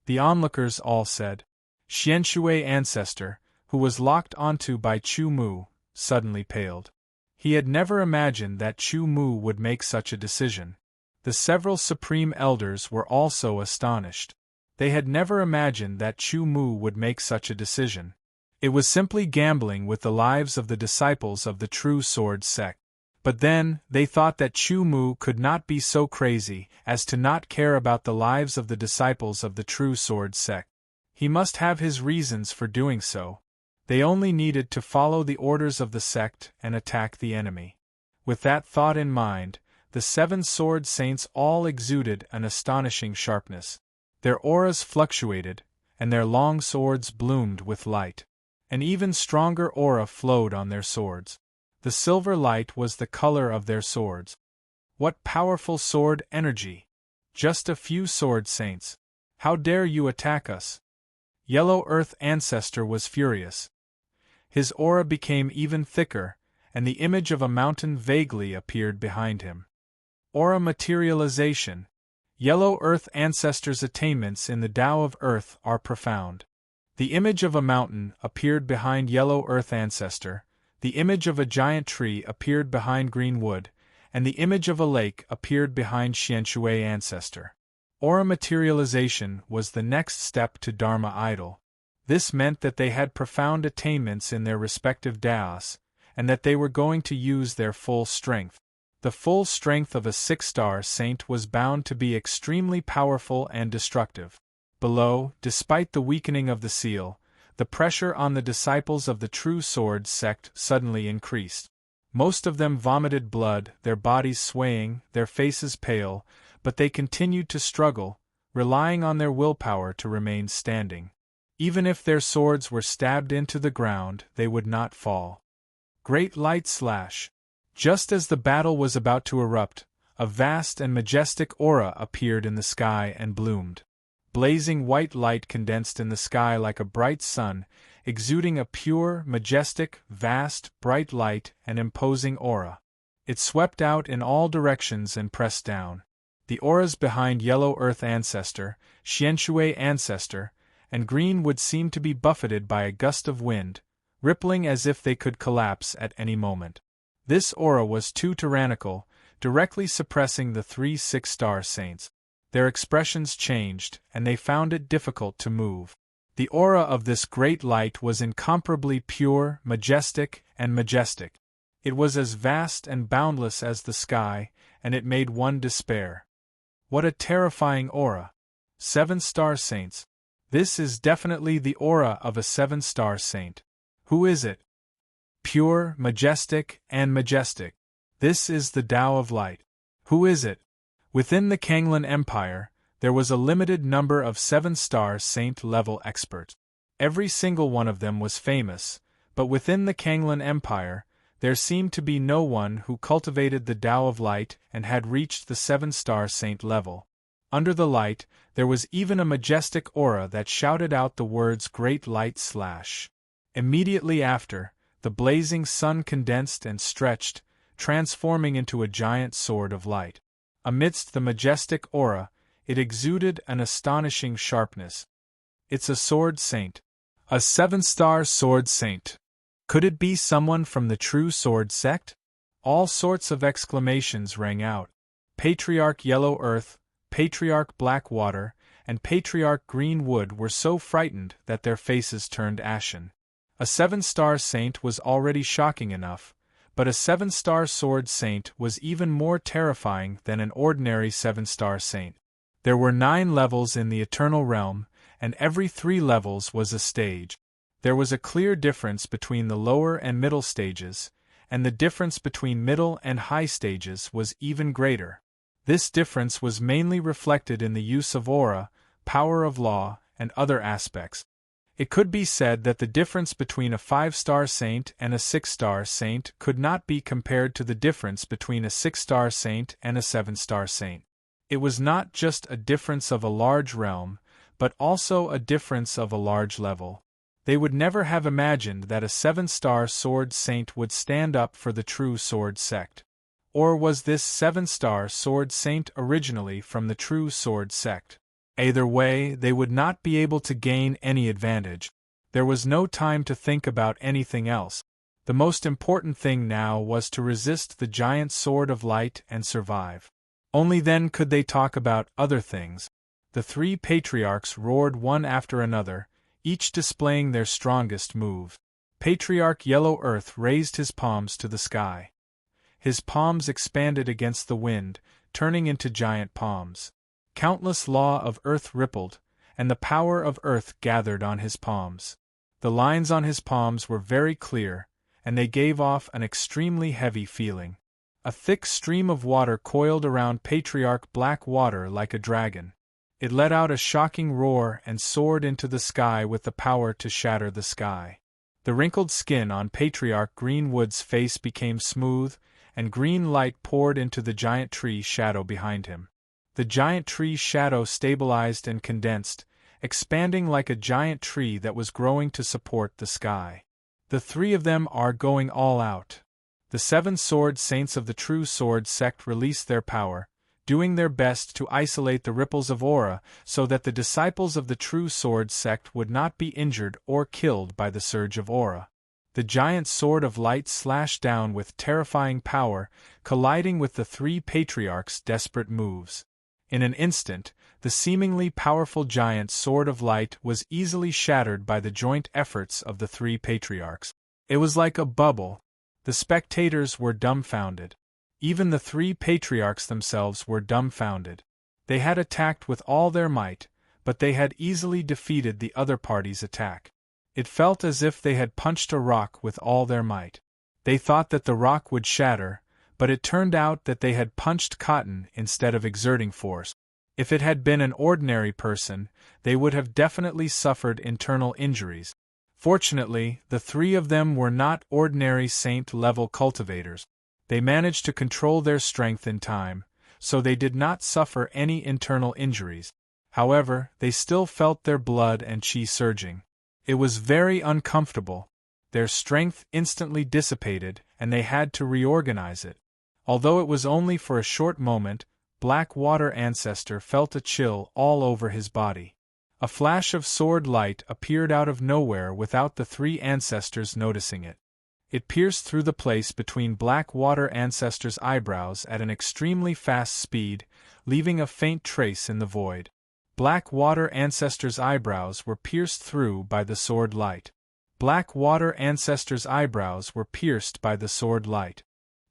The onlookers all said. Xianshui Ancestor, who was locked onto by Chu Mu, suddenly paled. He had never imagined that Chu Mu would make such a decision. The several supreme elders were also astonished. They had never imagined that Chu Mu would make such a decision. It was simply gambling with the lives of the disciples of the true sword sect. But then, they thought that Chu Mu could not be so crazy as to not care about the lives of the disciples of the true sword sect. He must have his reasons for doing so. They only needed to follow the orders of the sect and attack the enemy. With that thought in mind, the 7 sword saints all exuded an astonishing sharpness. Their auras fluctuated, and their long swords bloomed with light. An even stronger aura flowed on their swords. The silver light was the color of their swords. What powerful sword energy! Just a few sword saints. How dare you attack us? Yellow Earth Ancestor was furious. His aura became even thicker, and the image of a mountain vaguely appeared behind him. Aura materialization. Yellow Earth Ancestor's attainments in the Tao of Earth are profound. The image of a mountain appeared behind Yellow Earth Ancestor, the image of a giant tree appeared behind Green Wood, and the image of a lake appeared behind Xianshui Ancestor. Aura materialization was the next step to Dharma Idol. This meant that they had profound attainments in their respective Taos, and that they were going to use their full strength. The full strength of a 6-star saint was bound to be extremely powerful and destructive. Below, despite the weakening of the seal, the pressure on the disciples of the true sword sect suddenly increased. Most of them vomited blood, their bodies swaying, their faces pale, but they continued to struggle, relying on their willpower to remain standing. Even if their swords were stabbed into the ground, they would not fall. Great light slash. Just as the battle was about to erupt, a vast and majestic aura appeared in the sky and bloomed. Blazing white light condensed in the sky like a bright sun, exuding a pure, majestic, vast, bright light and imposing aura. It swept out in all directions and pressed down. The auras behind Yellow Earth Ancestor, Xianshui Ancestor, and Green Wood seemed to be buffeted by a gust of wind, rippling as if they could collapse at any moment. This aura was too tyrannical, directly suppressing the 3 6-star saints. Their expressions changed, and they found it difficult to move. The aura of this great light was incomparably pure, majestic. It was as vast and boundless as the sky, and it made one despair. What a terrifying aura! 7-star saints. This is definitely the aura of a 7-star saint. Who is it? Pure, majestic. This is the Tao of light. Who is it? Within the Kanglan Empire, there was a limited number of 7-star saint-level experts. Every single one of them was famous, but within the Kanglan Empire, there seemed to be no one who cultivated the Tao of light and had reached the 7-star saint level. Under the light, there was even a majestic aura that shouted out the words Great Light / Immediately after, the blazing sun condensed and stretched, transforming into a giant sword of light. Amidst the majestic aura, it exuded an astonishing sharpness. It's a sword saint. A 7-star sword saint. Could it be someone from the True Sword sect? All sorts of exclamations rang out. Patriarch Yellow Earth, Patriarch Black Water, and Patriarch Green Wood were so frightened that their faces turned ashen. A 7-star saint was already shocking enough, but a 7-star sword saint was even more terrifying than an ordinary 7-star saint. There were 9 levels in the Eternal Realm, and every 3 levels was a stage. There was a clear difference between the lower and middle stages, and the difference between middle and high stages was even greater. This difference was mainly reflected in the use of aura, power of law, and other aspects. It could be said that the difference between a 5-star saint and a 6-star saint could not be compared to the difference between a 6-star saint and a 7-star saint. It was not just a difference of a large realm, but also a difference of a large level. They would never have imagined that a 7-star sword saint would stand up for the True Sword sect. Or was this 7-star sword saint originally from the True Sword sect? Either way, they would not be able to gain any advantage. There was no time to think about anything else. The most important thing now was to resist the giant sword of light and survive. Only then could they talk about other things. The 3 patriarchs roared one after another, each displaying their strongest move. Patriarch Yellow Earth raised his palms to the sky. His palms expanded against the wind, turning into giant palms. Countless law of earth rippled, and the power of earth gathered on his palms. The lines on his palms were very clear, and they gave off an extremely heavy feeling. A thick stream of water coiled around Patriarch Black Water like a dragon. It let out a shocking roar and soared into the sky with the power to shatter the sky. The wrinkled skin on Patriarch Greenwood's face became smooth, and green light poured into the giant tree shadow behind him. The giant tree shadow stabilized and condensed, expanding like a giant tree that was growing to support the sky. The 3 of them are going all out. The 7 sword saints of the True Sword sect released their power, doing their best to isolate the ripples of aura so that the disciples of the True Sword sect would not be injured or killed by the surge of aura. The giant sword of light slashed down with terrifying power, colliding with the 3 patriarchs' desperate moves. In an instant, the seemingly powerful giant sword of light was easily shattered by the joint efforts of the 3 patriarchs. It was like a bubble. The spectators were dumbfounded. Even the 3 patriarchs themselves were dumbfounded. They had attacked with all their might, but they had easily defeated the other party's attack. It felt as if they had punched a rock with all their might. They thought that the rock would shatter, but it turned out that they had punched cotton instead of exerting force. If it had been an ordinary person, they would have definitely suffered internal injuries. Fortunately, the 3 of them were not ordinary saint-level cultivators. They managed to control their strength in time, so they did not suffer any internal injuries. However, they still felt their blood and chi surging. It was very uncomfortable. Their strength instantly dissipated, and they had to reorganize it. Although it was only for a short moment, Blackwater Ancestor felt a chill all over his body. A flash of sword light appeared out of nowhere without the 3 ancestors noticing it. It pierced through the place between Blackwater Ancestor's eyebrows at an extremely fast speed, leaving a faint trace in the void. Blackwater Ancestor's eyebrows were pierced through by the sword light. Blackwater Ancestor's eyebrows were pierced by the sword light.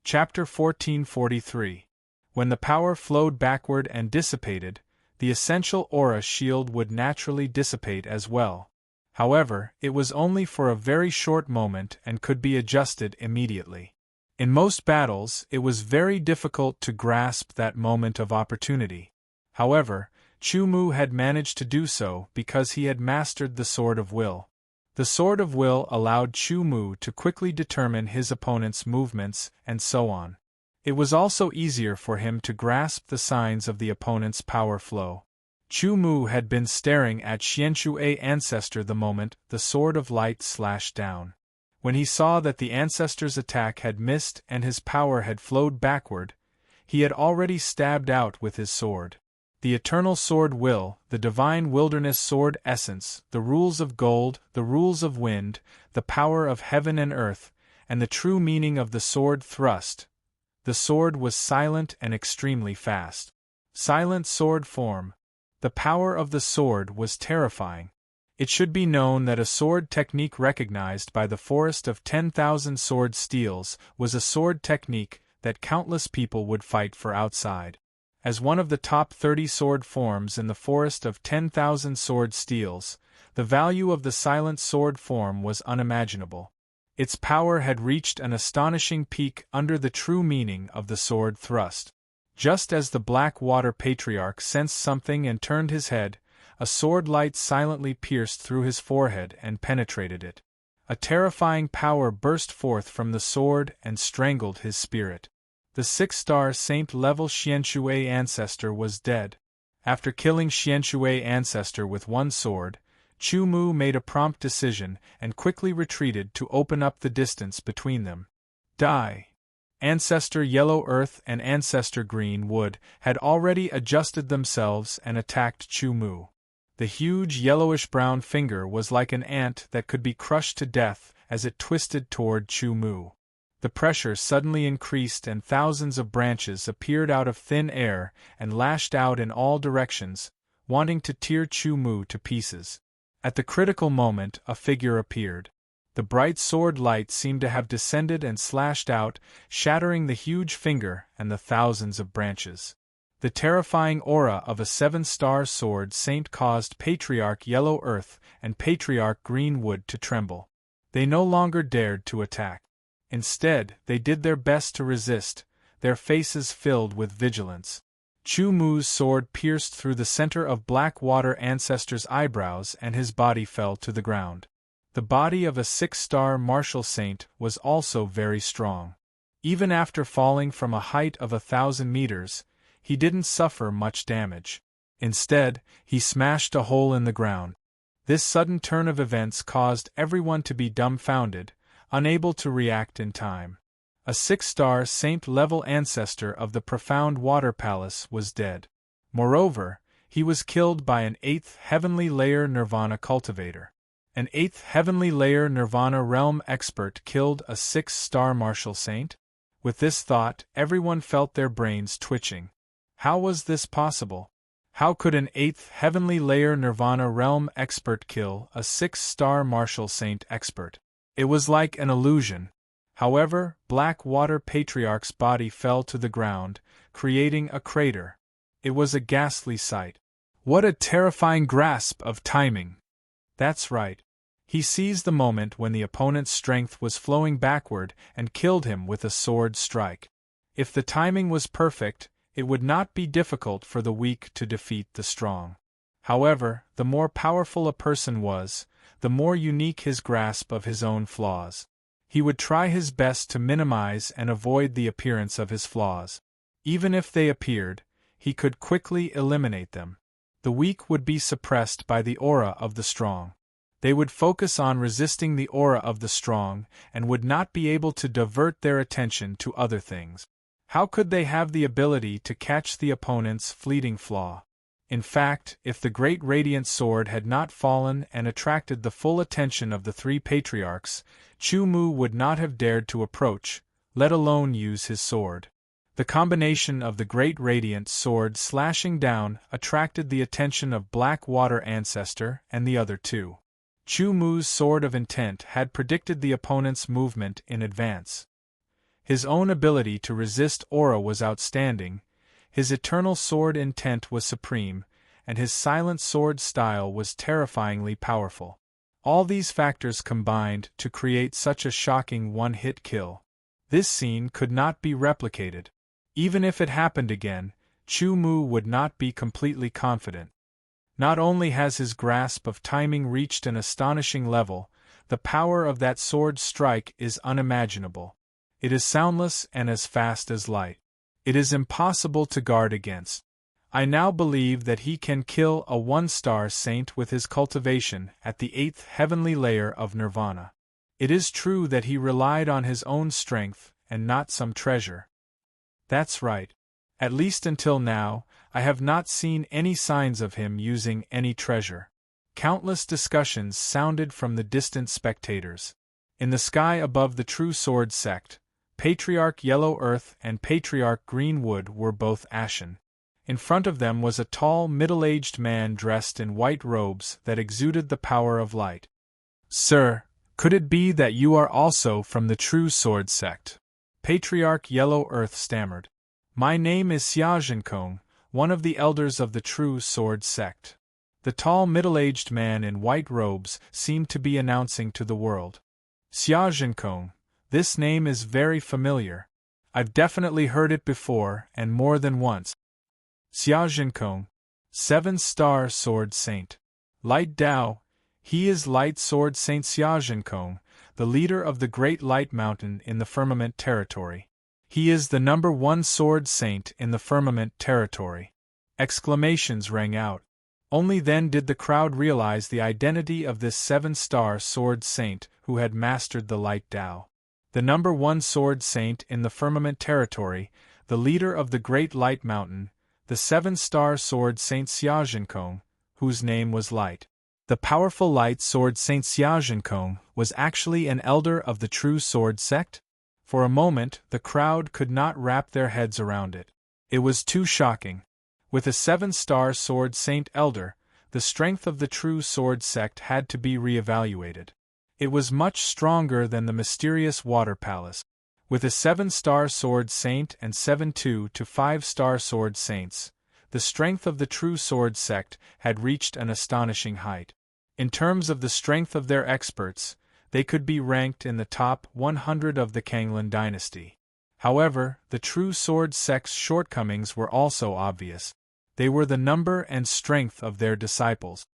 Chapter 1443. When the power flowed backward and dissipated, the essential aura shield would naturally dissipate as well. However, it was only for a very short moment and could be adjusted immediately. In most battles, it was very difficult to grasp that moment of opportunity. However, Chu Mu had managed to do so because he had mastered the Sword of Will. The Sword of Will allowed Chu Mu to quickly determine his opponent's movements and so on. It was also easier for him to grasp the signs of the opponent's power flow. Chu Mu had been staring at Xianxue Ancestor the moment the Sword of Light slashed down. When he saw that the Ancestor's attack had missed and his power had flowed backward, he had already stabbed out with his sword. The Eternal Sword Will, the Divine Wilderness Sword Essence, the rules of gold, the rules of wind, the power of heaven and earth, and the true meaning of the sword thrust. The sword was silent and extremely fast. Silent sword form. The power of the sword was terrifying. It should be known that a sword technique recognized by the Forest of 10,000 Sword Steels was a sword technique that countless people would fight for outside. As one of the top 30 sword forms in the Forest of 10,000 Sword Steels, the value of the silent sword form was unimaginable. Its power had reached an astonishing peak under the true meaning of the sword thrust. Just as the Blackwater Patriarch sensed something and turned his head, a sword light silently pierced through his forehead and penetrated it. A terrifying power burst forth from the sword and strangled his spirit. The 6-star Saint-level Xianxue Ancestor was dead. After killing Xianxue Ancestor with one sword, Chu Mu made a prompt decision and quickly retreated to open up the distance between them. Die! Ancestor Yellow Earth and Ancestor Green Wood had already adjusted themselves and attacked Chu Mu. The huge yellowish-brown finger was like an ant that could be crushed to death as it twisted toward Chu Mu. The pressure suddenly increased and thousands of branches appeared out of thin air and lashed out in all directions, wanting to tear Chu Mu to pieces. At the critical moment, a figure appeared. The bright sword light seemed to have descended and slashed out, shattering the huge finger and the thousands of branches. The terrifying aura of a 7-star sword saint caused Patriarch Yellow Earth and Patriarch Green Wood to tremble. They no longer dared to attack. Instead, they did their best to resist, their faces filled with vigilance. Chu Mu's sword pierced through the center of Blackwater Ancestor's eyebrows and his body fell to the ground. The body of a 6-star martial saint was also very strong. Even after falling from a height of 1,000 meters, he didn't suffer much damage. Instead, he smashed a hole in the ground. This sudden turn of events caused everyone to be dumbfounded, unable to react in time. A 6-star saint-level ancestor of the Profound Water Palace was dead. Moreover, he was killed by an 8th Heavenly Layer Nirvana cultivator. An 8th Heavenly Layer Nirvana realm expert killed a 6-star martial saint? With this thought, everyone felt their brains twitching. How was this possible? How could an 8th Heavenly Layer Nirvana realm expert kill a 6-star martial saint expert? It was like an illusion. However, Blackwater Patriarch's body fell to the ground, creating a crater. It was a ghastly sight. What a terrifying grasp of timing! That's right. He seized the moment when the opponent's strength was flowing backward and killed him with a sword strike. If the timing was perfect, it would not be difficult for the weak to defeat the strong. However, the more powerful a person was, the more unique his grasp of his own flaws. He would try his best to minimize and avoid the appearance of his flaws. Even if they appeared, he could quickly eliminate them. The weak would be suppressed by the aura of the strong. They would focus on resisting the aura of the strong and would not be able to divert their attention to other things. How could they have the ability to catch the opponent's fleeting flaw? In fact, if the great radiant sword had not fallen and attracted the full attention of the three patriarchs, Chu Mu would not have dared to approach, let alone use his sword. The combination of the great radiant sword slashing down attracted the attention of Black Water Ancestor and the other two. Chu Mu's sword of intent had predicted the opponent's movement in advance. His own ability to resist aura was outstanding, his eternal sword intent was supreme, and his silent sword style was terrifyingly powerful. All these factors combined to create such a shocking one-hit kill. This scene could not be replicated. Even if it happened again, Chu Mu would not be completely confident. Not only has his grasp of timing reached an astonishing level, the power of that sword strike is unimaginable. It is soundless and as fast as light. It is impossible to guard against. I now believe that he can kill a one-star saint with his cultivation at the 8th heavenly layer of nirvana. It is true that he relied on his own strength and not some treasure. That's right. At least until now, I have not seen any signs of him using any treasure. Countless discussions sounded from the distant spectators. In the sky above the True Sword sect, Patriarch Yellow Earth and Patriarch Green Wood were both ashen. In front of them was a tall, middle-aged man dressed in white robes that exuded the power of light. "Sir, could it be that you are also from the True Sword sect?" Patriarch Yellow Earth stammered. "My name is Xiaozhenkong, one of the elders of the True Sword sect." The tall middle-aged man in white robes seemed to be announcing to the world. "Xiaozhenkong, this name is very familiar. I've definitely heard it before, and more than once." Xiaozhenkong, 7-star Sword Saint. Light Dao, he is Light Sword Saint Xiaozhenkong, the leader of the Great Light Mountain in the Firmament Territory. He is the number 1 Sword Saint in the Firmament Territory. Exclamations rang out. Only then did the crowd realize the identity of this 7-star Sword Saint who had mastered the Light Dao. The number 1 Sword Saint in the Firmament Territory, the leader of the Great Light Mountain, the 7-star Sword Saint Xiaozhenkong, whose name was Light. The powerful Light Sword Saint Xiaozhenkong was actually an elder of the True Sword sect? For a moment, the crowd could not wrap their heads around it. It was too shocking. With a 7-star Sword Saint elder, the strength of the True Sword sect had to be re-evaluated. It was much stronger than the mysterious Water Palace. With a 7-star Sword Saint and 7 2 to 5-star Sword Saints, the strength of the True Sword sect had reached an astonishing height. In terms of the strength of their experts, they could be ranked in the top 100 of the Kanglan dynasty. However, the True Sword sect's shortcomings were also obvious. They were the number and strength of their disciples.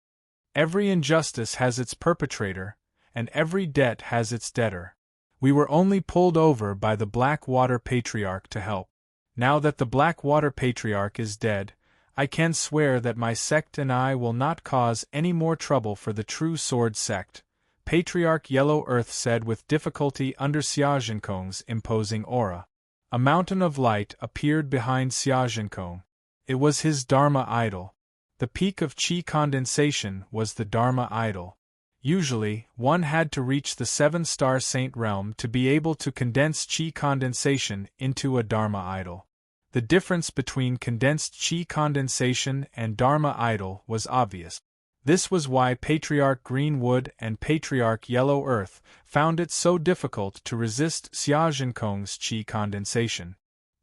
Every injustice has its perpetrator, and every debt has its debtor. We were only pulled over by the Blackwater Patriarch to help. Now that the Blackwater Patriarch is dead, I can swear that my sect and I will not cause any more trouble for the True Sword sect, Patriarch Yellow Earth said with difficulty under Xiaozhenkong's imposing aura. A mountain of light appeared behind Xiaozhenkong. It was his Dharma idol. The peak of Qi condensation was the Dharma idol. Usually, one had to reach the 7-star Saint realm to be able to condense Qi condensation into a Dharma idol. The difference between condensed Qi condensation and Dharma idol was obvious. This was why Patriarch Greenwood and Patriarch Yellow Earth found it so difficult to resist Xiaozhenkong's Qi condensation.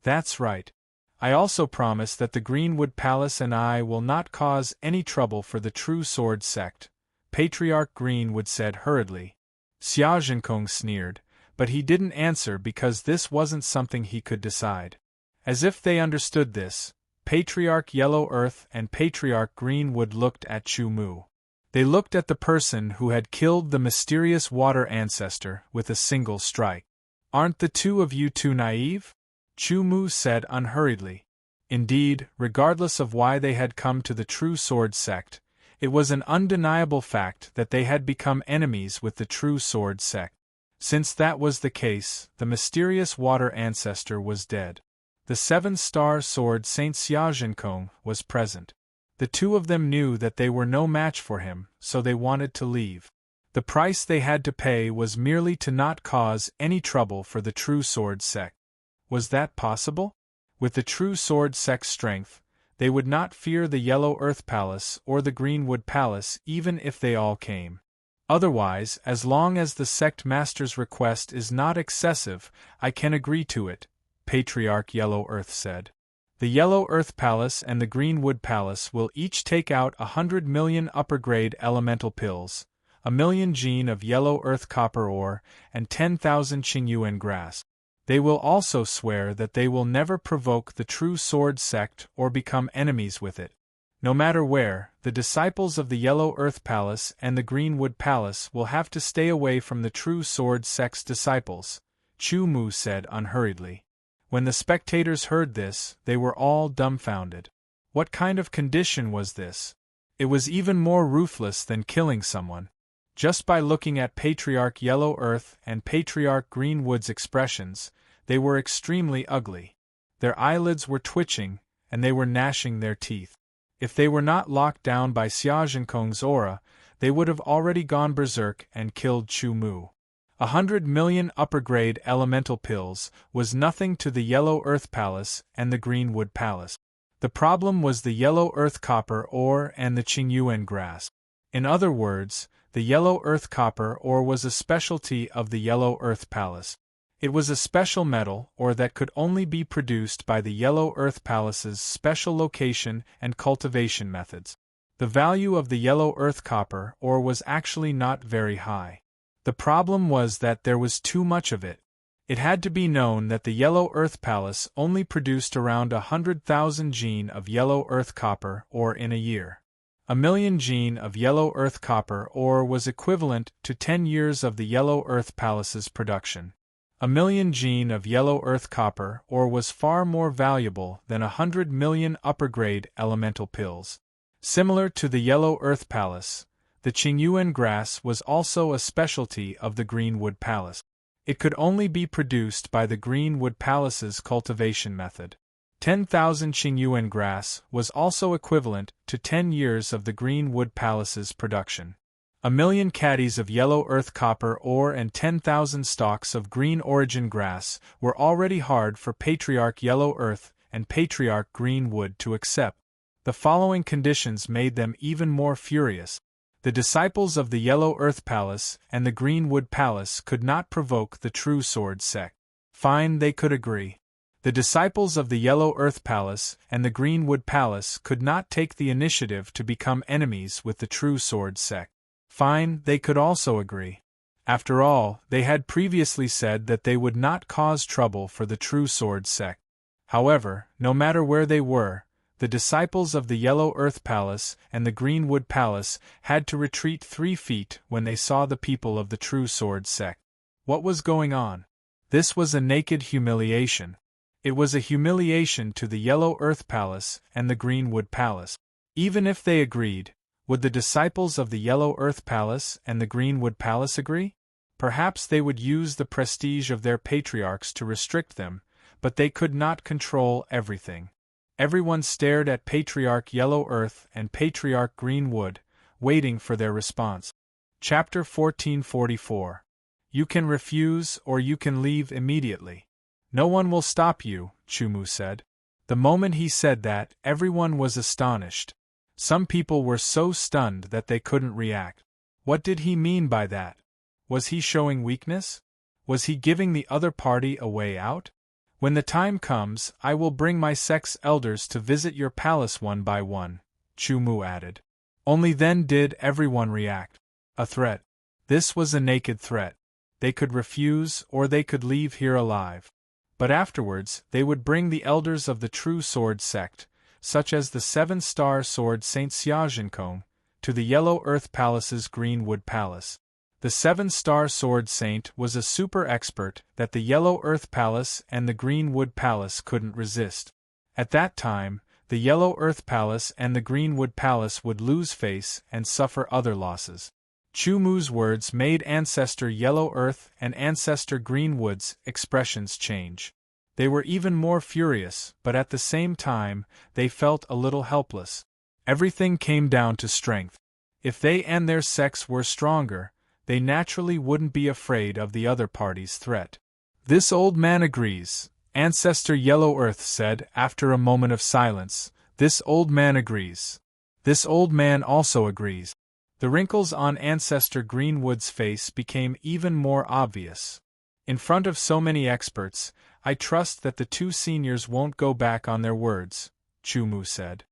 That's right. I also promise that the Greenwood Palace and I will not cause any trouble for the True Sword sect, Patriarch Greenwood said hurriedly. Xiaozhenkong sneered, but he didn't answer because this wasn't something he could decide. As if they understood this, Patriarch Yellow Earth and Patriarch Greenwood looked at Chu Mu. They looked at the person who had killed the mysterious water ancestor with a single strike. "Aren't the two of you too naive?" Chu Mu said unhurriedly. Indeed, regardless of why they had come to the True Sword sect, it was an undeniable fact that they had become enemies with the True Sword sect. Since that was the case, the mysterious water ancestor was dead. The 7-star Sword Saint Xiaozhenkong was present. The two of them knew that they were no match for him, so they wanted to leave. The price they had to pay was merely to not cause any trouble for the true sword sect. Was that possible? With the true sword sect's strength, they would not fear the Yellow Earth Palace or the Greenwood Palace even if they all came. Otherwise, as long as the sect master's request is not excessive, I can agree to it, Patriarch Yellow Earth said. The Yellow Earth Palace and the Greenwood Palace will each take out 100 million upper-grade elemental pills, 1 million gene of Yellow Earth copper ore, and 10,000 Qingyuan grass. They will also swear that they will never provoke the true sword sect or become enemies with it. No matter where, the disciples of the Yellow Earth Palace and the Greenwood Palace will have to stay away from the true sword sect's disciples, Chu Mu said unhurriedly. When the spectators heard this, they were all dumbfounded. What kind of condition was this? It was even more ruthless than killing someone. Just by looking at Patriarch Yellow Earth and Patriarch Greenwood's expressions, they were extremely ugly. Their eyelids were twitching, and they were gnashing their teeth. If they were not locked down by Xiaozhenkong's aura, they would have already gone berserk and killed Chu Mu. 100 million upper-grade elemental pills was nothing to the Yellow Earth Palace and the Greenwood Palace. The problem was the Yellow Earth copper ore and the Qingyuan grass. In other words, the Yellow Earth copper ore was a specialty of the Yellow Earth Palace. It was a special metal ore that could only be produced by the Yellow Earth Palace's special location and cultivation methods. The value of the Yellow Earth copper ore was actually not very high. The problem was that there was too much of it. It had to be known that the Yellow Earth Palace only produced around 100,000 gene of Yellow Earth copper ore in a year. 1 million gene of Yellow Earth copper ore was equivalent to 10 years of the Yellow Earth Palace's production. 1 million gene of Yellow Earth copper ore was far more valuable than 100 million upper-grade elemental pills. Similar to the Yellow Earth Palace, the Qingyuan grass was also a specialty of the Greenwood Palace. It could only be produced by the Greenwood Palace's cultivation method. 10,000 Qingyuan grass was also equivalent to 10 years of the Greenwood Palace's production. 1 million caddies of Yellow Earth copper ore and 10,000 stalks of green origin grass were already hard for Patriarch Yellow Earth and Patriarch Greenwood to accept. The following conditions made them even more furious. The disciples of the Yellow Earth Palace and the Greenwood Palace could not provoke the true sword sect. Fine, they could agree. The disciples of the Yellow Earth Palace and the Greenwood Palace could not take the initiative to become enemies with the true sword sect. Fine, they could also agree. After all, they had previously said that they would not cause trouble for the true sword sect. However, no matter where they were, the disciples of the Yellow Earth Palace and the Greenwood Palace had to retreat 3 feet when they saw the people of the true sword sect. What was going on? This was a naked humiliation. It was a humiliation to the Yellow Earth Palace and the Greenwood Palace. Even if they agreed, would the disciples of the Yellow Earth Palace and the Greenwood Palace agree? Perhaps they would use the prestige of their patriarchs to restrict them, but they could not control everything. Everyone stared at Patriarch Yellow Earth and Patriarch Greenwood, waiting for their response. Chapter 1444. You can refuse or you can leave immediately. No one will stop you, Chu Mu said. The moment he said that, everyone was astonished. Some people were so stunned that they couldn't react. What did he mean by that? Was he showing weakness? Was he giving the other party a way out? When the time comes, I will bring my sect's elders to visit your palace one by one, Chu Mu added. Only then did everyone react. A threat. This was a naked threat. They could refuse or they could leave here alive. But afterwards, they would bring the elders of the true sword sect, such as the 7-star sword Saint Xiaozhenkong, to the Yellow Earth Palace's Greenwood Palace. The 7-star sword saint was a super expert that the Yellow Earth Palace and the Greenwood Palace couldn't resist. At that time, the Yellow Earth Palace and the Greenwood Palace would lose face and suffer other losses. Chu Mu's words made Ancestor Yellow Earth and Ancestor Greenwood's expressions change. They were even more furious, but at the same time, they felt a little helpless. Everything came down to strength. If they and their sects were stronger, they naturally wouldn't be afraid of the other party's threat. This old man agrees, Ancestor Yellow Earth said after a moment of silence. This old man agrees. This old man also agrees. The wrinkles on Ancestor Greenwood's face became even more obvious. In front of so many experts, I trust that the two seniors won't go back on their words, Chumu said.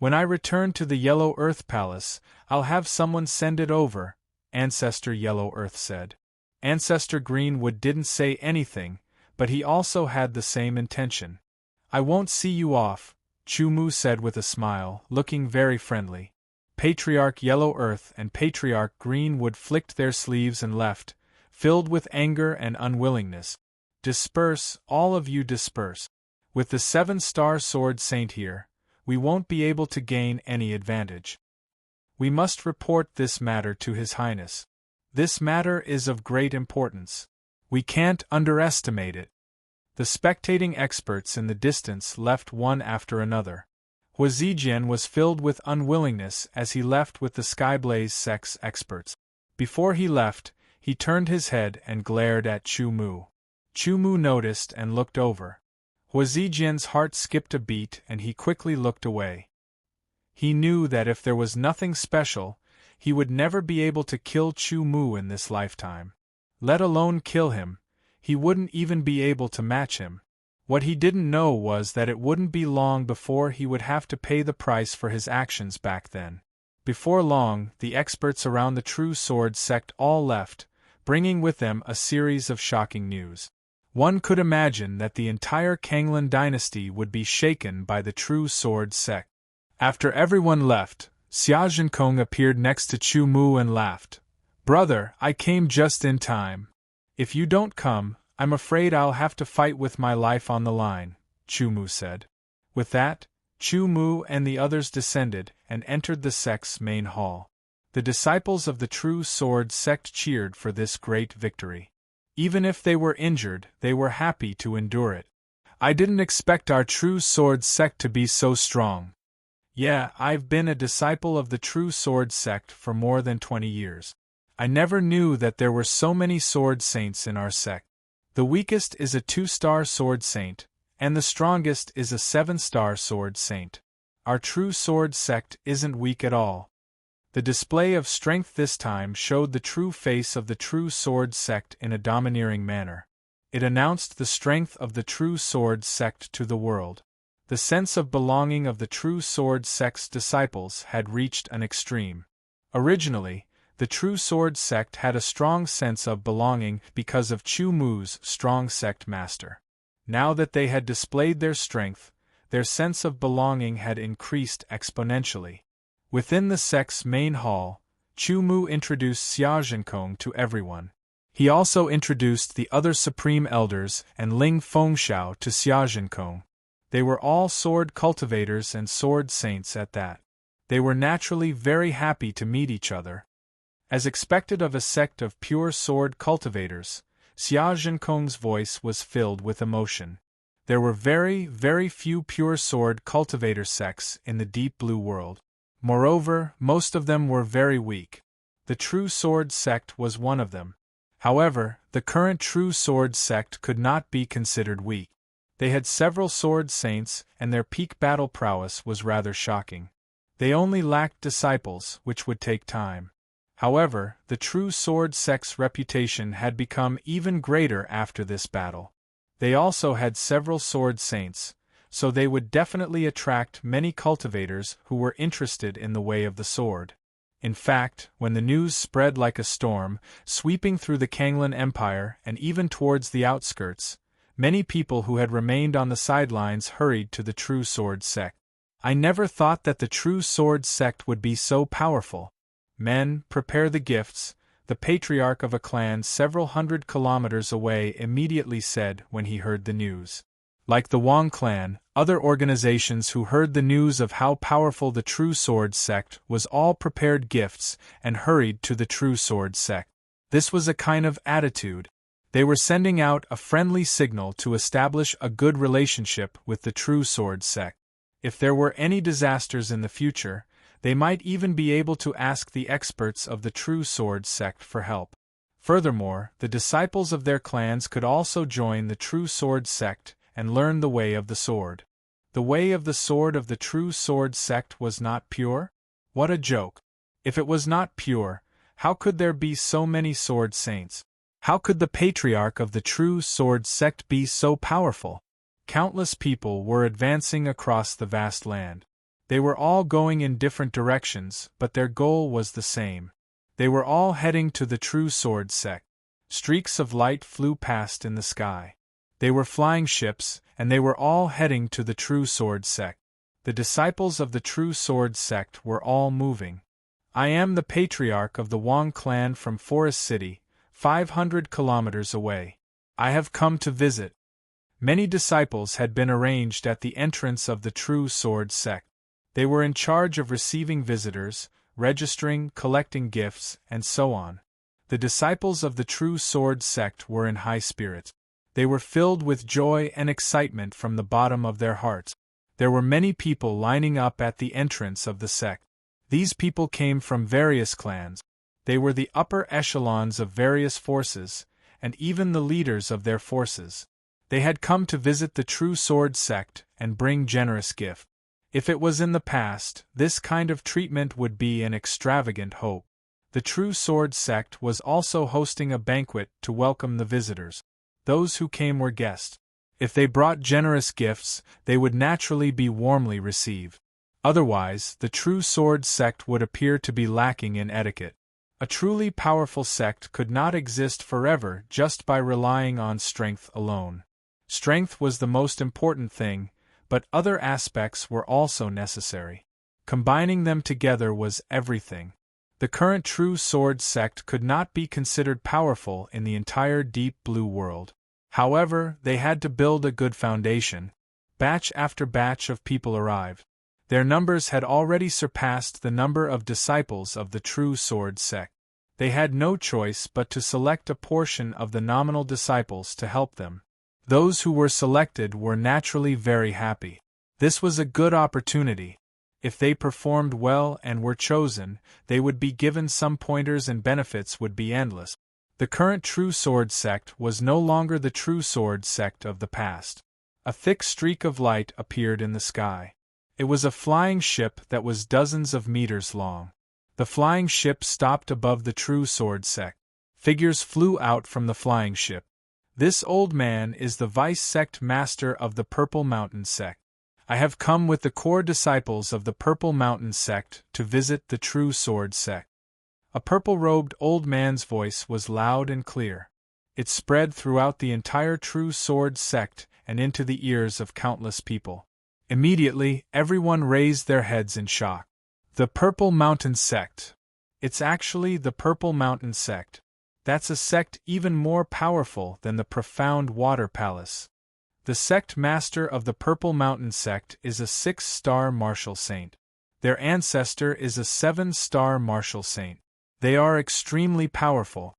When I return to the Yellow Earth Palace, I'll have someone send it over, Ancestor Yellow Earth said. Ancestor Greenwood didn't say anything, but he also had the same intention. I won't see you off, Chumu said with a smile, looking very friendly. Patriarch Yellow Earth and Patriarch Greenwood flicked their sleeves and left, filled with anger and unwillingness. Disperse, all of you disperse. With the 7-star sword saint here, we won't be able to gain any advantage. We must report this matter to His Highness. This matter is of great importance. We can't underestimate it. The spectating experts in the distance left one after another. Huizijian was filled with unwillingness as he left with the Skyblaze sex experts. Before he left, he turned his head and glared at Chumu. Chumu noticed and looked over. Huizijian's heart skipped a beat and he quickly looked away. He knew that if there was nothing special, he would never be able to kill Chumu in this lifetime. Let alone kill him, he wouldn't even be able to match him. What he didn't know was that it wouldn't be long before he would have to pay the price for his actions back then. Before long, the experts around the True Sword sect all left, bringing with them a series of shocking news. One could imagine that the entire Kanglan dynasty would be shaken by the True Sword sect. After everyone left, Xia Zhenkong appeared next to Chu Mu and laughed. "Brother, I came just in time. If you don't come, I'm afraid I'll have to fight with my life on the line," Chu Mu said. With that, Chu Mu and the others descended and entered the sect's main hall. The disciples of the True Sword sect cheered for this great victory. Even if they were injured, they were happy to endure it. "I didn't expect our True Sword sect to be so strong. Yeah, I've been a disciple of the True Sword sect for more than 20 years. I never knew that there were so many sword saints in our sect. The weakest is a 2-star sword saint, and the strongest is a 7-star sword saint. Our True Sword sect isn't weak at all." The display of strength this time showed the true face of the True Sword sect in a domineering manner. It announced the strength of the True Sword sect to the world. The sense of belonging of the True Sword sect's disciples had reached an extreme. Originally, the True Sword sect had a strong sense of belonging because of Chu Mu's strong sect master. Now that they had displayed their strength, their sense of belonging had increased exponentially. Within the sect's main hall, Chu Mu introduced Xia Zhenkong to everyone. He also introduced the other supreme elders and Ling Fengxiao to Xia Zhenkong. They were all sword cultivators and sword saints at that. They were naturally very happy to meet each other. As expected of a sect of pure sword cultivators, Xia Zhenkong's voice was filled with emotion. There were very, very few pure sword cultivator sects in the deep blue world. Moreover, most of them were very weak. The True Sword sect was one of them. However, the current True Sword sect could not be considered weak. They had several sword saints, and their peak battle prowess was rather shocking. They only lacked disciples, which would take time. However, the True Sword sect's reputation had become even greater after this battle. They also had several sword saints, so they would definitely attract many cultivators who were interested in the way of the sword. In fact, when the news spread like a storm, sweeping through the Kanglan Empire and even towards the outskirts, many people who had remained on the sidelines hurried to the True Sword sect. I never thought that the True Sword sect would be so powerful. "Men, prepare the gifts," the patriarch of a clan several hundred kilometers away immediately said when he heard the news. Like the Wang clan, other organizations who heard the news of how powerful the True Sword sect was all prepared gifts and hurried to the True Sword sect. This was a kind of attitude. They were sending out a friendly signal to establish a good relationship with the True Sword sect. If there were any disasters in the future, They might even be able to ask the experts of the True Sword sect for help. Furthermore, the disciples of their clans could also join the True Sword sect and learn the way of the sword. The way of the sword of the True Sword sect was not pure? What a joke! If it was not pure, how could there be so many sword saints? How could the patriarch of the True Sword sect be so powerful? Countless people were advancing across the vast land. They were all going in different directions, but their goal was the same. They were all heading to the True Sword sect. Streaks of light flew past in the sky. They were flying ships, and they were all heading to the True Sword sect. The disciples of the True Sword sect were all moving. I am the patriarch of the Wang clan from Forest City, 500 kilometers away. I have come to visit. Many disciples had been arranged at the entrance of the True Sword sect. They were in charge of receiving visitors, registering, collecting gifts, and so on. The disciples of the True Sword sect were in high spirits. They were filled with joy and excitement from the bottom of their hearts. There were many people lining up at the entrance of the sect. These people came from various clans. They were the upper echelons of various forces, and even the leaders of their forces. They had come to visit the True Sword sect and bring generous gifts. If it was in the past, this kind of treatment would be an extravagant hope. The True Sword sect was also hosting a banquet to welcome the visitors. Those who came were guests. If they brought generous gifts, they would naturally be warmly received. Otherwise, the True Sword sect would appear to be lacking in etiquette. A truly powerful sect could not exist forever just by relying on strength alone. Strength was the most important thing, but other aspects were also necessary. Combining them together was everything. The current True Sword sect could not be considered powerful in the entire Deep Blue world. However, they had to build a good foundation. Batch after batch of people arrived. Their numbers had already surpassed the number of disciples of the True Sword sect. They had no choice but to select a portion of the nominal disciples to help them. Those who were selected were naturally very happy. This was a good opportunity. If they performed well and were chosen, they would be given some pointers and benefits would be endless. The current True Sword sect was no longer the True Sword sect of the past. A thick streak of light appeared in the sky. It was a flying ship that was dozens of meters long. The flying ship stopped above the True Sword sect. Figures flew out from the flying ship. This old man is the vice sect master of the Purple Mountain sect. I have come with the core disciples of the Purple Mountain sect to visit the True Sword sect. A purple-robed old man's voice was loud and clear. It spread throughout the entire True Sword sect and into the ears of countless people. Immediately, everyone raised their heads in shock. The Purple Mountain sect. It's actually the Purple Mountain sect. That's a sect even more powerful than the Profound Water Palace. The sect master of the Purple Mountain sect is a 6-star martial saint. Their ancestor is a 7-star martial saint. They are extremely powerful.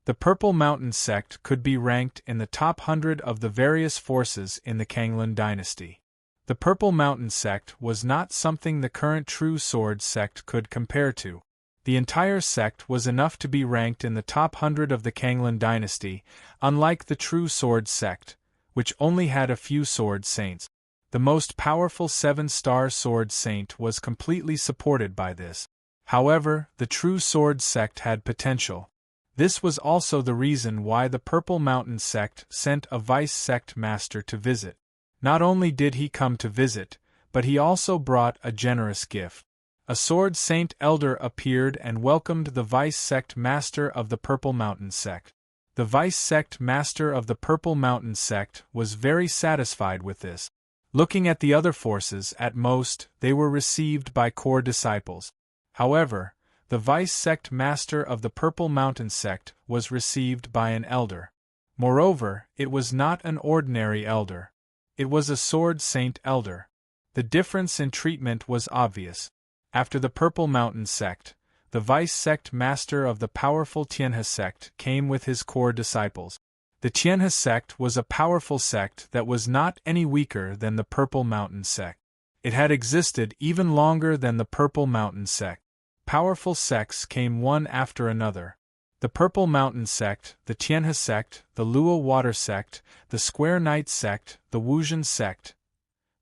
The Purple Mountain sect could be ranked in the top 100 of the various forces in the Kanglan dynasty. The Purple Mountain sect was not something the current True Sword sect could compare to. The entire sect was enough to be ranked in the top 100 of the Kanglan dynasty, unlike the True Sword sect, which only had a few sword saints. The most powerful 7-star sword saint was completely supported by this. However, the True Sword sect had potential. This was also the reason why the Purple Mountain sect sent a vice sect master to visit. Not only did he come to visit, but he also brought a generous gift. A sword saint elder appeared and welcomed the vice sect master of the Purple Mountain sect. The vice sect master of the Purple Mountain sect was very satisfied with this. Looking at the other forces, at most, they were received by core disciples. However, the vice sect master of the Purple Mountain sect was received by an elder. Moreover, it was not an ordinary elder. It was a sword saint elder. The difference in treatment was obvious. After the Purple Mountain sect, the vice sect master of the powerful Tianhe sect came with his core disciples. The Tianhe sect was a powerful sect that was not any weaker than the Purple Mountain sect. It had existed even longer than the Purple Mountain sect. Powerful sects came one after another. The Purple Mountain sect, the Tianhe sect, the Luo Water sect, the Square Knight sect, the Wuzhen sect.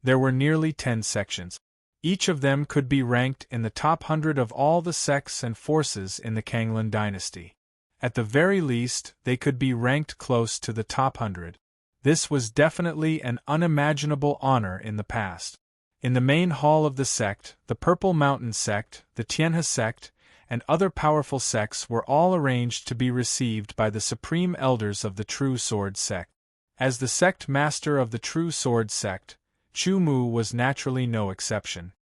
There were nearly 10 sections. Each of them could be ranked in the top 100 of all the sects and forces in the Kanglan dynasty. At the very least, they could be ranked close to the top 100. This was definitely an unimaginable honor in the past. In the main hall of the sect, the Purple Mountain sect, the Tianhe sect, and other powerful sects were all arranged to be received by the supreme elders of the True Sword sect. As the sect master of the True Sword sect, Chu Mu was naturally no exception.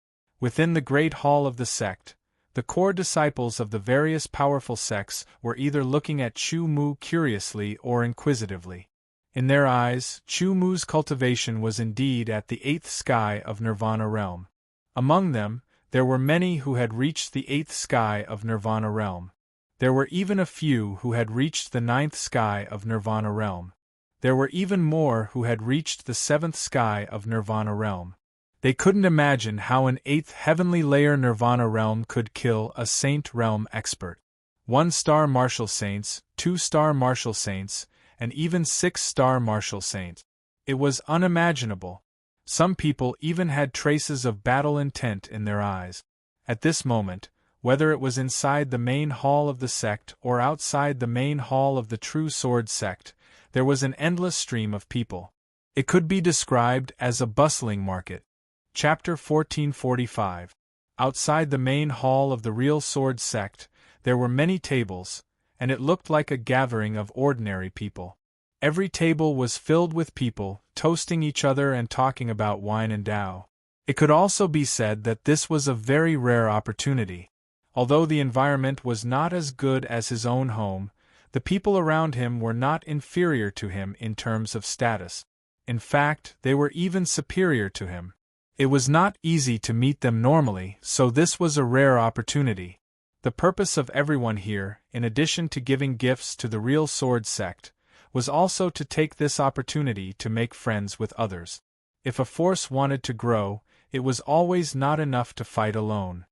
Within the great hall of the sect, the core disciples of the various powerful sects were either looking at Chu Mu curiously or inquisitively. In their eyes, Chu Mu's cultivation was indeed at the 8th sky of Nirvana realm. Among them, there were many who had reached the 8th sky of Nirvana realm. There were even a few who had reached the 9th sky of Nirvana realm. There were even more who had reached the 7th sky of Nirvana realm. They couldn't imagine how an 8th heavenly layer Nirvana realm could kill a Saint realm expert. 1-star martial saints, 2-star martial saints, and even 6-star martial saints. It was unimaginable. Some people even had traces of battle intent in their eyes. At this moment, whether it was inside the main hall of the sect or outside the main hall of the True Sword sect, there was an endless stream of people. It could be described as a bustling market. Chapter 1445. Outside the main hall of the Real Sword sect, there were many tables, and it looked like a gathering of ordinary people. Every table was filled with people, toasting each other and talking about wine and Tao. It could also be said that this was a very rare opportunity. Although the environment was not as good as his own home, the people around him were not inferior to him in terms of status. In fact, they were even superior to him. It was not easy to meet them normally, so this was a rare opportunity. The purpose of everyone here, in addition to giving gifts to the Real Sword sect, was also to take this opportunity to make friends with others. If a force wanted to grow, it was always not enough to fight alone.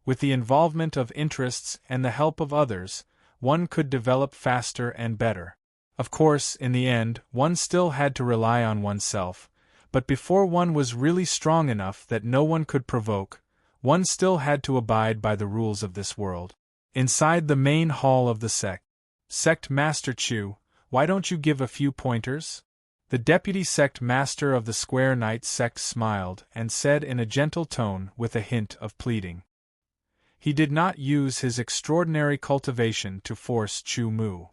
With the involvement of interests and the help of others, one could develop faster and better. Of course, in the end, one still had to rely on oneself, but before one was really strong enough that no one could provoke, one still had to abide by the rules of this world. Inside the main hall of the sect, Sect Master Chu, why don't you give a few pointers? The deputy sect master of the Square Knight sect smiled and said in a gentle tone with a hint of pleading. He did not use his extraordinary cultivation to force Chu Mu.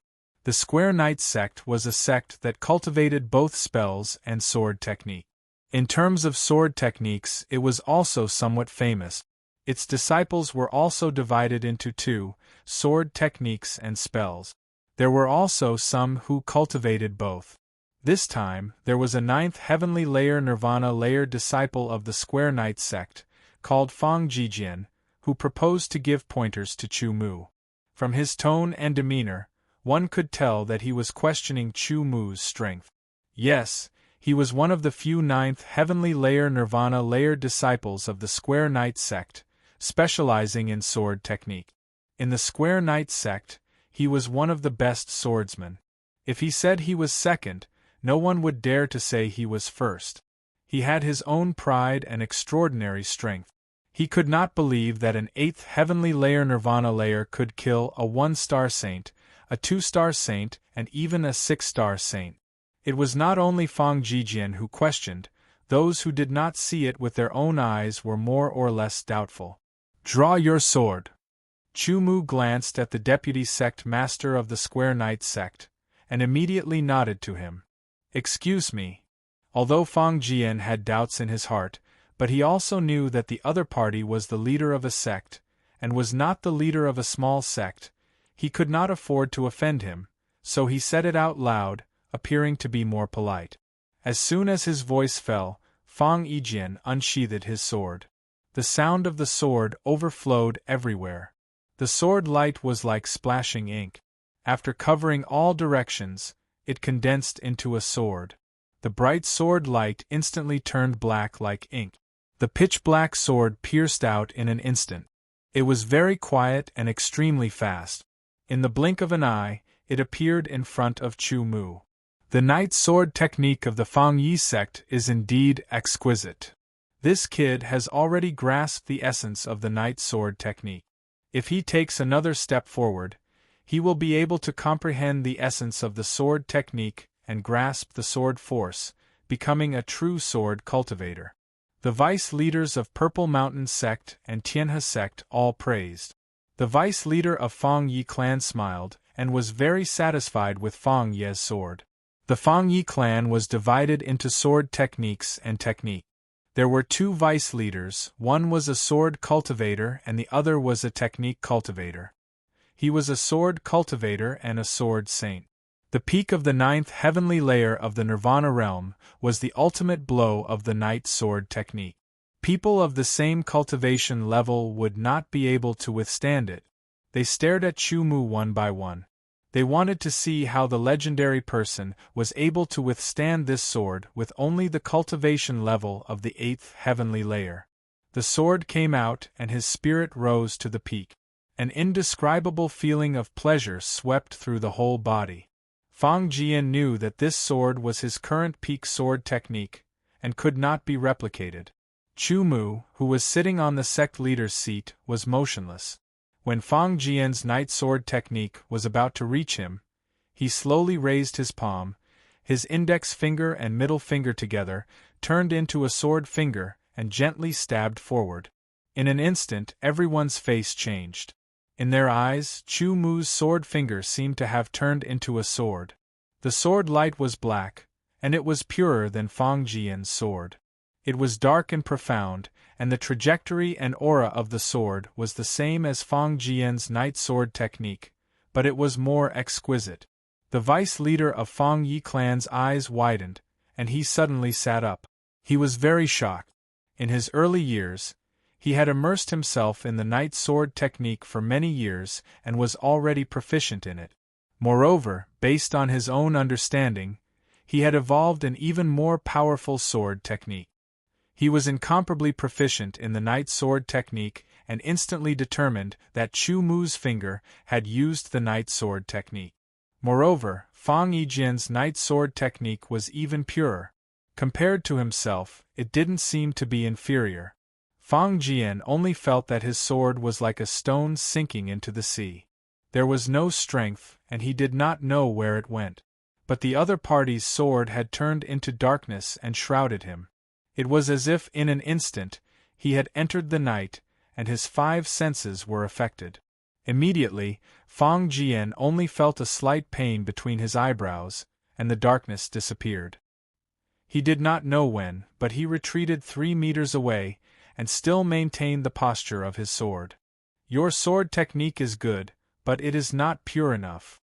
The Square Knight sect was a sect that cultivated both spells and sword technique. In terms of sword techniques, it was also somewhat famous. Its disciples were also divided into two, sword techniques and spells. There were also some who cultivated both. This time, there was a 9th heavenly layer Nirvana layer disciple of the Square Knight sect, called Fang Jijian, who proposed to give pointers to Chu Mu. From his tone and demeanor, one could tell that he was questioning Chu Mu's strength. Yes, he was one of the few 9th heavenly layer Nirvana layer disciples of the Square Knight sect, specializing in sword technique. In the Square Knight sect, he was one of the best swordsmen. If he said he was second, no one would dare to say he was first. He had his own pride and extraordinary strength. He could not believe that an 8th heavenly layer Nirvana layer could kill a 1-star saint, a 2-star saint, and even a 6-star saint. It was not only Fang Jijian who questioned, those who did not see it with their own eyes were more or less doubtful. Draw your sword. Chu Mu glanced at the deputy sect master of the Square Knight sect, and immediately nodded to him. Excuse me. Although Fang Jian had doubts in his heart, but he also knew that the other party was the leader of a sect, and was not the leader of a small sect, he could not afford to offend him, so he said it out loud, appearing to be more polite. As soon as his voice fell, Fang Yijian unsheathed his sword. The sound of the sword overflowed everywhere. The sword light was like splashing ink. After covering all directions, it condensed into a sword. The bright sword light instantly turned black like ink. The pitch-black sword pierced out in an instant. It was very quiet and extremely fast. In the blink of an eye, it appeared in front of Chu Mu. The night sword technique of the Fang Yi sect is indeed exquisite. This kid has already grasped the essence of the night sword technique. If he takes another step forward, he will be able to comprehend the essence of the sword technique and grasp the sword force, becoming a true sword cultivator. The vice leaders of Purple Mountain sect and Tianhe sect all praised. The vice leader of Fang Yi clan smiled and was very satisfied with Fang Ye's sword. The Fang Yi clan was divided into sword techniques and technique. There were two vice leaders, one was a sword cultivator and the other was a technique cultivator. He was a sword cultivator and a sword saint. The peak of the ninth heavenly layer of the Nirvana realm was the ultimate blow of the night sword technique. People of the same cultivation level would not be able to withstand it. They stared at Chu Mu one by one. They wanted to see how the legendary person was able to withstand this sword with only the cultivation level of the eighth heavenly layer. The sword came out and his spirit rose to the peak. An indescribable feeling of pleasure swept through the whole body. Fang Jian knew that this sword was his current peak sword technique, and could not be replicated. Chu Mu, who was sitting on the sect leader's seat, was motionless. When Fang Jian's night sword technique was about to reach him, he slowly raised his palm, his index finger and middle finger together, turned into a sword finger, and gently stabbed forward. In an instant everyone's face changed. In their eyes, Chu Mu's sword finger seemed to have turned into a sword. The sword light was black, and it was purer than Fang Jian's sword. It was dark and profound, and the trajectory and aura of the sword was the same as Fang Jian's night sword technique, but it was more exquisite. The vice leader of Fang Yi clan's eyes widened, and he suddenly sat up. He was very shocked. In his early years, he had immersed himself in the night sword technique for many years and was already proficient in it. Moreover, based on his own understanding, he had evolved an even more powerful sword technique. He was incomparably proficient in the night sword technique and instantly determined that Chu Mu's finger had used the night sword technique. Moreover, Fang Yijian's night sword technique was even purer. Compared to himself, it didn't seem to be inferior. Fang Jian only felt that his sword was like a stone sinking into the sea. There was no strength, and he did not know where it went. But the other party's sword had turned into darkness and shrouded him. It was as if in an instant he had entered the night, and his five senses were affected. Immediately, Fang Jian only felt a slight pain between his eyebrows, and the darkness disappeared. He did not know when, but he retreated 3 meters away, and still maintained the posture of his sword. Your sword technique is good, but it is not pure enough.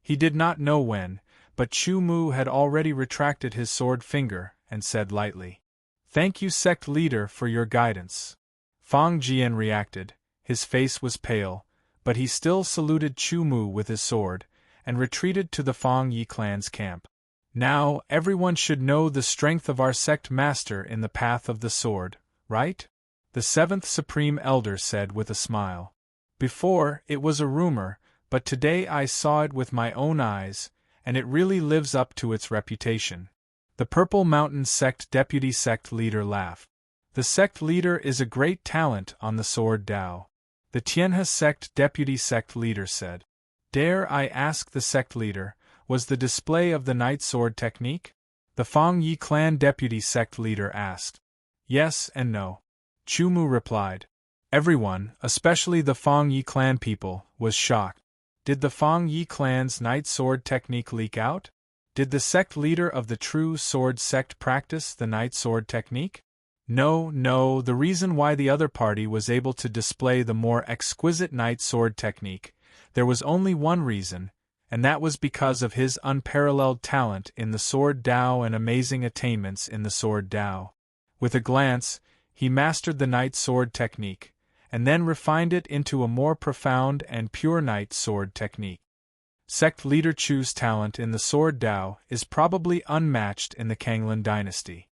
He did not know when, but Chu Mu had already retracted his sword finger, and said lightly, "Thank you, sect leader, for your guidance." Fang Jian reacted. His face was pale, but he still saluted Chu Mu with his sword, and retreated to the Fang Yi clan's camp. Now, everyone should know the strength of our sect master in the path of the sword, right? The seventh Supreme Elder said with a smile. Before, it was a rumor, but today I saw it with my own eyes, and it really lives up to its reputation. The Purple Mountain sect deputy sect leader laughed. The sect leader is a great talent on the sword Dao. The Tianhe sect deputy sect leader said. Dare I ask the sect leader, was the display of the night sword technique? The Fang Yi clan deputy sect leader asked. Yes and no. Chu Mu replied. Everyone, especially the Fang Yi clan people, was shocked. Did the Fang Yi clan's night sword technique leak out? Did the sect leader of the true sword sect practice the night sword technique? No, the reason why the other party was able to display the more exquisite night sword technique, there was only one reason, and that was because of his unparalleled talent in the sword Dao and amazing attainments in the sword Dao. With a glance, he mastered the night sword technique, and then refined it into a more profound and pure night sword technique. Sect leader Chu's talent in the sword Dao is probably unmatched in the Kanglin dynasty.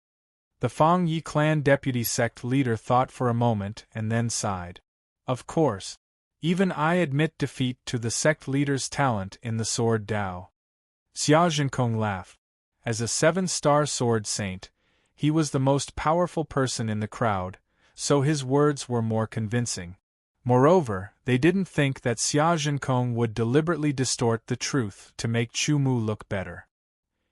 The Fang Yi clan deputy sect leader thought for a moment and then sighed. Of course. Even I admit defeat to the sect leader's talent in the sword Dao. Xia Zhenkong laughed. As a 7-star sword saint, he was the most powerful person in the crowd, so his words were more convincing. Moreover, they didn't think that Xia Zhenkong would deliberately distort the truth to make Chu Mu look better.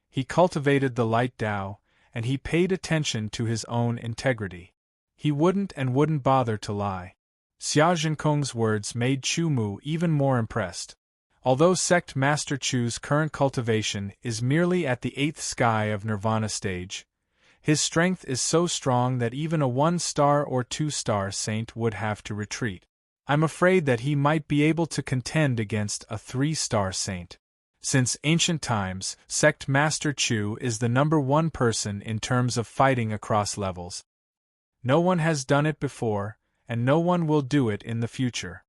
He cultivated the light Dao, and he paid attention to his own integrity. He wouldn't bother to lie. Xia Zhenkong's words made Chu Mu even more impressed. Although Sect Master Chu's current cultivation is merely at the 8th sky of Nirvana stage, his strength is so strong that even a 1-star or 2-star saint would have to retreat. I'm afraid that he might be able to contend against a 3-star saint. Since ancient times, Sect Master Chu is the #1 person in terms of fighting across levels. No one has done it before, and no one will do it in the future.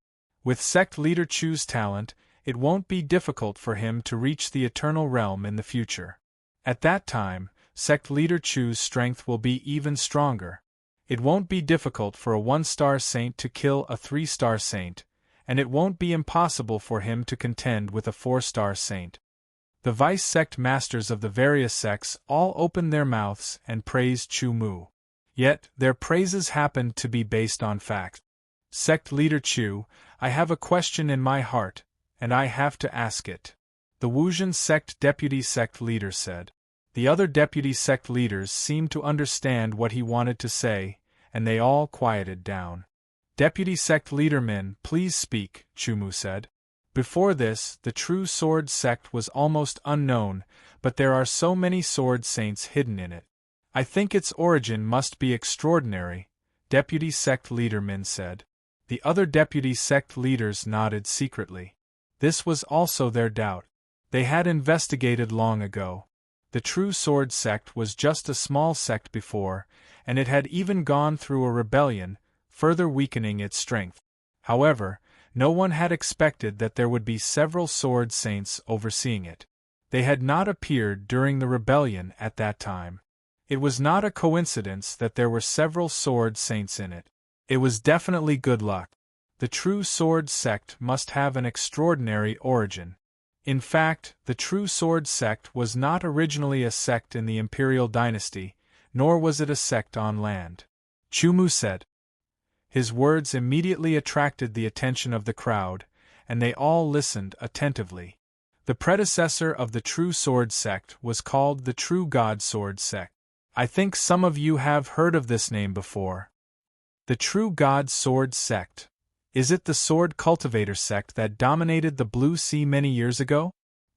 With Sect Leader Chu's talent, it won't be difficult for him to reach the Eternal Realm in the future. At that time, Sect Leader Chu's strength will be even stronger. It won't be difficult for a 1-star saint to kill a 3-star saint, and it won't be impossible for him to contend with a 4-star saint. The vice-sect masters of the various sects all opened their mouths and praised Chu Mu. Yet, their praises happened to be based on fact. Sect Leader Chu, I have a question in my heart, and I have to ask it. The Wuzhen sect deputy sect leader said. The other deputy sect leaders seemed to understand what he wanted to say, and they all quieted down. Deputy sect leader Min, please speak, Chu Mu said. Before this, the true sword sect was almost unknown, but there are so many sword saints hidden in it. I think its origin must be extraordinary, Deputy Sect Leader Min said. The other deputy sect leaders nodded secretly. This was also their doubt. They had investigated long ago. The true sword sect was just a small sect before, and it had even gone through a rebellion, further weakening its strength. However, no one had expected that there would be several sword saints overseeing it. They had not appeared during the rebellion at that time. It was not a coincidence that there were several sword saints in it. It was definitely good luck. The true sword sect must have an extraordinary origin. In fact, the true sword sect was not originally a sect in the imperial dynasty, nor was it a sect on land. Chu Mu said. His words immediately attracted the attention of the crowd, and they all listened attentively. The predecessor of the true sword sect was called the True God Sword sect. I think some of you have heard of this name before. The True God Sword sect. Is it the sword cultivator sect that dominated the Blue Sea many years ago?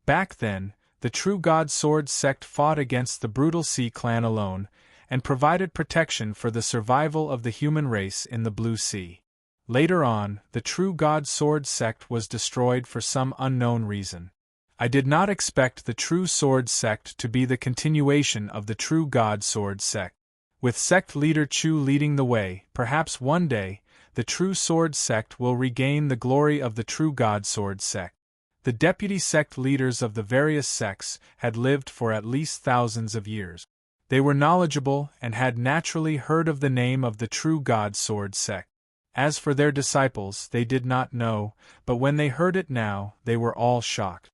Back then, the True God Sword sect fought against the Brutal Sea clan alone, and provided protection for the survival of the human race in the Blue Sea. Later on, the True God Sword sect was destroyed for some unknown reason. I did not expect the True Sword sect to be the continuation of the True God Sword sect. With sect leader Chu leading the way, perhaps one day, the True Sword sect will regain the glory of the True God Sword sect. The deputy sect leaders of the various sects had lived for at least thousands of years. They were knowledgeable and had naturally heard of the name of the True God Sword sect. As for their disciples, they did not know, but when they heard it now, they were all shocked.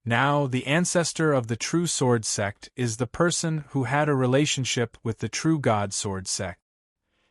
Now, the ancestor of the True Sword sect is the person who had a relationship with the True God Sword sect.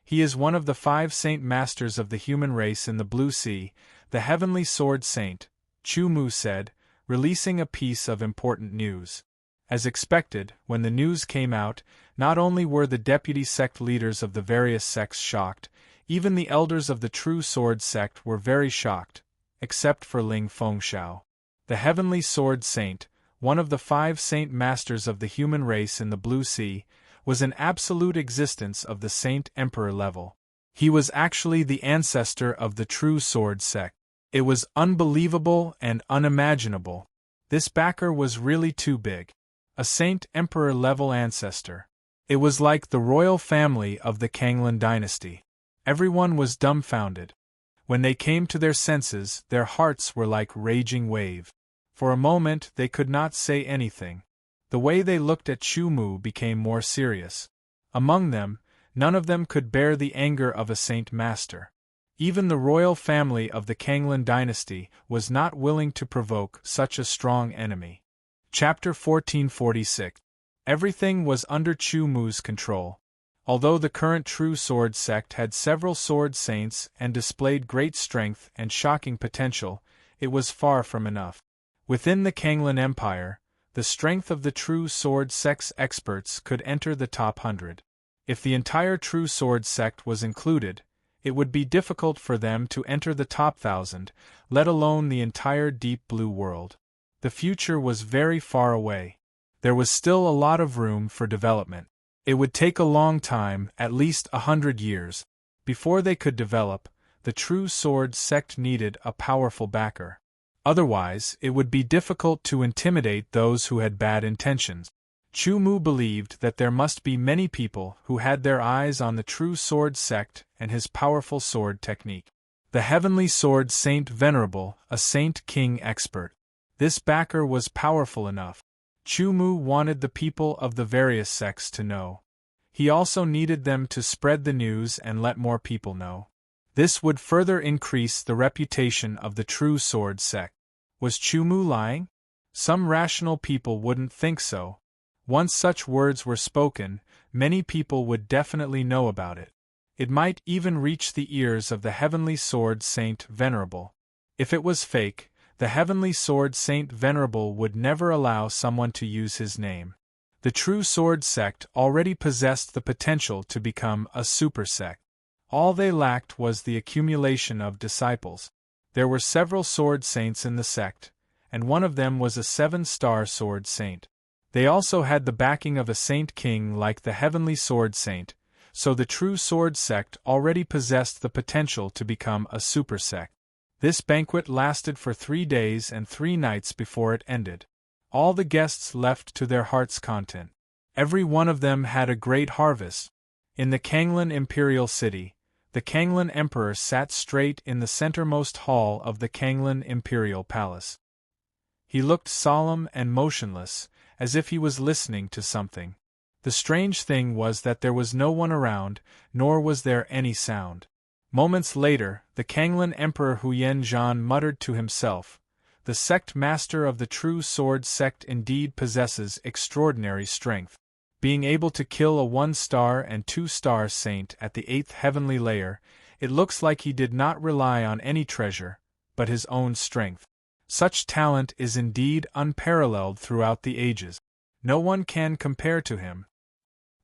He is one of the 5 saint masters of the human race in the Blue Sea, the Heavenly Sword Saint, Chu Mu said, releasing a piece of important news. As expected, when the news came out, not only were the deputy sect leaders of the various sects shocked, even the elders of the True Sword sect were very shocked, except for Ling Fengshao. The Heavenly Sword Saint, one of the 5 saint masters of the human race in the Blue Sea, was an absolute existence of the Saint Emperor level. He was actually the ancestor of the True Sword sect. It was unbelievable and unimaginable. This backer was really too big. A Saint Emperor level ancestor. It was like the royal family of the Kanglan dynasty. Everyone was dumbfounded. When they came to their senses, their hearts were like raging wave. For a moment they could not say anything. The way they looked at Chu Mu became more serious. Among them, none of them could bear the anger of a saint master. Even the royal family of the Kanglan dynasty was not willing to provoke such a strong enemy. Chapter 1446. Everything was under Chu Mu's control. Although the current True Sword sect had several sword saints and displayed great strength and shocking potential, it was far from enough. Within the Kanglan Empire, the strength of the True Sword sect's experts could enter the top 100. If the entire True Sword sect was included, it would be difficult for them to enter the top 1,000, let alone the entire Deep Blue world. The future was very far away. There was still a lot of room for development. It would take a long time, at least 100 years. Before they could develop, the True Sword sect needed a powerful backer. Otherwise, it would be difficult to intimidate those who had bad intentions. Chu Mu believed that there must be many people who had their eyes on the True Sword sect and his powerful sword technique. The Heavenly Sword Saint Venerable, a Saint King expert. This backer was powerful enough. Chu Mu wanted the people of the various sects to know. He also needed them to spread the news and let more people know. This would further increase the reputation of the True Sword sect. Was Chu Mu lying? Some rational people wouldn't think so. Once such words were spoken, many people would definitely know about it. It might even reach the ears of the Heavenly Sword Saint Venerable. If it was fake, the Heavenly Sword Saint Venerable would never allow someone to use his name. The True Sword sect already possessed the potential to become a super sect. All they lacked was the accumulation of disciples. There were several sword saints in the sect, and one of them was a 7-star sword saint. They also had the backing of a saint king like the Heavenly Sword Saint, so the True Sword sect already possessed the potential to become a super sect. This banquet lasted for 3 days and 3 nights before it ended. All the guests left to their heart's content. Every one of them had a great harvest. In the Kanglan Imperial City, the Kanglan Emperor sat straight in the centermost hall of the Kanglan Imperial Palace. He looked solemn and motionless, as if he was listening to something. The strange thing was that there was no one around, nor was there any sound. Moments later, the Kanglan Emperor Huyen Zhan muttered to himself, "The sect master of the True Sword sect indeed possesses extraordinary strength. Being able to kill a 1-star and 2-star saint at the 8th heavenly layer, it looks like he did not rely on any treasure, but his own strength. Such talent is indeed unparalleled throughout the ages. No one can compare to him."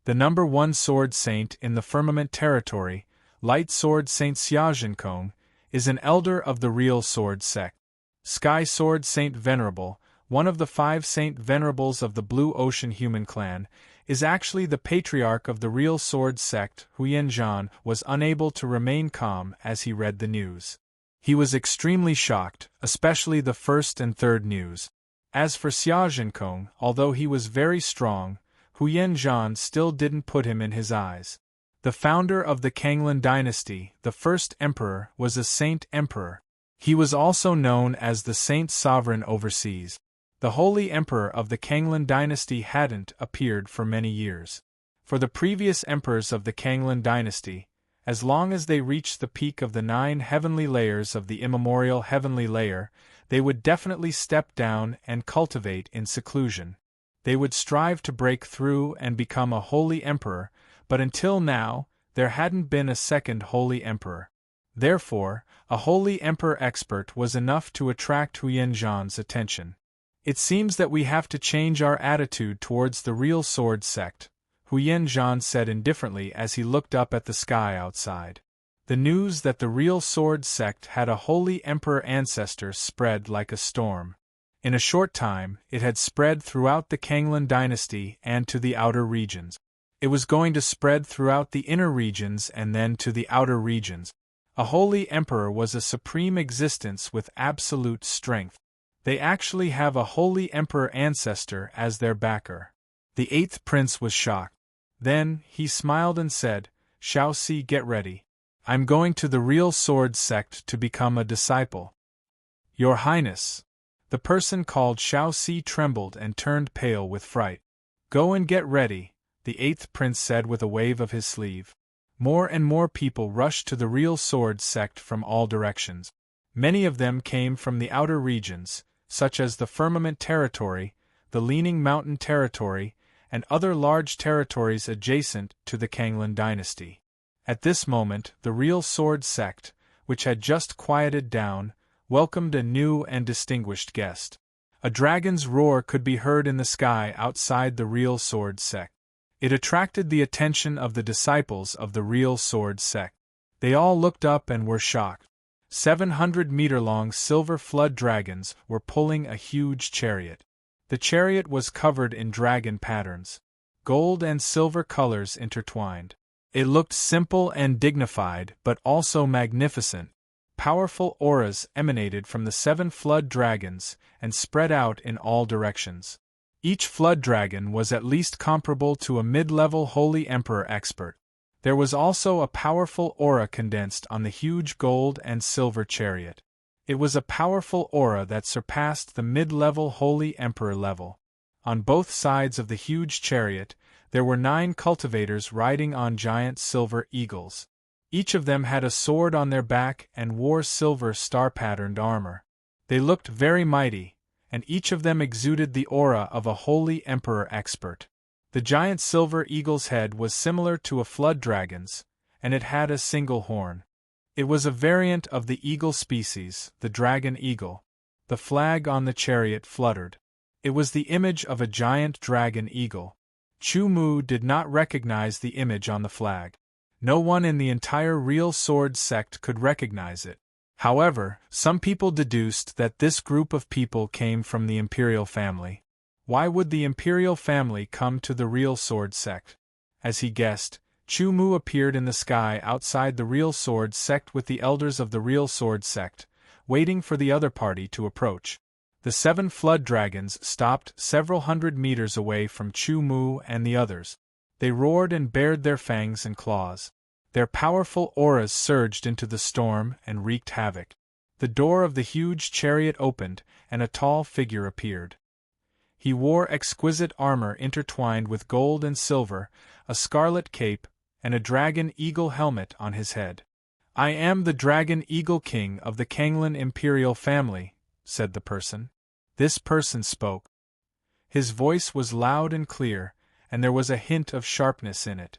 The number 1 sword saint in the Firmament territory, Light Sword Saint Xiaozhenkong, is an elder of the Real Sword sect. Sky Sword Saint Venerable, one of the 5 Saint Venerables of the Blue Ocean human clan, is actually the patriarch of the Real Sword sect. Huyen Zhan was unable to remain calm as he read the news. He was extremely shocked, especially the first and third news. As for Xiaozhenkong, although he was very strong, Huyen Zhan still didn't put him in his eyes. The founder of the Kanglan dynasty, the first emperor, was a saint emperor. He was also known as the Saint Sovereign overseas. The holy emperor of the Kanglan dynasty hadn't appeared for many years. For the previous emperors of the Kanglan dynasty, as long as they reached the peak of the 9 heavenly layers of the immemorial heavenly layer, they would definitely step down and cultivate in seclusion. They would strive to break through and become a holy emperor, but until now, there hadn't been a second holy emperor. Therefore, a holy emperor expert was enough to attract Huyen Zhan's attention. "It seems that we have to change our attitude towards the Real Sword sect," Huyen Zhan said indifferently as he looked up at the sky outside. The news that the Real Sword sect had a holy emperor ancestor spread like a storm. In a short time, it had spread throughout the Kanglan dynasty and to the outer regions. It was going to spread throughout the inner regions and then to the outer regions. A holy emperor was a supreme existence with absolute strength. They actually have a holy emperor ancestor as their backer. The 8th prince was shocked. Then, he smiled and said, "Shao Si, get ready. I'm going to the Real Sword sect to become a disciple." "Your Highness." The person called Shao Si trembled and turned pale with fright. "Go and get ready. the 8th prince said with a wave of his sleeve. More and more people rushed to the real sword sect from all directions. Many of them came from the outer regions, such as the Firmament Territory, the Leaning Mountain Territory, and other large territories adjacent to the Kanglan dynasty. At this moment, the real sword sect, which had just quieted down, welcomed a new and distinguished guest. A dragon's roar could be heard in the sky outside the real sword sect. It attracted the attention of the disciples of the real sword sect. They all looked up and were shocked. 700-meter-long silver flood dragons were pulling a huge chariot. The chariot was covered in dragon patterns. Gold and silver colors intertwined. It looked simple and dignified but also magnificent. Powerful auras emanated from the 7 flood dragons and spread out in all directions. Each flood dragon was at least comparable to a mid-level Holy Emperor expert. There was also a powerful aura condensed on the huge gold and silver chariot. It was a powerful aura that surpassed the mid-level Holy Emperor level. On both sides of the huge chariot, there were 9 cultivators riding on giant silver eagles. Each of them had a sword on their back and wore silver star-patterned armor. They looked very mighty, and each of them exuded the aura of a Holy Emperor expert. The giant silver eagle's head was similar to a flood dragon's, and it had a single horn. It was a variant of the eagle species, the dragon eagle. The flag on the chariot fluttered. It was the image of a giant dragon eagle. Chu Mu did not recognize the image on the flag. No one in the entire real sword sect could recognize it. However, some people deduced that this group of people came from the imperial family. Why would the imperial family come to the real sword sect? As he guessed, Chu Mu appeared in the sky outside the real sword sect with the elders of the real sword sect, waiting for the other party to approach. The 7 flood dragons stopped several hundred meters away from Chu Mu and the others. They roared and bared their fangs and claws. Their powerful auras surged into the storm and wreaked havoc. The door of the huge chariot opened, and a tall figure appeared. He wore exquisite armor intertwined with gold and silver, a scarlet cape, and a dragon eagle helmet on his head. "I am the Dragon Eagle King of the Kanglan imperial family," said the person. This person spoke. His voice was loud and clear, and there was a hint of sharpness in it.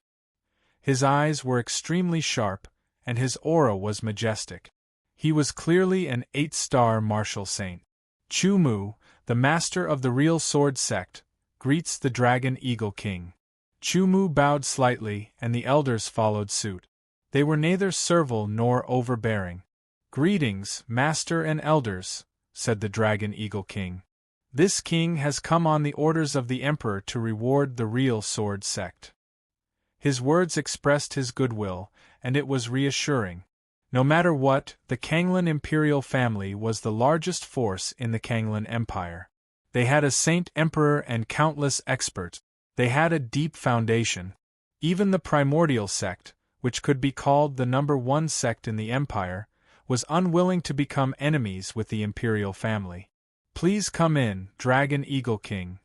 His eyes were extremely sharp, and his aura was majestic. He was clearly an 8-star martial saint. Chu Mu, the master of the real sword sect, greets the Dragon Eagle King. Chu Mu bowed slightly, and the elders followed suit. They were neither servile nor overbearing. "Greetings, master and elders," said the Dragon Eagle King. "This king has come on the orders of the emperor to reward the real sword sect." His words expressed his goodwill, and it was reassuring. No matter what, the Kanglan imperial family was the largest force in the Kanglan Empire. They had a saint emperor and countless experts. They had a deep foundation. Even the primordial sect, which could be called the number 1 sect in the empire, was unwilling to become enemies with the imperial family. "Please come in, Dragon Eagle King."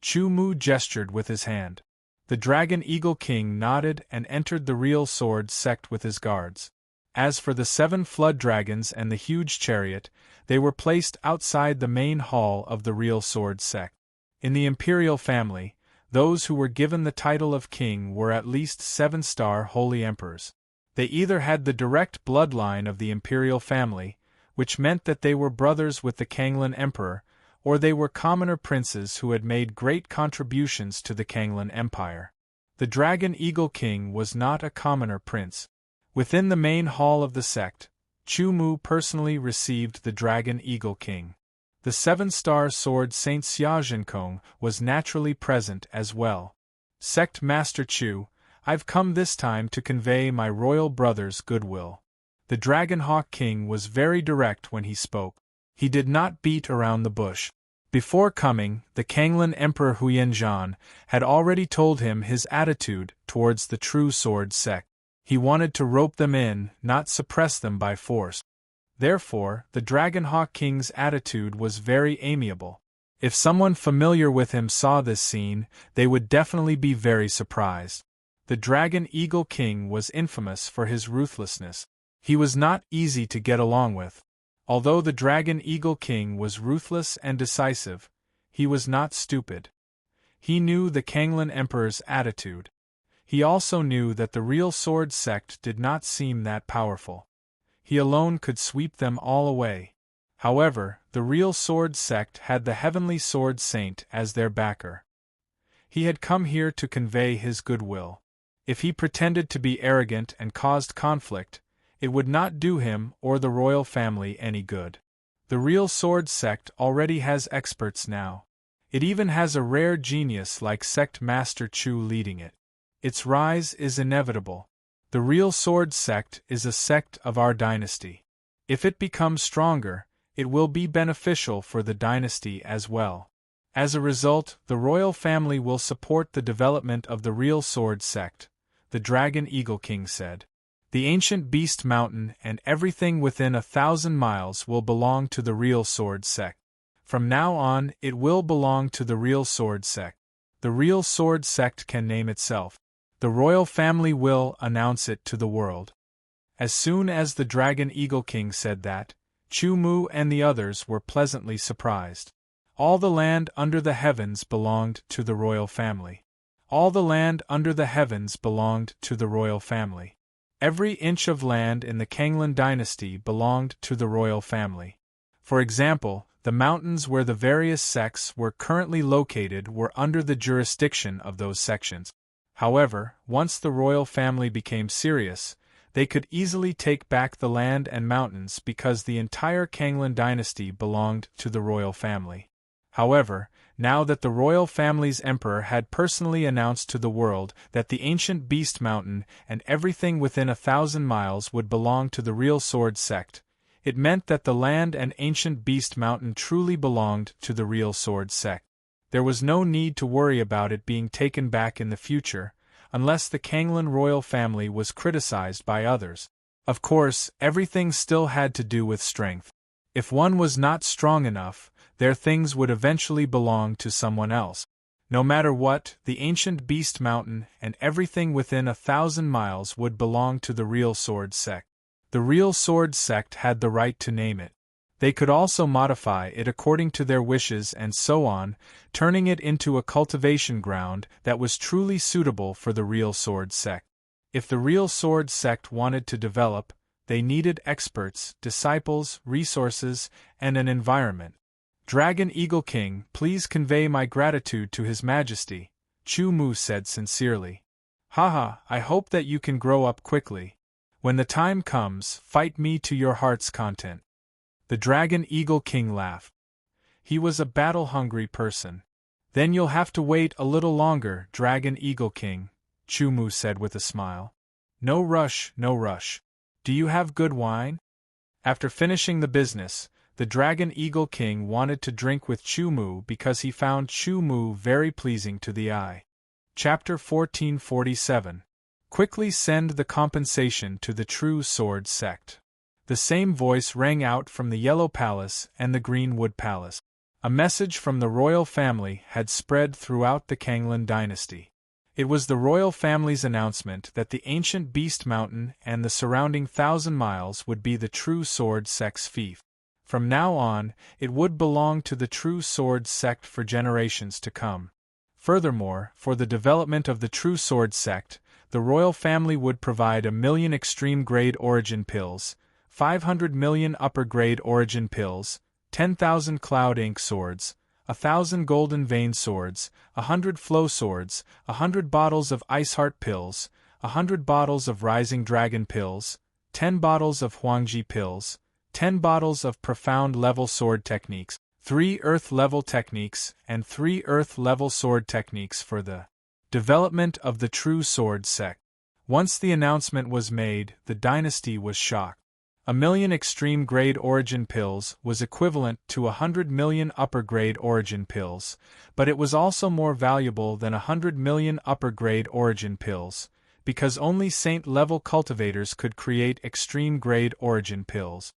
Chu Mu gestured with his hand. The Dragon Eagle King nodded and entered the real sword sect with his guards. As for the 7 flood dragons and the huge chariot, they were placed outside the main hall of the real sword sect. In the imperial family, those who were given the title of king were at least 7-star holy emperors. They either had the direct bloodline of the imperial family, which meant that they were brothers with the Kanglan emperor, or they were commoner princes who had made great contributions to the Kanglan Empire. The Dragon Eagle King was not a commoner prince. Within the main hall of the sect, Chu Mu personally received the Dragon Eagle King. The 7-star sword Saint Xiaozhenkong was naturally present as well. "Sect Master Chu, I've come this time to convey my royal brother's goodwill." The Dragonhawk King was very direct when he spoke. He did not beat around the bush. Before coming, the Kanglan Emperor Huyenjian had already told him his attitude towards the true sword sect. He wanted to rope them in, not suppress them by force. Therefore, the Dragonhawk King's attitude was very amiable. If someone familiar with him saw this scene, they would definitely be very surprised. The Dragon Eagle King was infamous for his ruthlessness. He was not easy to get along with. Although the Dragon Eagle King was ruthless and decisive, he was not stupid. He knew the Kanglan Emperor's attitude. He also knew that the real sword sect did not seem that powerful. He alone could sweep them all away. However, the real sword sect had the Heavenly Sword Saint as their backer. He had come here to convey his goodwill. If he pretended to be arrogant and caused conflict, it would not do him or the royal family any good. The real sword sect already has experts now. It even has a rare genius like Sect Master Chu leading it. Its rise is inevitable. The real sword sect is a sect of our dynasty. If it becomes stronger, it will be beneficial for the dynasty as well. As a result, the royal family will support the development of the real sword sect, the Dragon Eagle King said. The ancient Beast Mountain and everything within 1,000 miles will belong to the real sword sect. From now on, it will belong to the real sword sect. The real sword sect can name itself. The royal family will announce it to the world. As soon as the Dragon Eagle King said that, Chu Mu and the others were pleasantly surprised. All the land under the heavens belonged to the royal family. All the land under the heavens belonged to the royal family. Every inch of land in the Kanglan dynasty belonged to the royal family. For example, the mountains where the various sects were currently located were under the jurisdiction of those sections. However, once the royal family became serious, they could easily take back the land and mountains because the entire Kanglan dynasty belonged to the royal family. However, now that the royal family's emperor had personally announced to the world that the ancient Beast Mountain and everything within 1,000 miles would belong to the real sword sect, it meant that the land and ancient Beast Mountain truly belonged to the real sword sect. There was no need to worry about it being taken back in the future, unless the Kanglan royal family was criticized by others. Of course, everything still had to do with strength. If one was not strong enough, their things would eventually belong to someone else. No matter what, the ancient Beast Mountain and everything within 1,000 miles would belong to the real sword sect. The real sword sect had the right to name it. They could also modify it according to their wishes and so on, turning it into a cultivation ground that was truly suitable for the real sword sect. If the real sword sect wanted to develop, they needed experts, disciples, resources, and an environment. Dragon Eagle King, please convey my gratitude to His Majesty, Chu Mu said sincerely. Haha, I hope that you can grow up quickly. When the time comes, fight me to your heart's content. The Dragon Eagle King laughed. He was a battle-hungry person. Then you'll have to wait a little longer, Dragon Eagle King, Chu Mu said with a smile. No rush, no rush. Do you have good wine? After finishing the business, the Dragon Eagle King wanted to drink with Chu Mu because he found Chu Mu very pleasing to the eye. Chapter 1447. Quickly send the compensation to the true sword sect. The same voice rang out from the Yellow Palace and the Green Wood Palace. A message from the royal family had spread throughout the Kanglan dynasty. It was the royal family's announcement that the ancient Beast Mountain and the surrounding 1,000 miles would be the true sword sect's fief. From now on, it would belong to the true sword sect for generations to come. Furthermore, for the development of the true sword sect, the royal family would provide 1,000,000 extreme-grade origin pills, 500 million upper-grade origin pills, 10,000 cloud ink swords, 1,000 golden vein swords, 100 flow swords, 100 bottles of ice heart pills, 100 bottles of rising dragon pills, 10 bottles of Huangji pills, 10 bottles of profound level sword techniques, 3 earth level techniques, and 3 earth level sword techniques for the development of the true sword sect. Once the announcement was made, the dynasty was shocked. 1,000,000 extreme-grade origin pills was equivalent to 100 million upper-grade origin pills, but it was also more valuable than 100 million upper-grade origin pills, because only saint-level cultivators could create extreme-grade origin pills.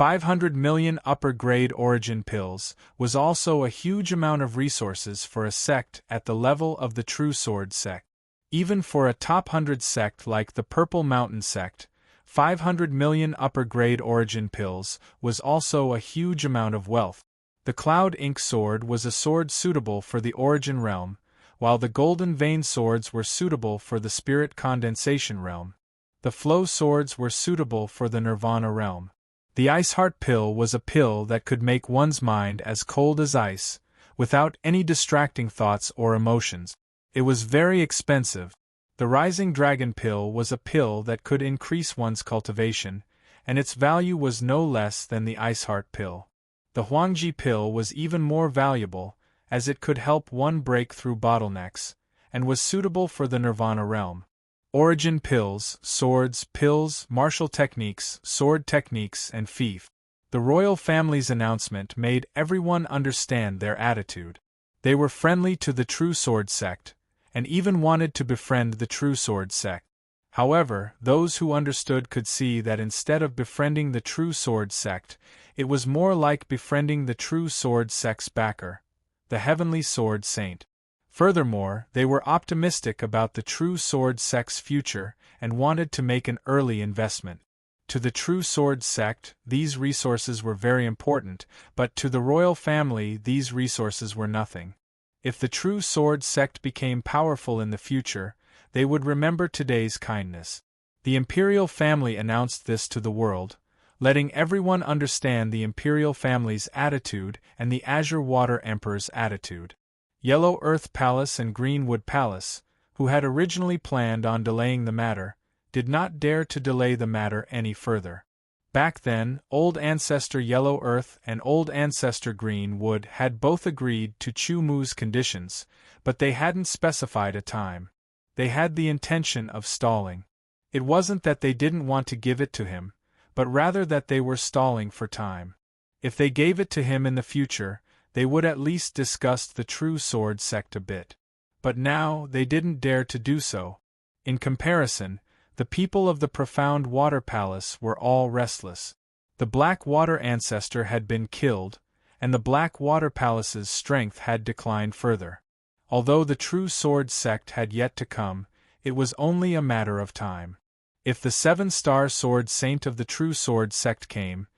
500 million upper-grade origin pills was also a huge amount of resources for a sect at the level of the True Sword sect. Even for a top 100 sect like the Purple Mountain sect, 500 million upper-grade origin pills was also a huge amount of wealth. The Cloud Ink sword was a sword suitable for the origin realm, while the Golden Vein swords were suitable for the Spirit Condensation realm. The Flow swords were suitable for the Nirvana realm. The Ice Heart pill was a pill that could make one's mind as cold as ice, without any distracting thoughts or emotions. It was very expensive. The Rising Dragon pill was a pill that could increase one's cultivation, and its value was no less than the Ice Heart pill. The Huangji pill was even more valuable, as it could help one break through bottlenecks, and was suitable for the Nirvana realm. Origin pills, swords, pills, martial techniques, sword techniques, and fief. The royal family's announcement made everyone understand their attitude. They were friendly to the True Sword sect, and even wanted to befriend the True Sword sect. However, those who understood could see that instead of befriending the True Sword sect, it was more like befriending the True Sword sect's backer, the Heavenly Sword Saint. Furthermore, they were optimistic about the True Sword sect's future and wanted to make an early investment. To the True Sword sect, these resources were very important, but to the royal family these resources were nothing. If the True Sword sect became powerful in the future, they would remember today's kindness. The imperial family announced this to the world, letting everyone understand the imperial family's attitude and the Azure Water Emperor's attitude. Yellow Earth Palace and Greenwood Palace, who had originally planned on delaying the matter, did not dare to delay the matter any further. Back then, Old Ancestor Yellow Earth and Old Ancestor Greenwood had both agreed to Chu Mu's conditions, but they hadn't specified a time. They had the intention of stalling. It wasn't that they didn't want to give it to him, but rather that they were stalling for time. If they gave it to him in the future, they would at least discuss the True Sword sect a bit. But now, they didn't dare to do so. In comparison, the people of the Profound Water Palace were all restless. The Black Water Ancestor had been killed, and the Black Water Palace's strength had declined further. Although the True Sword sect had yet to come, it was only a matter of time. If the 7-star Sword Saint of the True Sword sect came,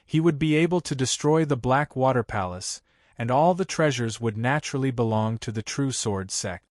he would be able to destroy the Black Water Palace, and all the treasures would naturally belong to the True Sword sect.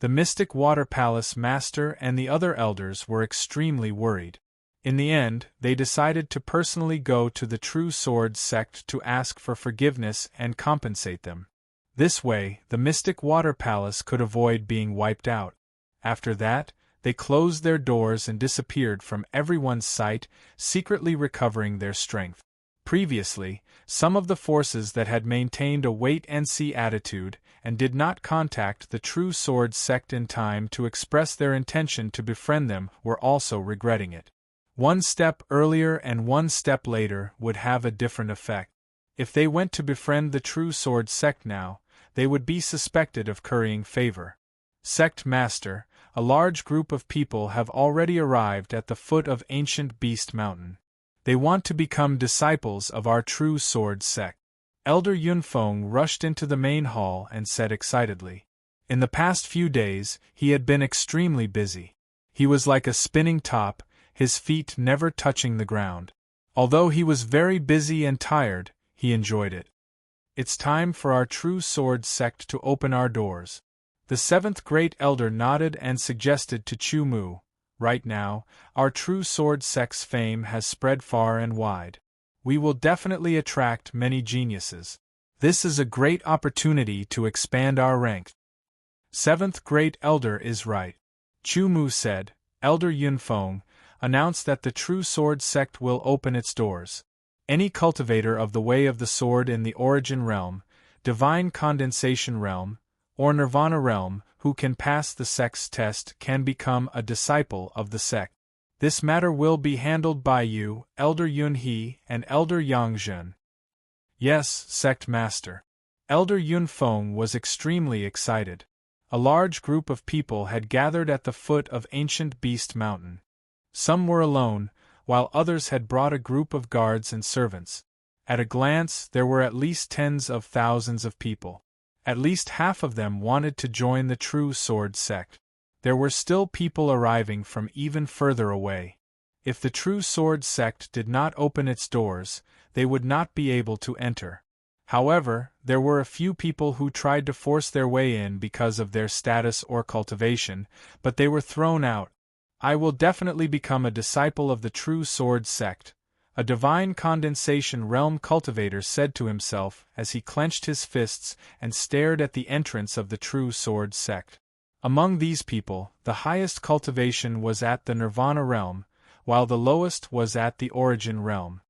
The Mystic Water Palace Master and the other elders were extremely worried. In the end, they decided to personally go to the True Sword sect to ask for forgiveness and compensate them. This way, the Mystic Water Palace could avoid being wiped out. After that, they closed their doors and disappeared from everyone's sight, secretly recovering their strength. Previously, some of the forces that had maintained a wait-and-see attitude and did not contact the True Sword sect in time to express their intention to befriend them were also regretting it. One step earlier and one step later would have a different effect. If they went to befriend the True Sword sect now, they would be suspected of currying favor. Sect Master, a large group of people have already arrived at the foot of Ancient Beast Mountain. They want to become disciples of our True Sword sect. Elder Yunfeng rushed into the main hall and said excitedly. In the past few days, he had been extremely busy. He was like a spinning top, his feet never touching the ground. Although he was very busy and tired, he enjoyed it. It's time for our True Sword sect to open our doors. The 7th Great Elder nodded and suggested to Chu Mu, right now, our True Sword sect's fame has spread far and wide. We will definitely attract many geniuses. This is a great opportunity to expand our rank. 7th Great Elder is right. Chu Mu said. Elder Yunfeng announced that the True Sword sect will open its doors. Any cultivator of the Way of the Sword in the Origin Realm, Divine Condensation Realm, or Nirvana Realm who can pass the sect's test can become a disciple of the sect. This matter will be handled by you, Elder Yunhe and Elder Yangzhen. Yes, Sect Master. Elder Yunfeng was extremely excited. A large group of people had gathered at the foot of Ancient Beast Mountain. Some were alone, while others had brought a group of guards and servants. At a glance, there were at least tens of thousands of people. At least half of them wanted to join the True Sword sect. There were still people arriving from even further away. If the True Sword sect did not open its doors, they would not be able to enter. However, there were a few people who tried to force their way in because of their status or cultivation, but they were thrown out. "I will definitely become a disciple of the True Sword sect," a divine condensation realm cultivator said to himself as he clenched his fists and stared at the entrance of the True Sword sect. Among these people, the highest cultivation was at the Nirvana realm, while the lowest was at the Origin realm.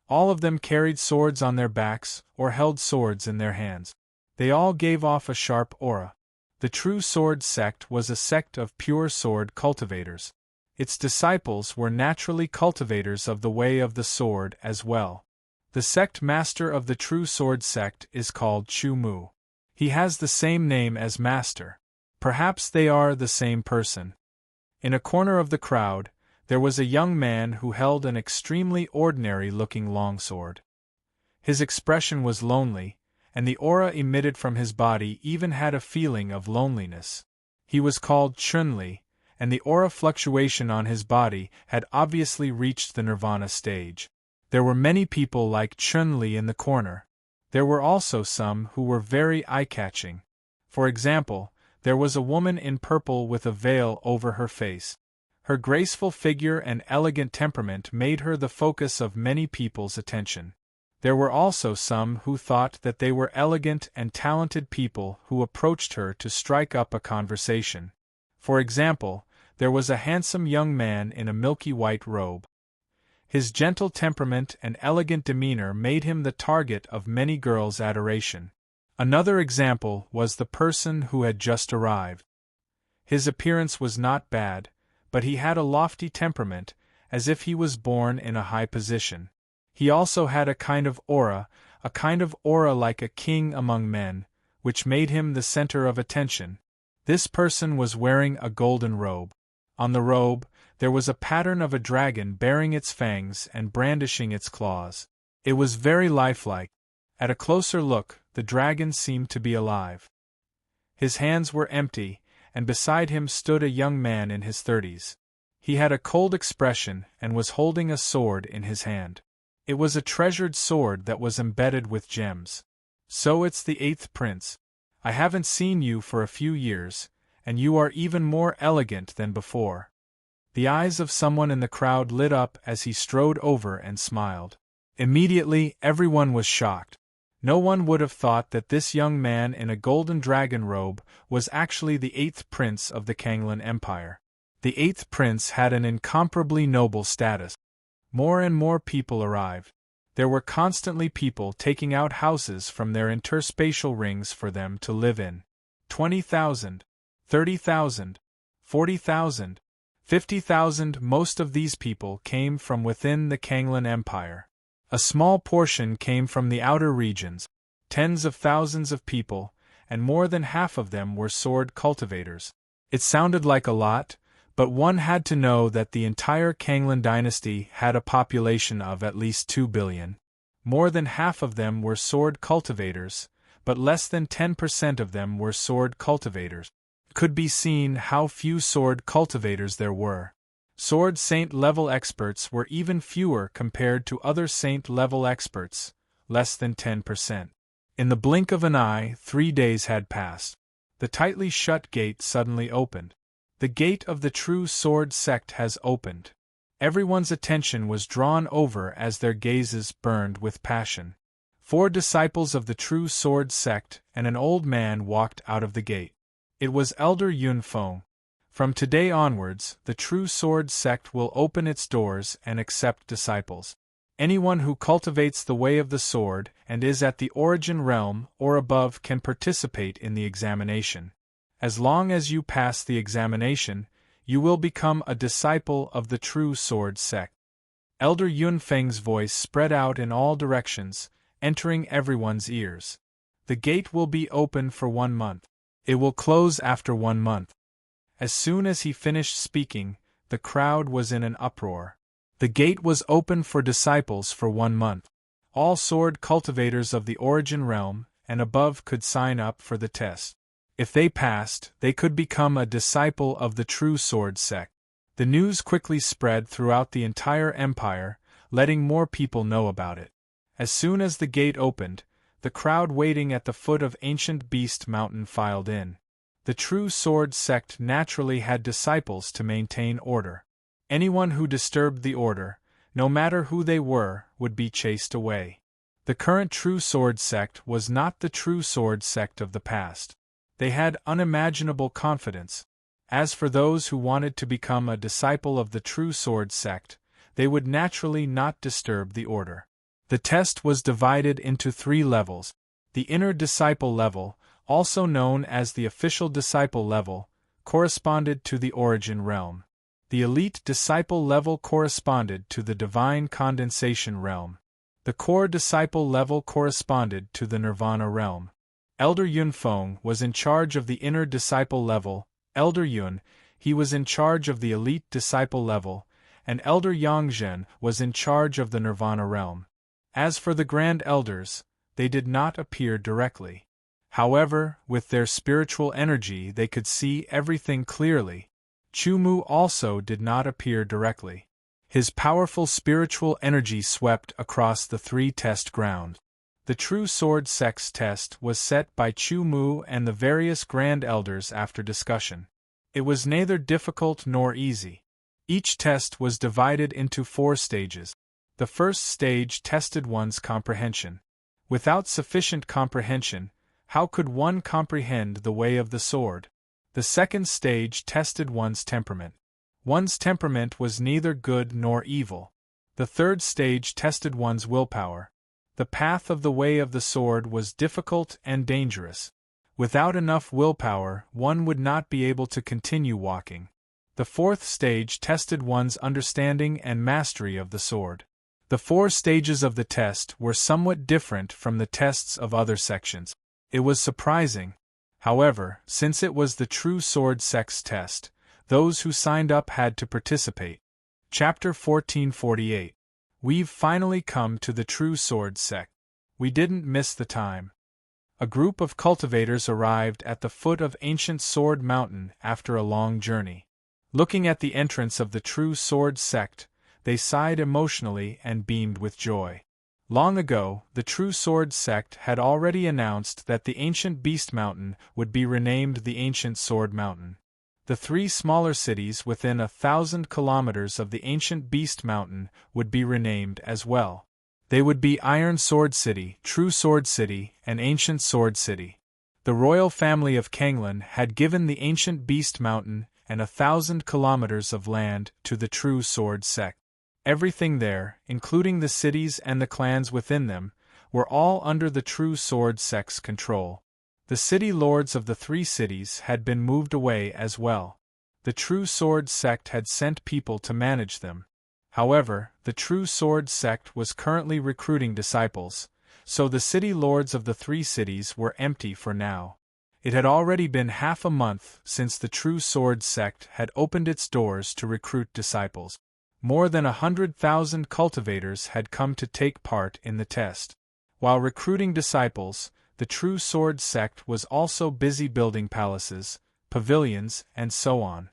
All of them carried swords on their backs or held swords in their hands. They all gave off a sharp aura. The True Sword sect was a sect of pure sword cultivators. Its disciples were naturally cultivators of the way of the sword as well. The sect master of the True Sword sect is called Chu Mu. He has the same name as master. Perhaps they are the same person. In a corner of the crowd, there was a young man who held an extremely ordinary-looking longsword. His expression was lonely, and the aura emitted from his body even had a feeling of loneliness. He was called Chun-Li, and the aura fluctuation on his body had obviously reached the Nirvana stage. There were many people like Chun-Li in the corner. There were also some who were very eye-catching. For example, there was a woman in purple with a veil over her face. Her graceful figure and elegant temperament made her the focus of many people's attention. There were also some who thought that they were elegant and talented people who approached her to strike up a conversation. For example, there was a handsome young man in a milky white robe. His gentle temperament and elegant demeanor made him the target of many girls' adoration. Another example was the person who had just arrived. His appearance was not bad, but he had a lofty temperament, as if he was born in a high position. He also had a kind of aura like a king among men, which made him the center of attention. This person was wearing a golden robe. On the robe, there was a pattern of a dragon bearing its fangs and brandishing its claws. It was very lifelike. At a closer look, the dragon seemed to be alive. His hands were empty, and beside him stood a young man in his 30s. He had a cold expression and was holding a sword in his hand. It was a treasured sword that was embedded with gems. "So it's the 8th prince. I haven't seen you for a few years, and you are even more elegant than before." The eyes of someone in the crowd lit up as he strode over and smiled. Immediately, everyone was shocked. No one would have thought that this young man in a golden dragon robe was actually the 8th prince of the Kanglan Empire. The 8th prince had an incomparably noble status. More and more people arrived. There were constantly people taking out houses from their interspatial rings for them to live in. 20,000, 30,000, 40,000, 50,000. Most of these people came from within the Kanglan Empire. A small portion came from the outer regions, tens of thousands of people, and more than half of them were sword cultivators. It sounded like a lot, but one had to know that the entire Kanglan dynasty had a population of at least 2 billion. More than half of them were sword cultivators, but less than 10% of them were sword cultivators. It could be seen how few sword cultivators there were. Sword Saint-level experts were even fewer compared to other Saint-level experts, less than 10%. In the blink of an eye, 3 days had passed. The tightly shut gate suddenly opened. The gate of the True Sword sect has opened. Everyone's attention was drawn over as their gazes burned with passion. 4 disciples of the True Sword sect and an old man walked out of the gate. It was Elder Yun Feng. From today onwards, the True Sword sect will open its doors and accept disciples. Anyone who cultivates the way of the sword and is at the Origin realm or above can participate in the examination. As long as you pass the examination, you will become a disciple of the True Sword sect. Elder Yun Feng's voice spread out in all directions, entering everyone's ears. The gate will be open for 1 month. It will close after 1 month. As soon as he finished speaking, the crowd was in an uproar. The gate was open for disciples for 1 month. All sword cultivators of the origin realm and above could sign up for the test. If they passed, they could become a disciple of the true sword sect. The news quickly spread throughout the entire empire, letting more people know about it. As soon as the gate opened, the crowd waiting at the foot of Ancient Beast Mountain filed in. The true sword sect naturally had disciples to maintain order. Anyone who disturbed the order, no matter who they were, would be chased away. The current true sword sect was not the true sword sect of the past. They had unimaginable confidence. As for those who wanted to become a disciple of the true sword sect, they would naturally not disturb the order. The test was divided into 3 levels. The inner disciple level, also known as the official disciple level, corresponded to the origin realm. The elite disciple level corresponded to the divine condensation realm. The core disciple level corresponded to the nirvana realm. Elder Yunfeng was in charge of the inner disciple level, Elder Yun, he was in charge of the elite disciple level, and Elder Yangzhen was in charge of the nirvana realm. As for the Grand Elders, they did not appear directly. However, with their spiritual energy they could see everything clearly. Chumu also did not appear directly. His powerful spiritual energy swept across the 3 test grounds. The true sword sect's test was set by Chumu and the various Grand Elders after discussion. It was neither difficult nor easy. Each test was divided into 4 stages. The first stage tested one's comprehension. Without sufficient comprehension, how could one comprehend the way of the sword? The second stage tested one's temperament. One's temperament was neither good nor evil. The third stage tested one's willpower. The path of the way of the sword was difficult and dangerous. Without enough willpower, one would not be able to continue walking. The fourth stage tested one's understanding and mastery of the sword. The 4 stages of the test were somewhat different from the tests of other sections. It was surprising. However, since it was the true sword sect's test, those who signed up had to participate. Chapter 1448. We've finally come to the true sword sect. We didn't miss the time. A group of cultivators arrived at the foot of Ancient Sword Mountain after a long journey. Looking at the entrance of the true sword sect, they sighed emotionally and beamed with joy. Long ago, the true sword sect had already announced that the Ancient Beast Mountain would be renamed the Ancient Sword Mountain. The 3 smaller cities within 1,000 kilometers of the Ancient Beast Mountain would be renamed as well. They would be Iron Sword City, True Sword City, and Ancient Sword City. The royal family of Kanglan had given the Ancient Beast Mountain and 1,000 kilometers of land to the true sword sect. Everything there, including the cities and the clans within them, were all under the true sword sect's control. The city lords of the 3 cities had been moved away as well. The true sword sect had sent people to manage them. However, the true sword sect was currently recruiting disciples, so the city lords of the 3 cities were empty for now. It had already been half a month since the true sword sect had opened its doors to recruit disciples. More than 100,000 cultivators had come to take part in the test. While recruiting disciples, the true sword sect was also busy building palaces, pavilions, and so on.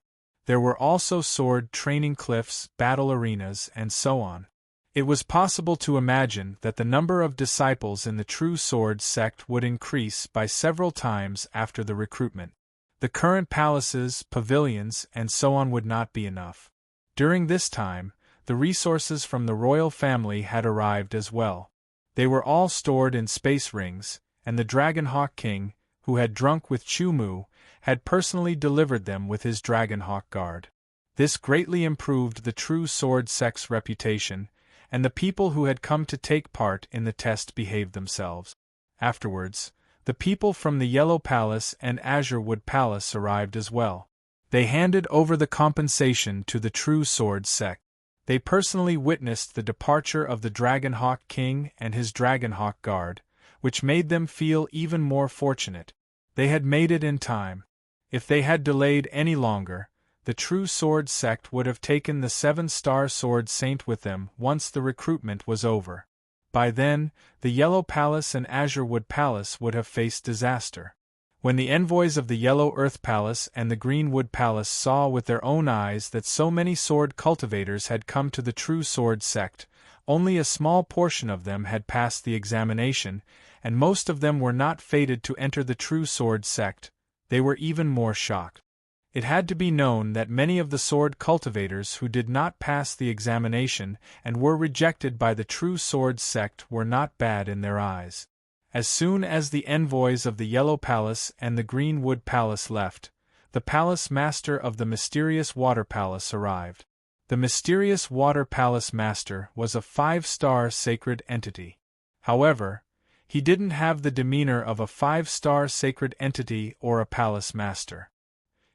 There were also sword training cliffs, battle arenas, and so on. It was possible to imagine that the number of disciples in the true sword sect would increase by several times after the recruitment. The current palaces, pavilions, and so on would not be enough. During this time, the resources from the royal family had arrived as well. They were all stored in space rings, and the Dragonhawk King, who had drunk with Chumu, had personally delivered them with his Dragonhawk guard. This greatly improved the true sword sect's reputation, and the people who had come to take part in the test behaved themselves. Afterwards, the people from the Yellow Palace and Azure Wood Palace arrived as well. They handed over the compensation to the true sword sect. They personally witnessed the departure of the Dragonhawk King and his Dragonhawk guard, which made them feel even more fortunate. They had made it in time. If they had delayed any longer, the True Sword sect would have taken the 7-star sword saint with them once the recruitment was over. By then, the Yellow Palace and Azure Wood Palace would have faced disaster. When the envoys of the Yellow Earth Palace and the Green Wood Palace saw with their own eyes that so many sword cultivators had come to the True Sword sect, only a small portion of them had passed the examination, and most of them were not fated to enter the True Sword sect, they were even more shocked. It had to be known that many of the sword cultivators who did not pass the examination and were rejected by the True Sword sect were not bad in their eyes. As soon as the envoys of the Yellow Palace and the Green Wood Palace left, the Palace Master of the Mysterious Water Palace arrived. The Mysterious Water Palace Master was a 5-star sacred entity. However, he didn't have the demeanor of a 5-star sacred entity or a palace master.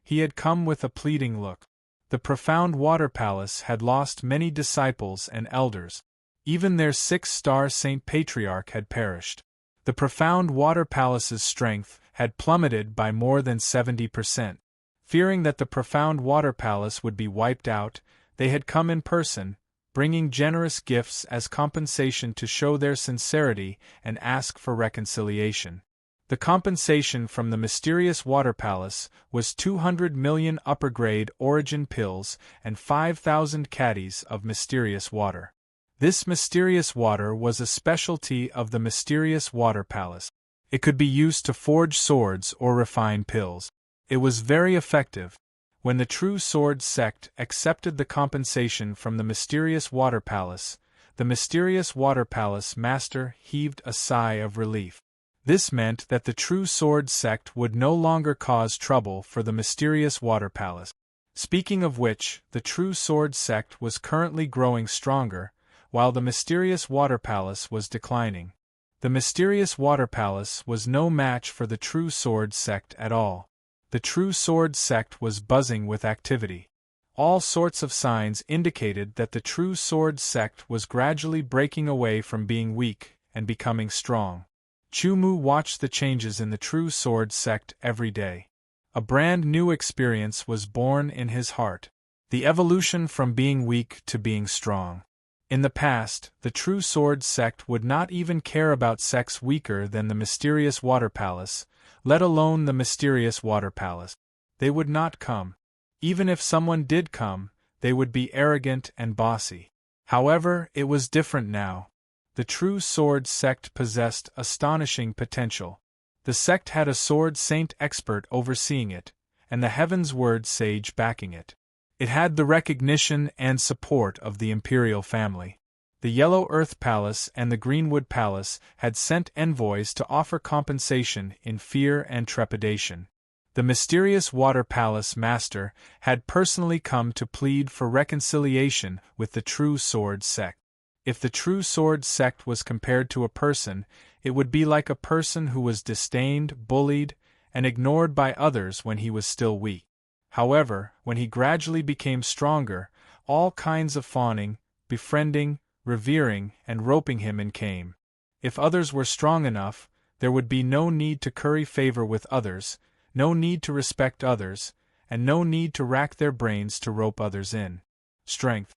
He had come with a pleading look. The Profound Water Palace had lost many disciples and elders. Even their 6-star Saint Patriarch had perished. The Profound Water Palace's strength had plummeted by more than 70%. Fearing that the Profound Water Palace would be wiped out, they had come in person, bringing generous gifts as compensation to show their sincerity and ask for reconciliation. The compensation from the Mysterious Water Palace was 200 million upper-grade origin pills and 5,000 caddies of mysterious water. This mysterious water was a specialty of the Mysterious Water Palace. It could be used to forge swords or refine pills. It was very effective. When the True Sword sect accepted the compensation from the Mysterious Water Palace, the Mysterious Water Palace Master heaved a sigh of relief. This meant that the True Sword sect would no longer cause trouble for the Mysterious Water Palace. Speaking of which, the True Sword sect was currently growing stronger, while the Mysterious Water Palace was declining. The Mysterious Water Palace was no match for the True Sword sect at all. The True Sword sect was buzzing with activity. All sorts of signs indicated that the True Sword sect was gradually breaking away from being weak and becoming strong. Chu-Mu watched the changes in the True Sword sect every day. A brand new experience was born in his heart. The evolution from being weak to being strong. In the past, the True Sword sect would not even care about sects weaker than the Mysterious Water Palace, let alone the Mysterious Water Palace. They would not come. Even if someone did come, they would be arrogant and bossy. However, it was different now. The True Sword sect possessed astonishing potential. The sect had a sword saint expert overseeing it, and the Heaven's Word sage backing it. It had the recognition and support of the imperial family. The Yellow Earth Palace and the Greenwood Palace had sent envoys to offer compensation in fear and trepidation. The Mysterious Water Palace Master had personally come to plead for reconciliation with the True Sword sect. If the True Sword sect was compared to a person, it would be like a person who was disdained, bullied, and ignored by others when he was still weak. However, when he gradually became stronger, all kinds of fawning, befriending, revering, and roping him in came. If others were strong enough, there would be no need to curry favor with others, no need to respect others, and no need to rack their brains to rope others in. Strength.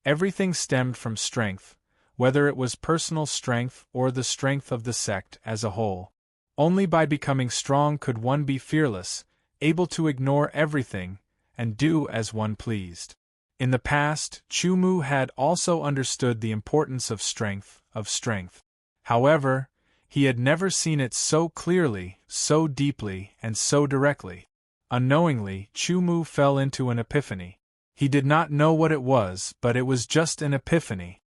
Everything stemmed from strength, whether it was personal strength or the strength of the sect as a whole. Only by becoming strong could one be fearless, able to ignore everything, and do as one pleased. In the past, Chu-Mu had also understood the importance of strength. However, he had never seen it so clearly, so deeply, and so directly. Unknowingly, Chu-Mu fell into an epiphany. He did not know what it was, but it was just an epiphany.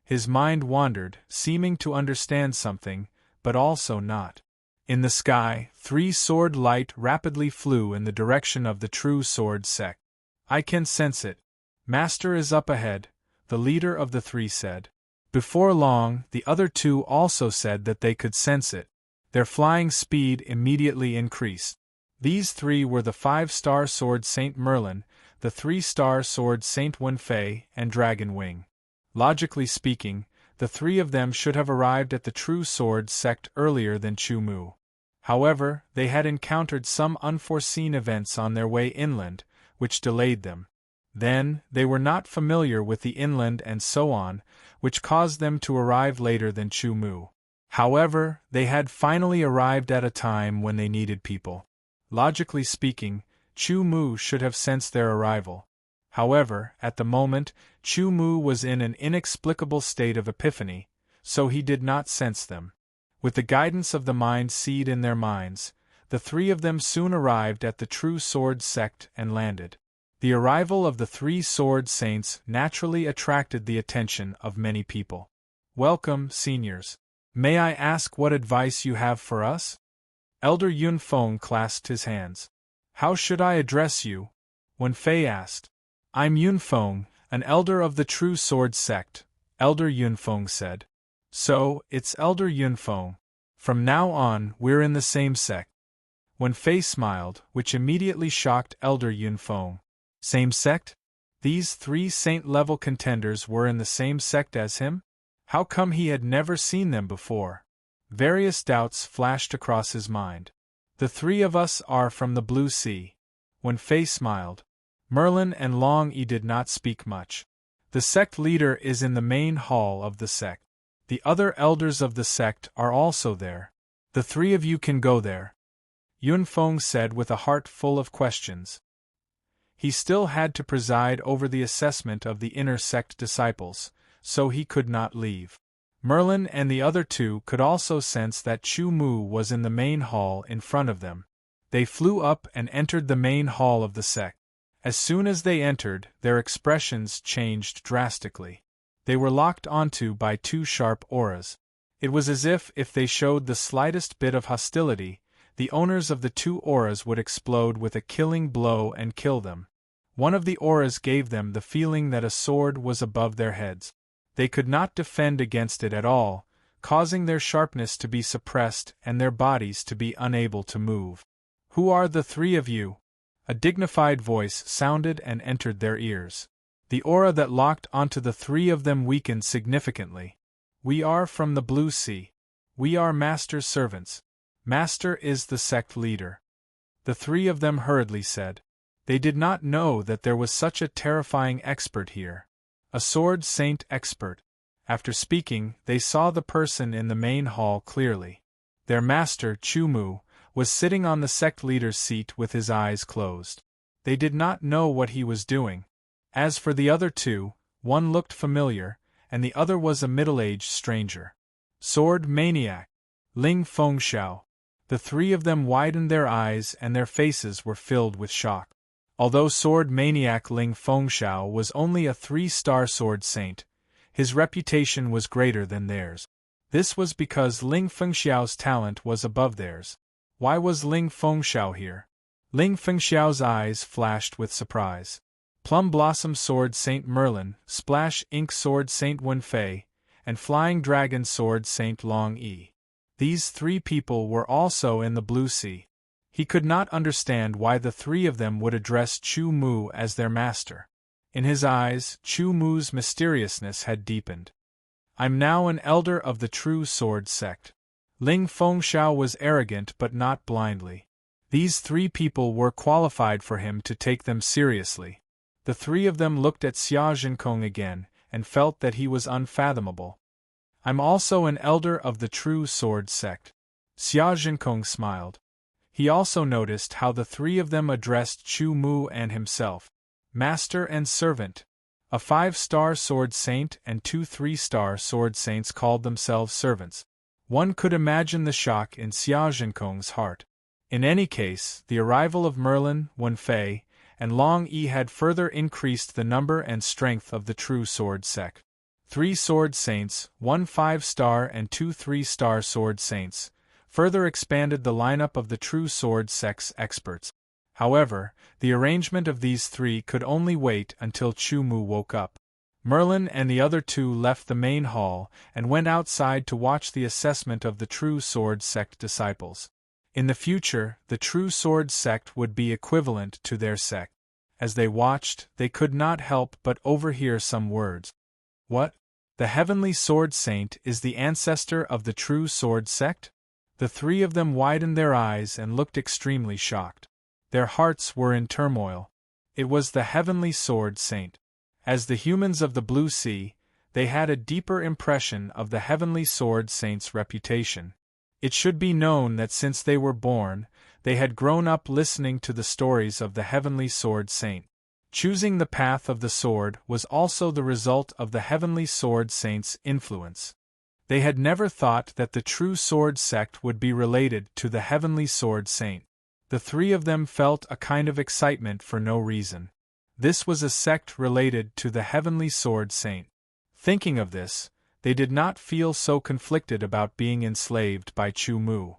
His mind wandered, seeming to understand something, but also not. In the sky, 3 sword light rapidly flew in the direction of the True Sword sect. "I can sense it. Master is up ahead," the leader of the 3 said. Before long, the other 2 also said that they could sense it. Their flying speed immediately increased. These 3 were the 5-star sword Saint Merlin, the 3-star sword Saint Wenfei, and Dragon Wing. Logically speaking, the 3 of them should have arrived at the True Sword sect earlier than Chu-Mu. However, they had encountered some unforeseen events on their way inland, which delayed them. Then, they were not familiar with the inland and so on, which caused them to arrive later than Chu Mu. However, they had finally arrived at a time when they needed people. Logically speaking, Chu Mu should have sensed their arrival. However, at the moment, Chu Mu was in an inexplicable state of epiphany, so he did not sense them. With the guidance of the mind seed in their minds, the three of them soon arrived at the True Sword sect and landed. The arrival of the 3 sword saints naturally attracted the attention of many people. "Welcome, seniors. May I ask what advice you have for us?" Elder Yun Feng clasped his hands. "How should I address you?" Wen Fei asked. "I'm Yun Feng, an elder of the True Sword sect," Elder Yun Feng said. "So, it's Elder Yun Feng. From now on, we're in the same sect." Wen Fei smiled, which immediately shocked Elder Yun Feng. Same sect? These 3 saint-level contenders were in the same sect as him? How come he had never seen them before? Various doubts flashed across his mind. "The 3 of us are from the Blue Sea." Wen Fei smiled. Merlin and Long Yi did not speak much. "The sect leader is in the main hall of the sect. The other elders of the sect are also there. The 3 of you can go there," Yun Feng said with a heart full of questions. He still had to preside over the assessment of the inner sect disciples, so he could not leave. Merlin and the other 2 could also sense that Chu Mu was in the main hall in front of them. They flew up and entered the main hall of the sect. As soon as they entered, their expressions changed drastically. They were locked onto by 2 sharp auras. It was as if they showed the slightest bit of hostility, the owners of the 2 auras would explode with a killing blow and kill them. One of the auras gave them the feeling that a sword was above their heads. They could not defend against it at all, causing their sharpness to be suppressed and their bodies to be unable to move. "Who are the 3 of you?" A dignified voice sounded and entered their ears. The aura that locked onto the 3 of them weakened significantly. "We are from the Blue Sea. We are Master's servants. Master is the sect leader," the 3 of them hurriedly said. They did not know that there was such a terrifying expert here. A sword saint expert. After speaking, they saw the person in the main hall clearly. Their master, Chu Mu, was sitting on the sect leader's seat with his eyes closed. They did not know what he was doing. As for the other 2, one looked familiar, and the other was a middle-aged stranger. Sword maniac. Ling Fengxiao. The 3 of them widened their eyes and their faces were filled with shock. Although sword maniac Ling Fengxiao was only a 3-star sword saint, his reputation was greater than theirs. This was because Ling Fengxiao's talent was above theirs. Why was Ling Fengxiao here? Ling Fengxiao's eyes flashed with surprise. Plum Blossom Sword Saint Merlin, Splash Ink Sword Saint Wen Fei, and Flying Dragon Sword Saint Long Yi. These 3 people were also in the Blue Sea. He could not understand why the 3 of them would address Chu Mu as their master. In his eyes, Chu Mu's mysteriousness had deepened. "I'm now an elder of the True Sword sect." Ling Fengxiao was arrogant but not blindly. These 3 people were qualified for him to take them seriously. The 3 of them looked at Xia Zhenkong again, and felt that he was unfathomable. "I'm also an elder of the True Sword sect." Xia Zhenkong smiled. He also noticed how the 3 of them addressed Chu Mu and himself. Master and servant. A 5-star sword saint and 2 3-star sword saints called themselves servants. One could imagine the shock in Xia Zhenkong's heart. In any case, the arrival of Merlin, Wen Fei, and Long Yi had further increased the number and strength of the True Sword sect. 3 sword saints, 1 5-star and 2 3-star sword saints, further expanded the lineup of the True Sword sect's experts. However, the arrangement of these 3 could only wait until Chu Mu woke up. Merlin and the other 2 left the main hall and went outside to watch the assessment of the True Sword sect disciples. In the future, the True Sword sect would be equivalent to their sect. As they watched, they could not help but overhear some words. "What? The Heavenly Sword Saint is the ancestor of the True Sword sect?" The 3 of them widened their eyes and looked extremely shocked. Their hearts were in turmoil. It was the Heavenly Sword Saint. As the humans of the Blue Sea, they had a deeper impression of the Heavenly Sword Saint's reputation. It should be known that since they were born, they had grown up listening to the stories of the Heavenly Sword Saint. Choosing the path of the sword was also the result of the Heavenly Sword Saint's influence. They had never thought that the true sword sect would be related to the Heavenly Sword Saint. The three of them felt a kind of excitement for no reason. This was a sect related to the Heavenly Sword Saint. Thinking of this, they did not feel so conflicted about being enslaved by Chu Mu.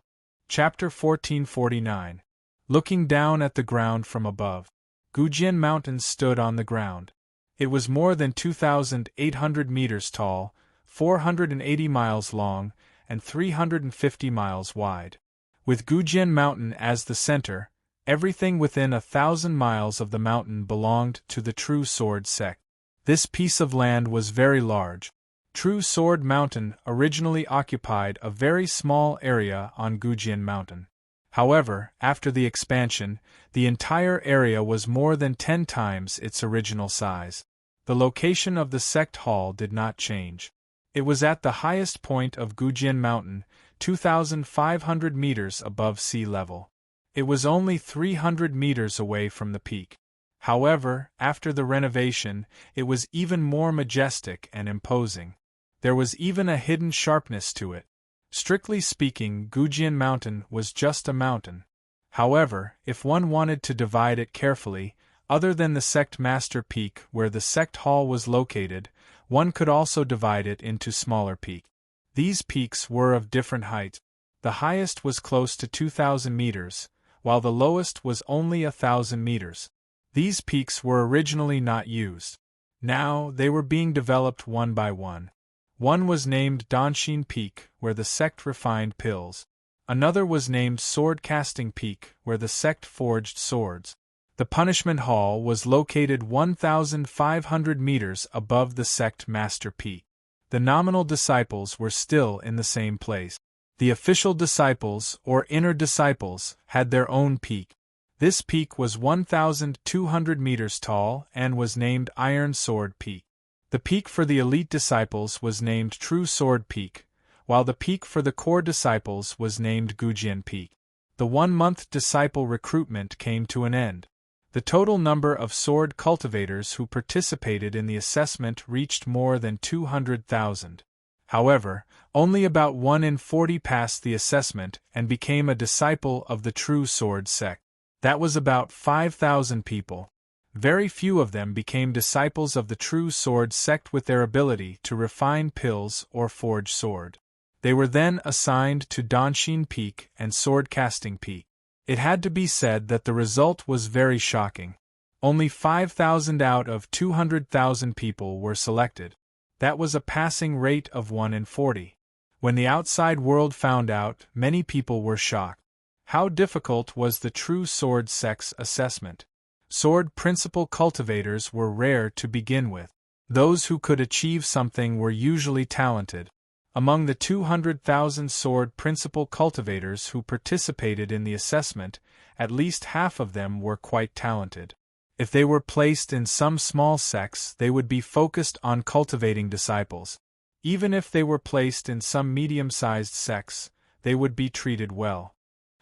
Chapter 1449. Looking down at the ground from above. Gujian Mountain stood on the ground. It was more than 2,800 meters tall, 480 miles long, and 350 miles wide. With Gujian Mountain as the center, everything within 1,000 miles of the mountain belonged to the True Sword sect. This piece of land was very large. True Sword Mountain originally occupied a very small area on Gujian Mountain. However, after the expansion, the entire area was more than 10 times its original size. The location of the sect hall did not change. It was at the highest point of Gujian Mountain, 2,500 meters above sea level. It was only 300 meters away from the peak. However, after the renovation, it was even more majestic and imposing. There was even a hidden sharpness to it. Strictly speaking, Gujian Mountain was just a mountain. However, if one wanted to divide it carefully, other than the sect master peak where the sect hall was located, one could also divide it into smaller peaks. These peaks were of different heights. The highest was close to 2,000 meters, while the lowest was only 1,000 meters. These peaks were originally not used. Now, they were being developed one by one. One was named Danshin Peak, where the sect refined pills. Another was named Sword Casting Peak, where the sect forged swords. The Punishment Hall was located 1,500 meters above the sect master peak. The nominal disciples were still in the same place. The official disciples, or inner disciples, had their own peak. This peak was 1,200 meters tall and was named Iron Sword Peak. The peak for the elite disciples was named True Sword Peak, while the peak for the core disciples was named Gujian Peak. The 1-month disciple recruitment came to an end. The total number of sword cultivators who participated in the assessment reached more than 200,000. However, only about 1 in 40 passed the assessment and became a disciple of the True Sword sect. That was about 5,000 people. Very few of them became disciples of the True Sword sect with their ability to refine pills or forge sword. They were then assigned to Danshin Peak and Sword Casting Peak. It had to be said that the result was very shocking. Only 5,000 out of 200,000 people were selected. That was a passing rate of 1 in 40. When the outside world found out, many people were shocked. How difficult was the True Sword sect's assessment? Sword principle cultivators were rare to begin with. Those who could achieve something were usually talented. Among the 200,000 sword principle cultivators who participated in the assessment, at least half of them were quite talented. If they were placed in some small sects, they would be focused on cultivating disciples. Even if they were placed in some medium-sized sects, they would be treated well.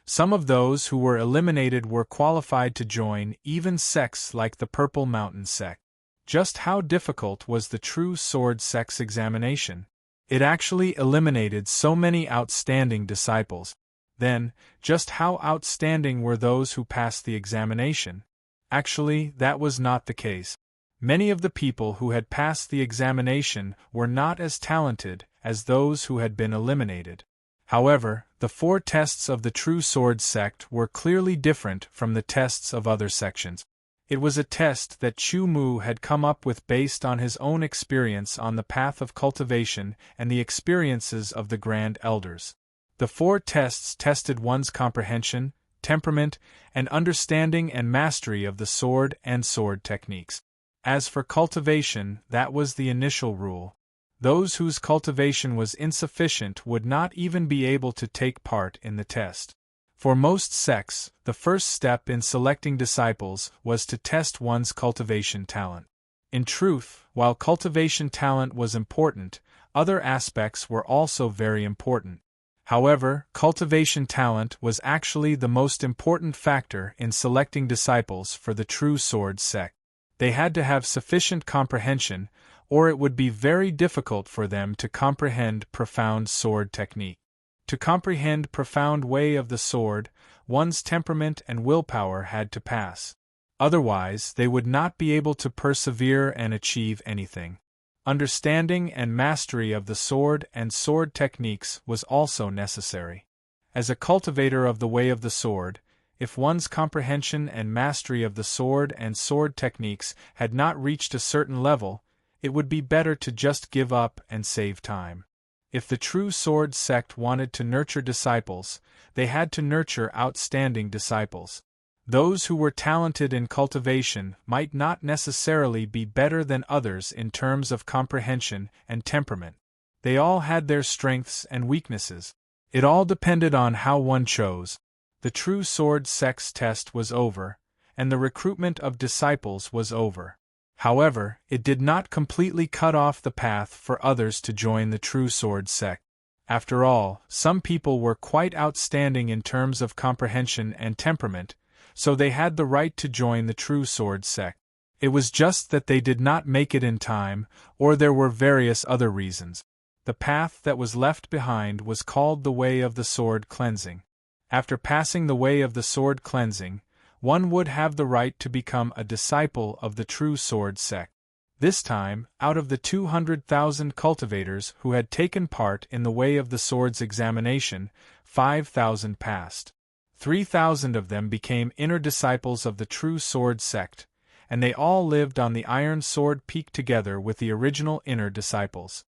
Some of those who were eliminated were qualified to join even sects like the Purple Mountain sect. Just how difficult was the True Sword sect's examination? It actually eliminated so many outstanding disciples. Then, just how outstanding were those who passed the examination? Actually, that was not the case. Many of the people who had passed the examination were not as talented as those who had been eliminated. However, the 4 tests of the True Sword sect were clearly different from the tests of other sections. It was a test that Chu Mu had come up with based on his own experience on the path of cultivation and the experiences of the Grand Elders. The 4 tests tested one's comprehension, temperament, and understanding and mastery of the sword and sword techniques. As for cultivation, that was the initial rule. Those whose cultivation was insufficient would not even be able to take part in the test. For most sects, the first step in selecting disciples was to test one's cultivation talent. In truth, while cultivation talent was important, other aspects were also very important. However, cultivation talent was actually the most important factor in selecting disciples for the True Sword sect. They had to have sufficient comprehension, or it would be very difficult for them to comprehend profound sword technique. To comprehend profound way of the sword, one's temperament and willpower had to pass. Otherwise, they would not be able to persevere and achieve anything. Understanding and mastery of the sword and sword techniques was also necessary. As a cultivator of the way of the sword, if one's comprehension and mastery of the sword and sword techniques had not reached a certain level, it would be better to just give up and save time. If the True Sword sect wanted to nurture disciples, they had to nurture outstanding disciples. Those who were talented in cultivation might not necessarily be better than others in terms of comprehension and temperament. They all had their strengths and weaknesses. It all depended on how one chose. The True Sword sect's test was over, and the recruitment of disciples was over. However, it did not completely cut off the path for others to join the True Sword sect. After all, some people were quite outstanding in terms of comprehension and temperament, so they had the right to join the True Sword sect. It was just that they did not make it in time, or there were various other reasons. The path that was left behind was called the Way of the Sword Cleansing. After passing the Way of the Sword Cleansing, one would have the right to become a disciple of the True Sword sect. This time, out of the 200,000 cultivators who had taken part in the Way of the Sword's examination, 5,000 passed. 3,000 of them became inner disciples of the True Sword sect, and they all lived on the Iron Sword Peak together with the original inner disciples.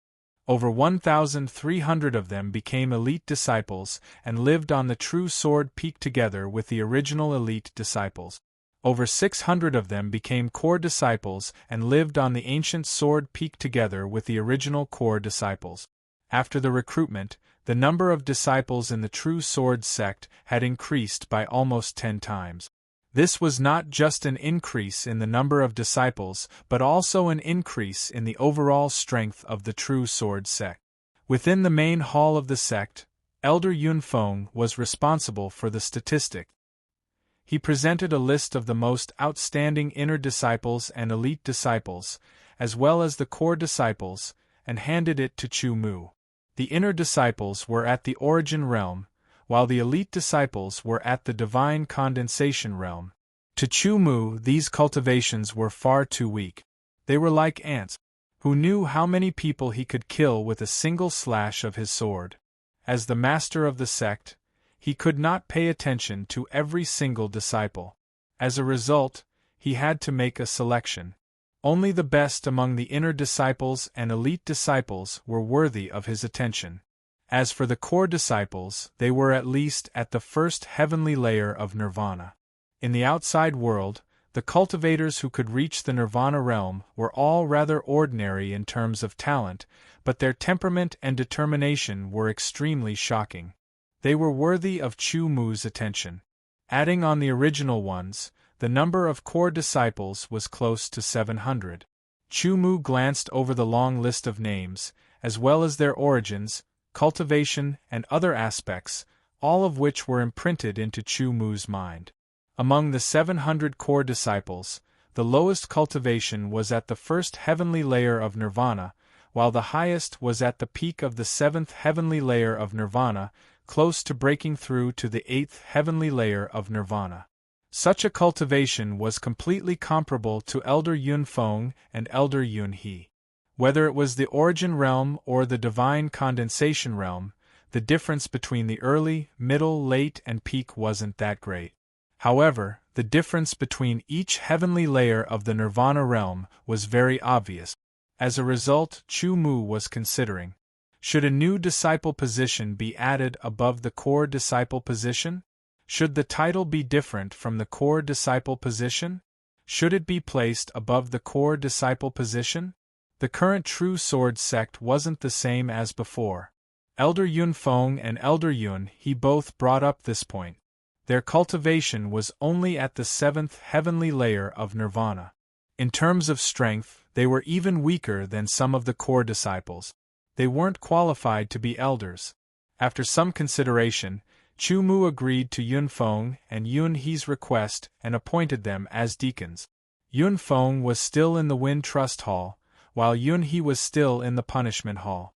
Over 1,300 of them became elite disciples and lived on the True Sword Peak together with the original elite disciples. Over 600 of them became core disciples and lived on the Ancient Sword Peak together with the original core disciples. After the recruitment, the number of disciples in the True Sword sect had increased by almost 10 times. This was not just an increase in the number of disciples, but also an increase in the overall strength of the True Sword sect. Within the main hall of the sect, Elder Yunfeng was responsible for the statistic. He presented a list of the most outstanding inner disciples and elite disciples, as well as the core disciples, and handed it to Chu Mu. The inner disciples were at the origin realm, while the elite disciples were at the divine condensation realm. To Chu Mu, these cultivations were far too weak. They were like ants, who knew how many people he could kill with a single slash of his sword. As the master of the sect, he could not pay attention to every single disciple. As a result, he had to make a selection. Only the best among the inner disciples and elite disciples were worthy of his attention. As for the core disciples, they were at least at the first heavenly layer of nirvana. In the outside world, the cultivators who could reach the nirvana realm were all rather ordinary in terms of talent, but their temperament and determination were extremely shocking. They were worthy of Chu Mu's attention. Adding on the original ones, the number of core disciples was close to 700. Chu Mu glanced over the long list of names, as well as their origins, cultivation, and other aspects, all of which were imprinted into Chu Mu's mind. Among the 700 core disciples, the lowest cultivation was at the first heavenly layer of nirvana, while the highest was at the peak of the 7th heavenly layer of nirvana, close to breaking through to the 8th heavenly layer of nirvana. Such a cultivation was completely comparable to Elder Yunfeng and Elder Yunhe. Whether it was the origin realm or the divine condensation realm, the difference between the early, middle, late, and peak wasn't that great. However, the difference between each heavenly layer of the nirvana realm was very obvious. As a result, Chu Mu was considering, should a new disciple position be added above the core disciple position? Should the title be different from the core disciple position? Should it be placed above the core disciple position? The current True Sword sect wasn't the same as before. Elder Yunfeng and Elder Yunhe both brought up this point. Their cultivation was only at the 7th heavenly layer of nirvana. In terms of strength, they were even weaker than some of the core disciples. They weren't qualified to be elders. After some consideration, Chu Mu agreed to Yun Feng and Yun He's request and appointed them as deacons. Yun Feng was still in the Wind Trust Hall, while Yun He was still in the Punishment Hall.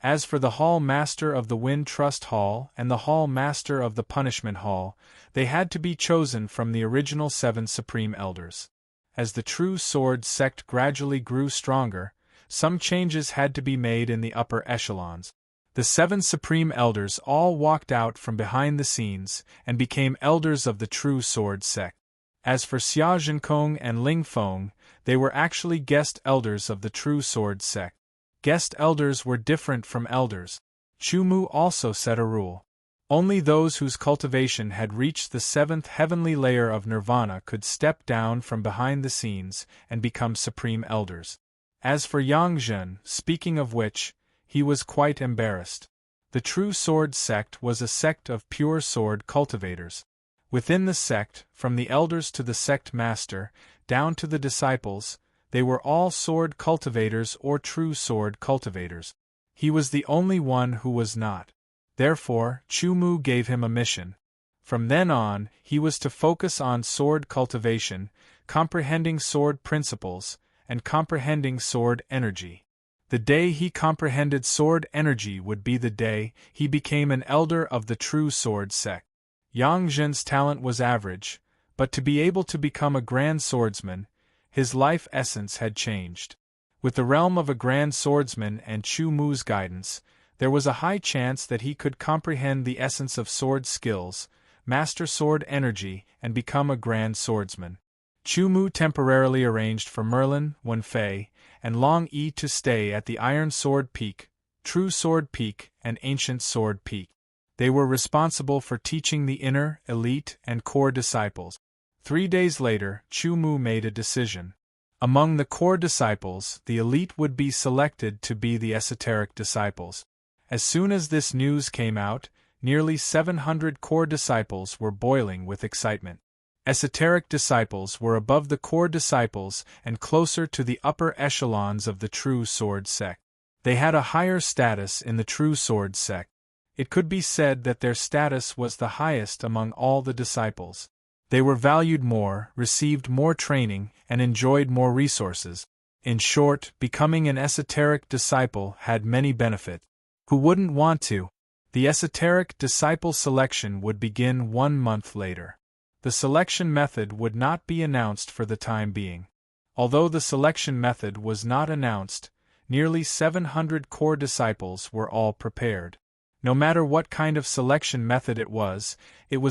As for the Hall Master of the Wind Trust Hall and the Hall Master of the Punishment Hall, they had to be chosen from the original 7 Supreme Elders. As the True Sword sect gradually grew stronger, some changes had to be made in the upper echelons. The 7 Supreme Elders all walked out from behind the scenes and became elders of the True Sword sect. As for Xia Zhenkong and Ling Feng, they were actually guest elders of the True Sword sect. Guest elders were different from elders. Chu Mu also set a rule. Only those whose cultivation had reached the 7th heavenly layer of nirvana could step down from behind the scenes and become supreme elders. As for Yang Zhen, speaking of which, he was quite embarrassed. The True Sword sect was a sect of pure sword cultivators. Within the sect, from the elders to the sect master, down to the disciples, they were all sword cultivators or true sword cultivators. He was the only one who was not. Therefore, Chu Mu gave him a mission. From then on, he was to focus on sword cultivation, comprehending sword principles, and comprehending sword energy. The day he comprehended sword energy would be the day he became an elder of the True Sword sect. Yang Zhen's talent was average, but to be able to become a grand swordsman, his life essence had changed. With the realm of a grand swordsman and Chu Mu's guidance, there was a high chance that he could comprehend the essence of sword skills, master sword energy, and become a grand swordsman. Chu Mu temporarily arranged for Merlin, Wenfei, and Long Yi to stay at the Iron Sword Peak, True Sword Peak, and Ancient Sword Peak. They were responsible for teaching the inner, elite, and core disciples. 3 days later, Chu Mu made a decision. Among the core disciples, the elite would be selected to be the esoteric disciples. As soon as this news came out, nearly 700 core disciples were boiling with excitement. Esoteric disciples were above the core disciples and closer to the upper echelons of the True Sword sect. They had a higher status in the True Sword sect. It could be said that their status was the highest among all the disciples. They were valued more, received more training, and enjoyed more resources. In short, becoming an esoteric disciple had many benefits. Who wouldn't want to? The esoteric disciple selection would begin 1 month later. The selection method would not be announced for the time being. Although the selection method was not announced, nearly 700 core disciples were all prepared. No matter what kind of selection method it was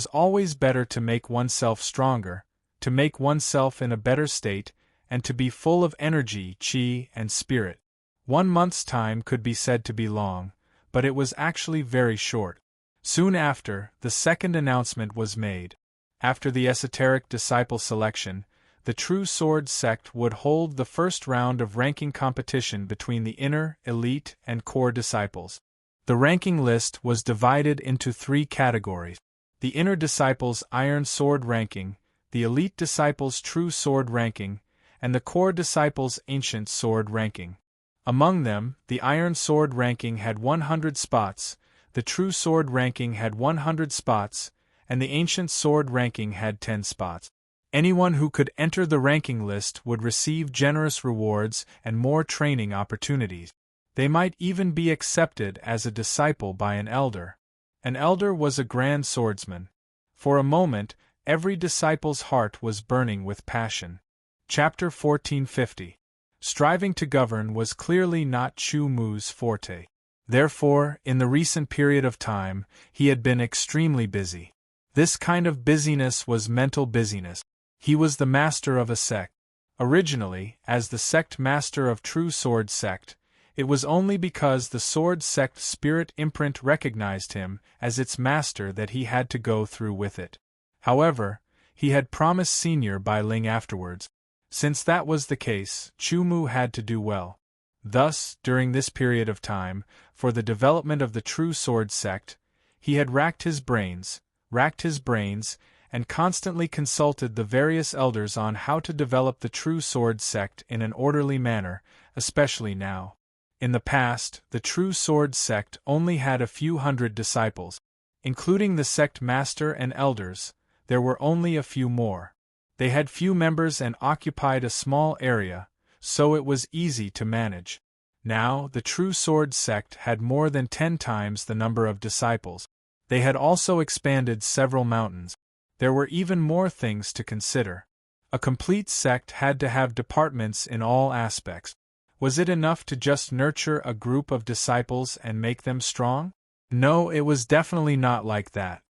always better to make oneself stronger, to make oneself in a better state, and to be full of energy, qi, and spirit. 1 month's time could be said to be long, but it was actually very short. Soon after, the second announcement was made. After the esoteric disciple selection, the True Sword sect would hold the first round of ranking competition between the inner, elite, and core disciples. The ranking list was divided into 3 categories: the inner disciples' Iron Sword ranking, the elite disciples' True Sword ranking, and the core disciples' Ancient Sword ranking. Among them, the Iron Sword ranking had 100 spots, the True Sword ranking had 100 spots, and the Ancient Sword ranking had 10 spots. Anyone who could enter the ranking list would receive generous rewards and more training opportunities. They might even be accepted as a disciple by an elder. An elder was a grand swordsman. For a moment, every disciple's heart was burning with passion. Chapter 1450. Striving to govern was clearly not Chu Mu's forte. Therefore, in the recent period of time, he had been extremely busy. This kind of busyness was mental busyness. He was the master of a sect. Originally, as the sect master of True Sword sect, it was only because the Sword sect spirit imprint recognized him as its master that he had to go through with it. However, he had promised Senior Bai Ling afterwards. Since that was the case, Chu Mu had to do well. Thus, during this period of time, for the development of the True Sword sect, he had racked his brains, racked his brains, and constantly consulted the various elders on how to develop the True Sword sect in an orderly manner, especially now. In the past, the True Sword sect only had a few hundred disciples. Including the sect master and elders, there were only a few more. They had few members and occupied a small area, so it was easy to manage. Now, the True Sword sect had more than 10 times the number of disciples. They had also expanded several mountains. There were even more things to consider. A complete sect had to have departments in all aspects. Was it enough to just nurture a group of disciples and make them strong? No, it was definitely not like that.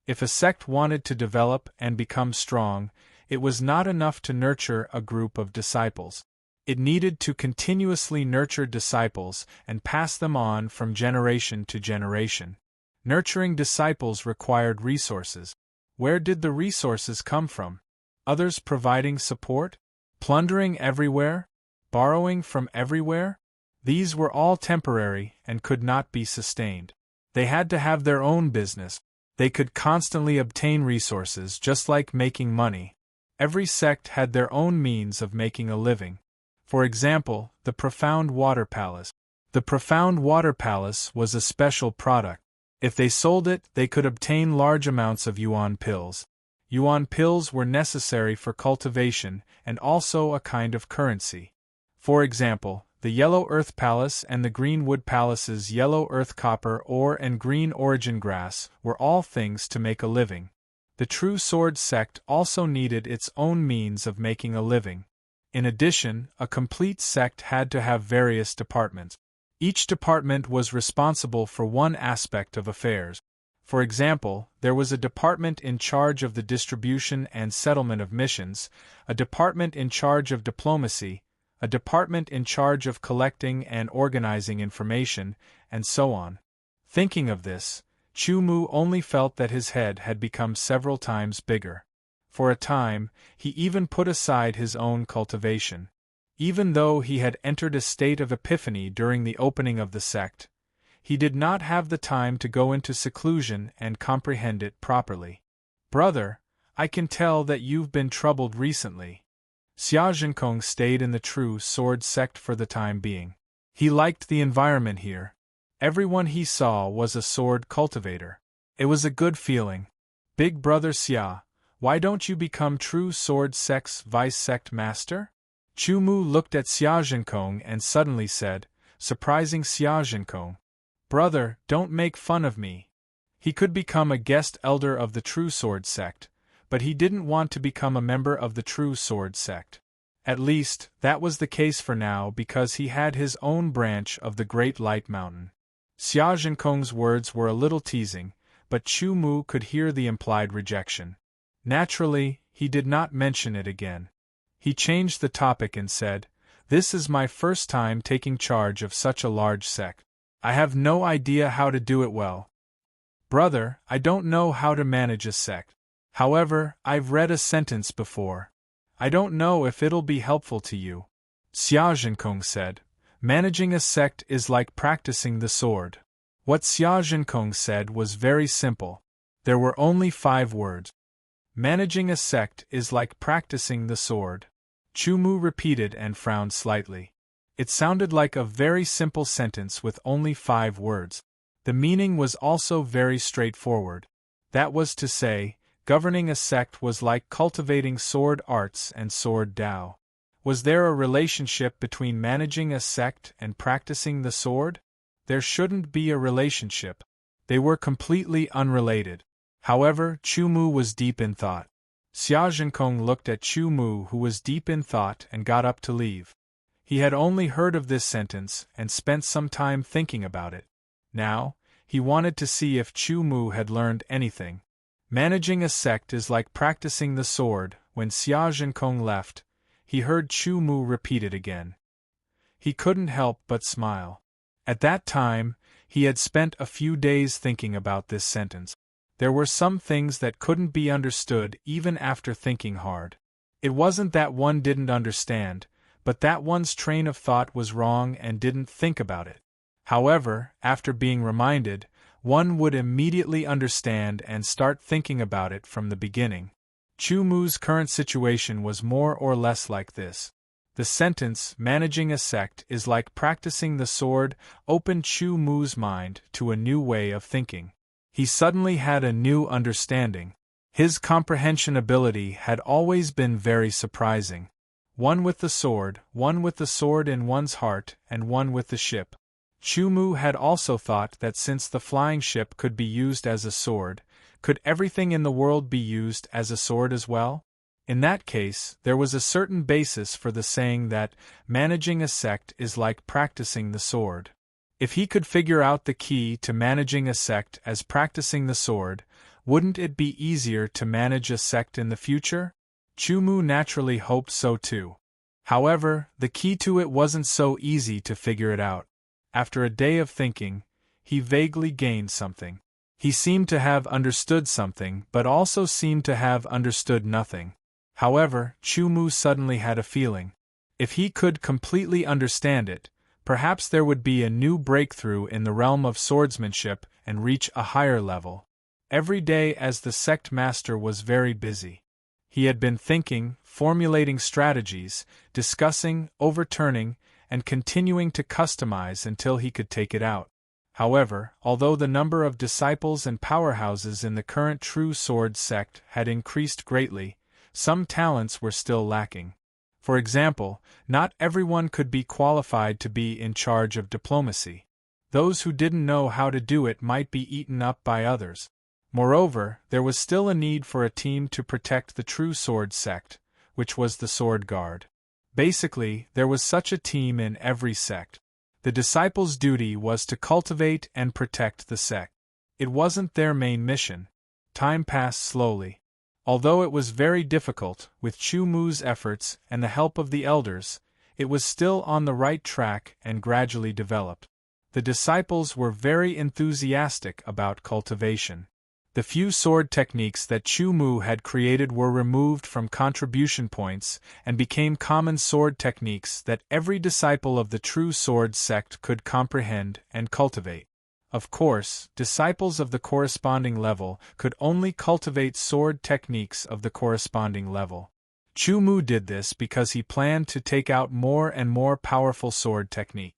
If a sect wanted to develop and become strong, it was not enough to nurture a group of disciples. It needed to continuously nurture disciples and pass them on from generation to generation. Nurturing disciples required resources. Where did the resources come from? Others providing support? Plundering everywhere? Borrowing from everywhere? These were all temporary and could not be sustained. They had to have their own business. They could constantly obtain resources just like making money. Every sect had their own means of making a living. For example, the Profound Water Palace. The Profound Water Palace was a special product. If they sold it, they could obtain large amounts of yuan pills. Yuan pills were necessary for cultivation and also a kind of currency. For example, the Yellow Earth Palace and the Green Wood Palace's yellow earth copper ore and green origin grass were all things to make a living. The True Sword sect also needed its own means of making a living. In addition, a complete sect had to have various departments. Each department was responsible for one aspect of affairs. For example, there was a department in charge of the distribution and settlement of missions, a department in charge of diplomacy, a department in charge of collecting and organizing information, and so on. Thinking of this, Chu Mu only felt that his head had become several times bigger. For a time, he even put aside his own cultivation. Even though he had entered a state of epiphany during the opening of the sect, he did not have the time to go into seclusion and comprehend it properly. "Brother, I can tell that you've been troubled recently." Xia Zhenkong stayed in the True Sword sect for the time being. He liked the environment here. Everyone he saw was a sword cultivator. It was a good feeling. "Big brother Xia, why don't you become True Sword sect's vice-sect master?" Chu Mu looked at Xia Zhenkong and suddenly said, surprising Xia Zhenkong, "Brother, don't make fun of me." He could become a guest elder of the True Sword sect, but he didn't want to become a member of the True Sword sect. At least, that was the case for now because he had his own branch of the Great Light Mountain. Xia Zhenkong's words were a little teasing, but Chu Mu could hear the implied rejection. Naturally, he did not mention it again. He changed the topic and said, "This is my first time taking charge of such a large sect. I have no idea how to do it well. Brother, I don't know how to manage a sect. However, I've read a sentence before. I don't know if it'll be helpful to you." Xia Zhenkong said, "Managing a sect is like practicing the sword." What Xia Zhenkong said was very simple. There were only 5 words. Managing a sect is like practicing the sword. Chu Mu repeated and frowned slightly. It sounded like a very simple sentence with only 5 words. The meaning was also very straightforward. That was to say, governing a sect was like cultivating sword arts and sword Tao. Was there a relationship between managing a sect and practicing the sword? There shouldn't be a relationship. They were completely unrelated. However, Chu Mu was deep in thought. Xia Zhenkong looked at Chu Mu, who was deep in thought, and got up to leave. He had only heard of this sentence and spent some time thinking about it. Now, he wanted to see if Chu Mu had learned anything. Managing a sect is like practicing the sword. When Xia Zhenkong left, he heard Chu Mu repeat it again. He couldn't help but smile. At that time, he had spent a few days thinking about this sentence. There were some things that couldn't be understood even after thinking hard. It wasn't that one didn't understand, but that one's train of thought was wrong and didn't think about it. However, after being reminded, one would immediately understand and start thinking about it from the beginning. Chu Mu's current situation was more or less like this. The sentence, managing a sect is like practicing the sword, opened Chu Mu's mind to a new way of thinking. He suddenly had a new understanding. His comprehension ability had always been very surprising. One with the sword in one's heart, and one with the ship. Chu Mu had also thought that since the flying ship could be used as a sword, could everything in the world be used as a sword as well? In that case, there was a certain basis for the saying that managing a sect is like practicing the sword. If he could figure out the key to managing a sect as practicing the sword, wouldn't it be easier to manage a sect in the future? Chu Mu naturally hoped so too. However, the key to it wasn't so easy to figure it out. After a day of thinking, he vaguely gained something. He seemed to have understood something, but also seemed to have understood nothing. However, Chu Mu suddenly had a feeling. If he could completely understand it, perhaps there would be a new breakthrough in the realm of swordsmanship and reach a higher level. Every day as the sect master was very busy. He had been thinking, formulating strategies, discussing, overturning, and continuing to customize until he could take it out. However, although the number of disciples and powerhouses in the current True Sword sect had increased greatly, some talents were still lacking. For example, not everyone could be qualified to be in charge of diplomacy. Those who didn't know how to do it might be eaten up by others. Moreover, there was still a need for a team to protect the True Sword sect, which was the Sword Guard. Basically, there was such a team in every sect. The disciples' duty was to cultivate and protect the sect. It wasn't their main mission. Time passed slowly. Although it was very difficult, with Chu Mu's efforts and the help of the elders, it was still on the right track and gradually developed. The disciples were very enthusiastic about cultivation. The few sword techniques that Chu Mu had created were removed from contribution points and became common sword techniques that every disciple of the True Sword sect could comprehend and cultivate. Of course, disciples of the corresponding level could only cultivate sword techniques of the corresponding level. Chu Mu did this because he planned to take out more and more powerful sword technique.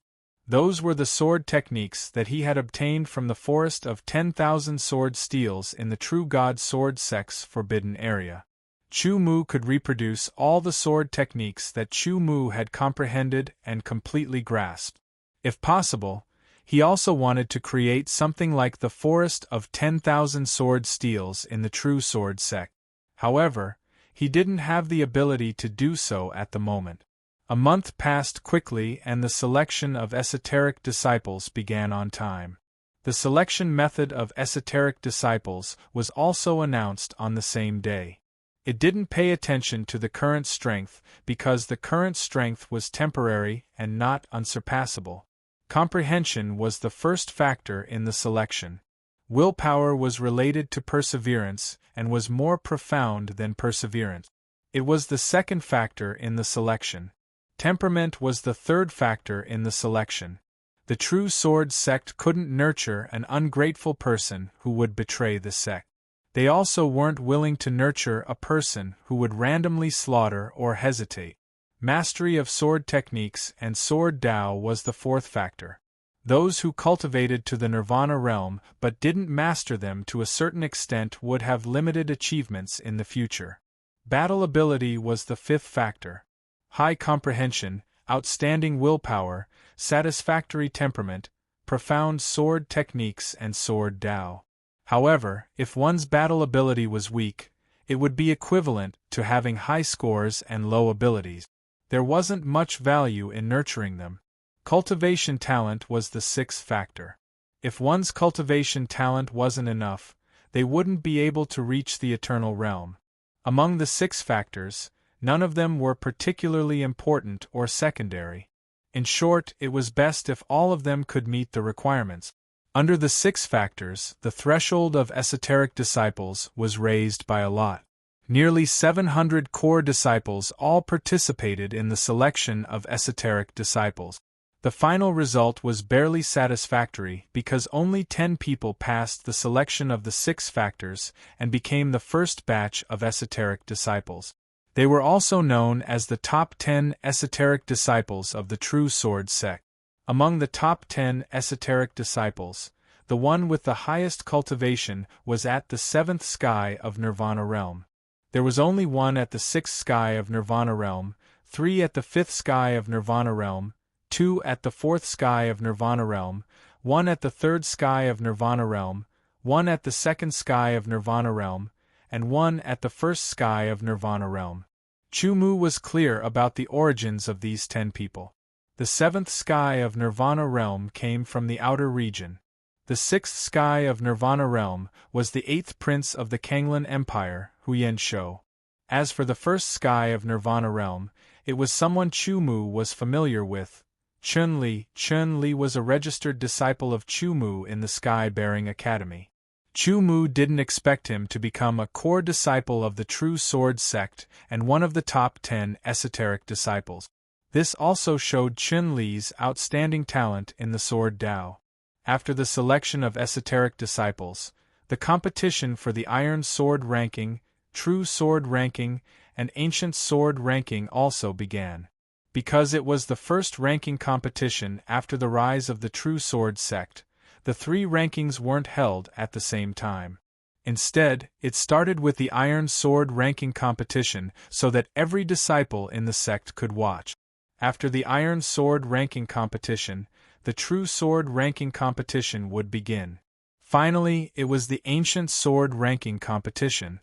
Those were the sword techniques that he had obtained from the forest of 10,000 sword steels in the True God Sword sect's forbidden area. Chu Mu could reproduce all the sword techniques that Chu Mu had comprehended and completely grasped. If possible, he also wanted to create something like the forest of 10,000 sword steels in the True Sword sect. However, he didn't have the ability to do so at the moment. A month passed quickly and the selection of esoteric disciples began on time. The selection method of esoteric disciples was also announced on the same day. It didn't pay attention to the current strength because the current strength was temporary and not unsurpassable. Comprehension was the first factor in the selection. Willpower was related to perseverance and was more profound than perseverance. It was the second factor in the selection. Temperament was the third factor in the selection. The True Sword sect couldn't nurture an ungrateful person who would betray the sect. They also weren't willing to nurture a person who would randomly slaughter or hesitate. Mastery of sword techniques and sword Tao was the fourth factor. Those who cultivated to the Nirvana realm but didn't master them to a certain extent would have limited achievements in the future. Battle ability was the fifth factor. High comprehension, outstanding willpower, satisfactory temperament, profound sword techniques and sword Tao. However, if one's battle ability was weak, it would be equivalent to having high scores and low abilities. There wasn't much value in nurturing them. Cultivation talent was the sixth factor. If one's cultivation talent wasn't enough, they wouldn't be able to reach the eternal realm. Among the 6 factors, none of them were particularly important or secondary. In short, it was best if all of them could meet the requirements. Under the 6 factors, the threshold of esoteric disciples was raised by a lot. Nearly 700 core disciples all participated in the selection of esoteric disciples. The final result was barely satisfactory because only 10 people passed the selection of the 6 factors and became the first batch of esoteric disciples. They were also known as the top 10 esoteric disciples of the True Sword sect. Among the top 10 esoteric disciples, the one with the highest cultivation was at the 7th sky of Nirvana realm. There was only 1 at the 6th sky of Nirvana realm, 3 at the 5th sky of Nirvana realm, 2 at the 4th sky of Nirvana realm, 1 at the 3rd sky of Nirvana realm, 1 at the 2nd sky of Nirvana realm, and 1 at the 1st sky of Nirvana realm. Chumu was clear about the origins of these 10 people. The 7th sky of Nirvana realm came from the outer region. The 6th sky of Nirvana realm was the 8th prince of the Kanglan Empire, Huyen Shou. As for the 1st sky of Nirvana realm, it was someone Chumu was familiar with, Chun Li. Chun Li was a registered disciple of Chumu in the Sky-Bearing Academy. Chumu didn't expect him to become a core disciple of the True Sword sect and one of the top 10 esoteric disciples. This also showed Chun Li's outstanding talent in the Sword Dao. After the selection of esoteric disciples, the competition for the Iron Sword ranking, True Sword ranking, and Ancient Sword ranking also began. Because it was the first ranking competition after the rise of the True Sword sect, the 3 rankings weren't held at the same time. Instead, it started with the Iron Sword ranking competition so that every disciple in the sect could watch. After the Iron Sword ranking competition, the True Sword ranking competition would begin. Finally, it was the Ancient Sword ranking competition.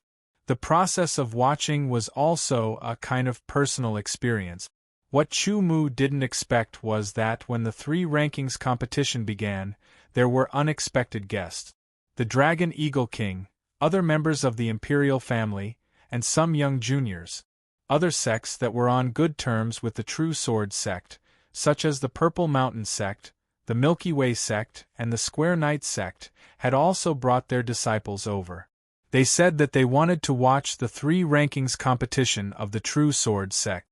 The process of watching was also a kind of personal experience. What Chumu didn't expect was that when the 3 rankings competition began, there were unexpected guests. The Dragon Eagle King, other members of the Imperial family, and some young juniors. Other sects that were on good terms with the True Sword sect, such as the Purple Mountain sect, the Milky Way sect, and the Square Knight sect, had also brought their disciples over. They said that they wanted to watch the 3 rankings competition of the True Sword sect.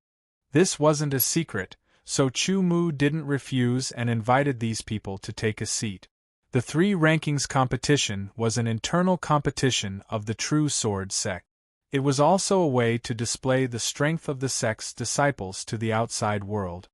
This wasn't a secret, so Chumu didn't refuse and invited these people to take a seat. The 3 rankings competition was an internal competition of the True Sword sect. It was also a way to display the strength of the sect's disciples to the outside world.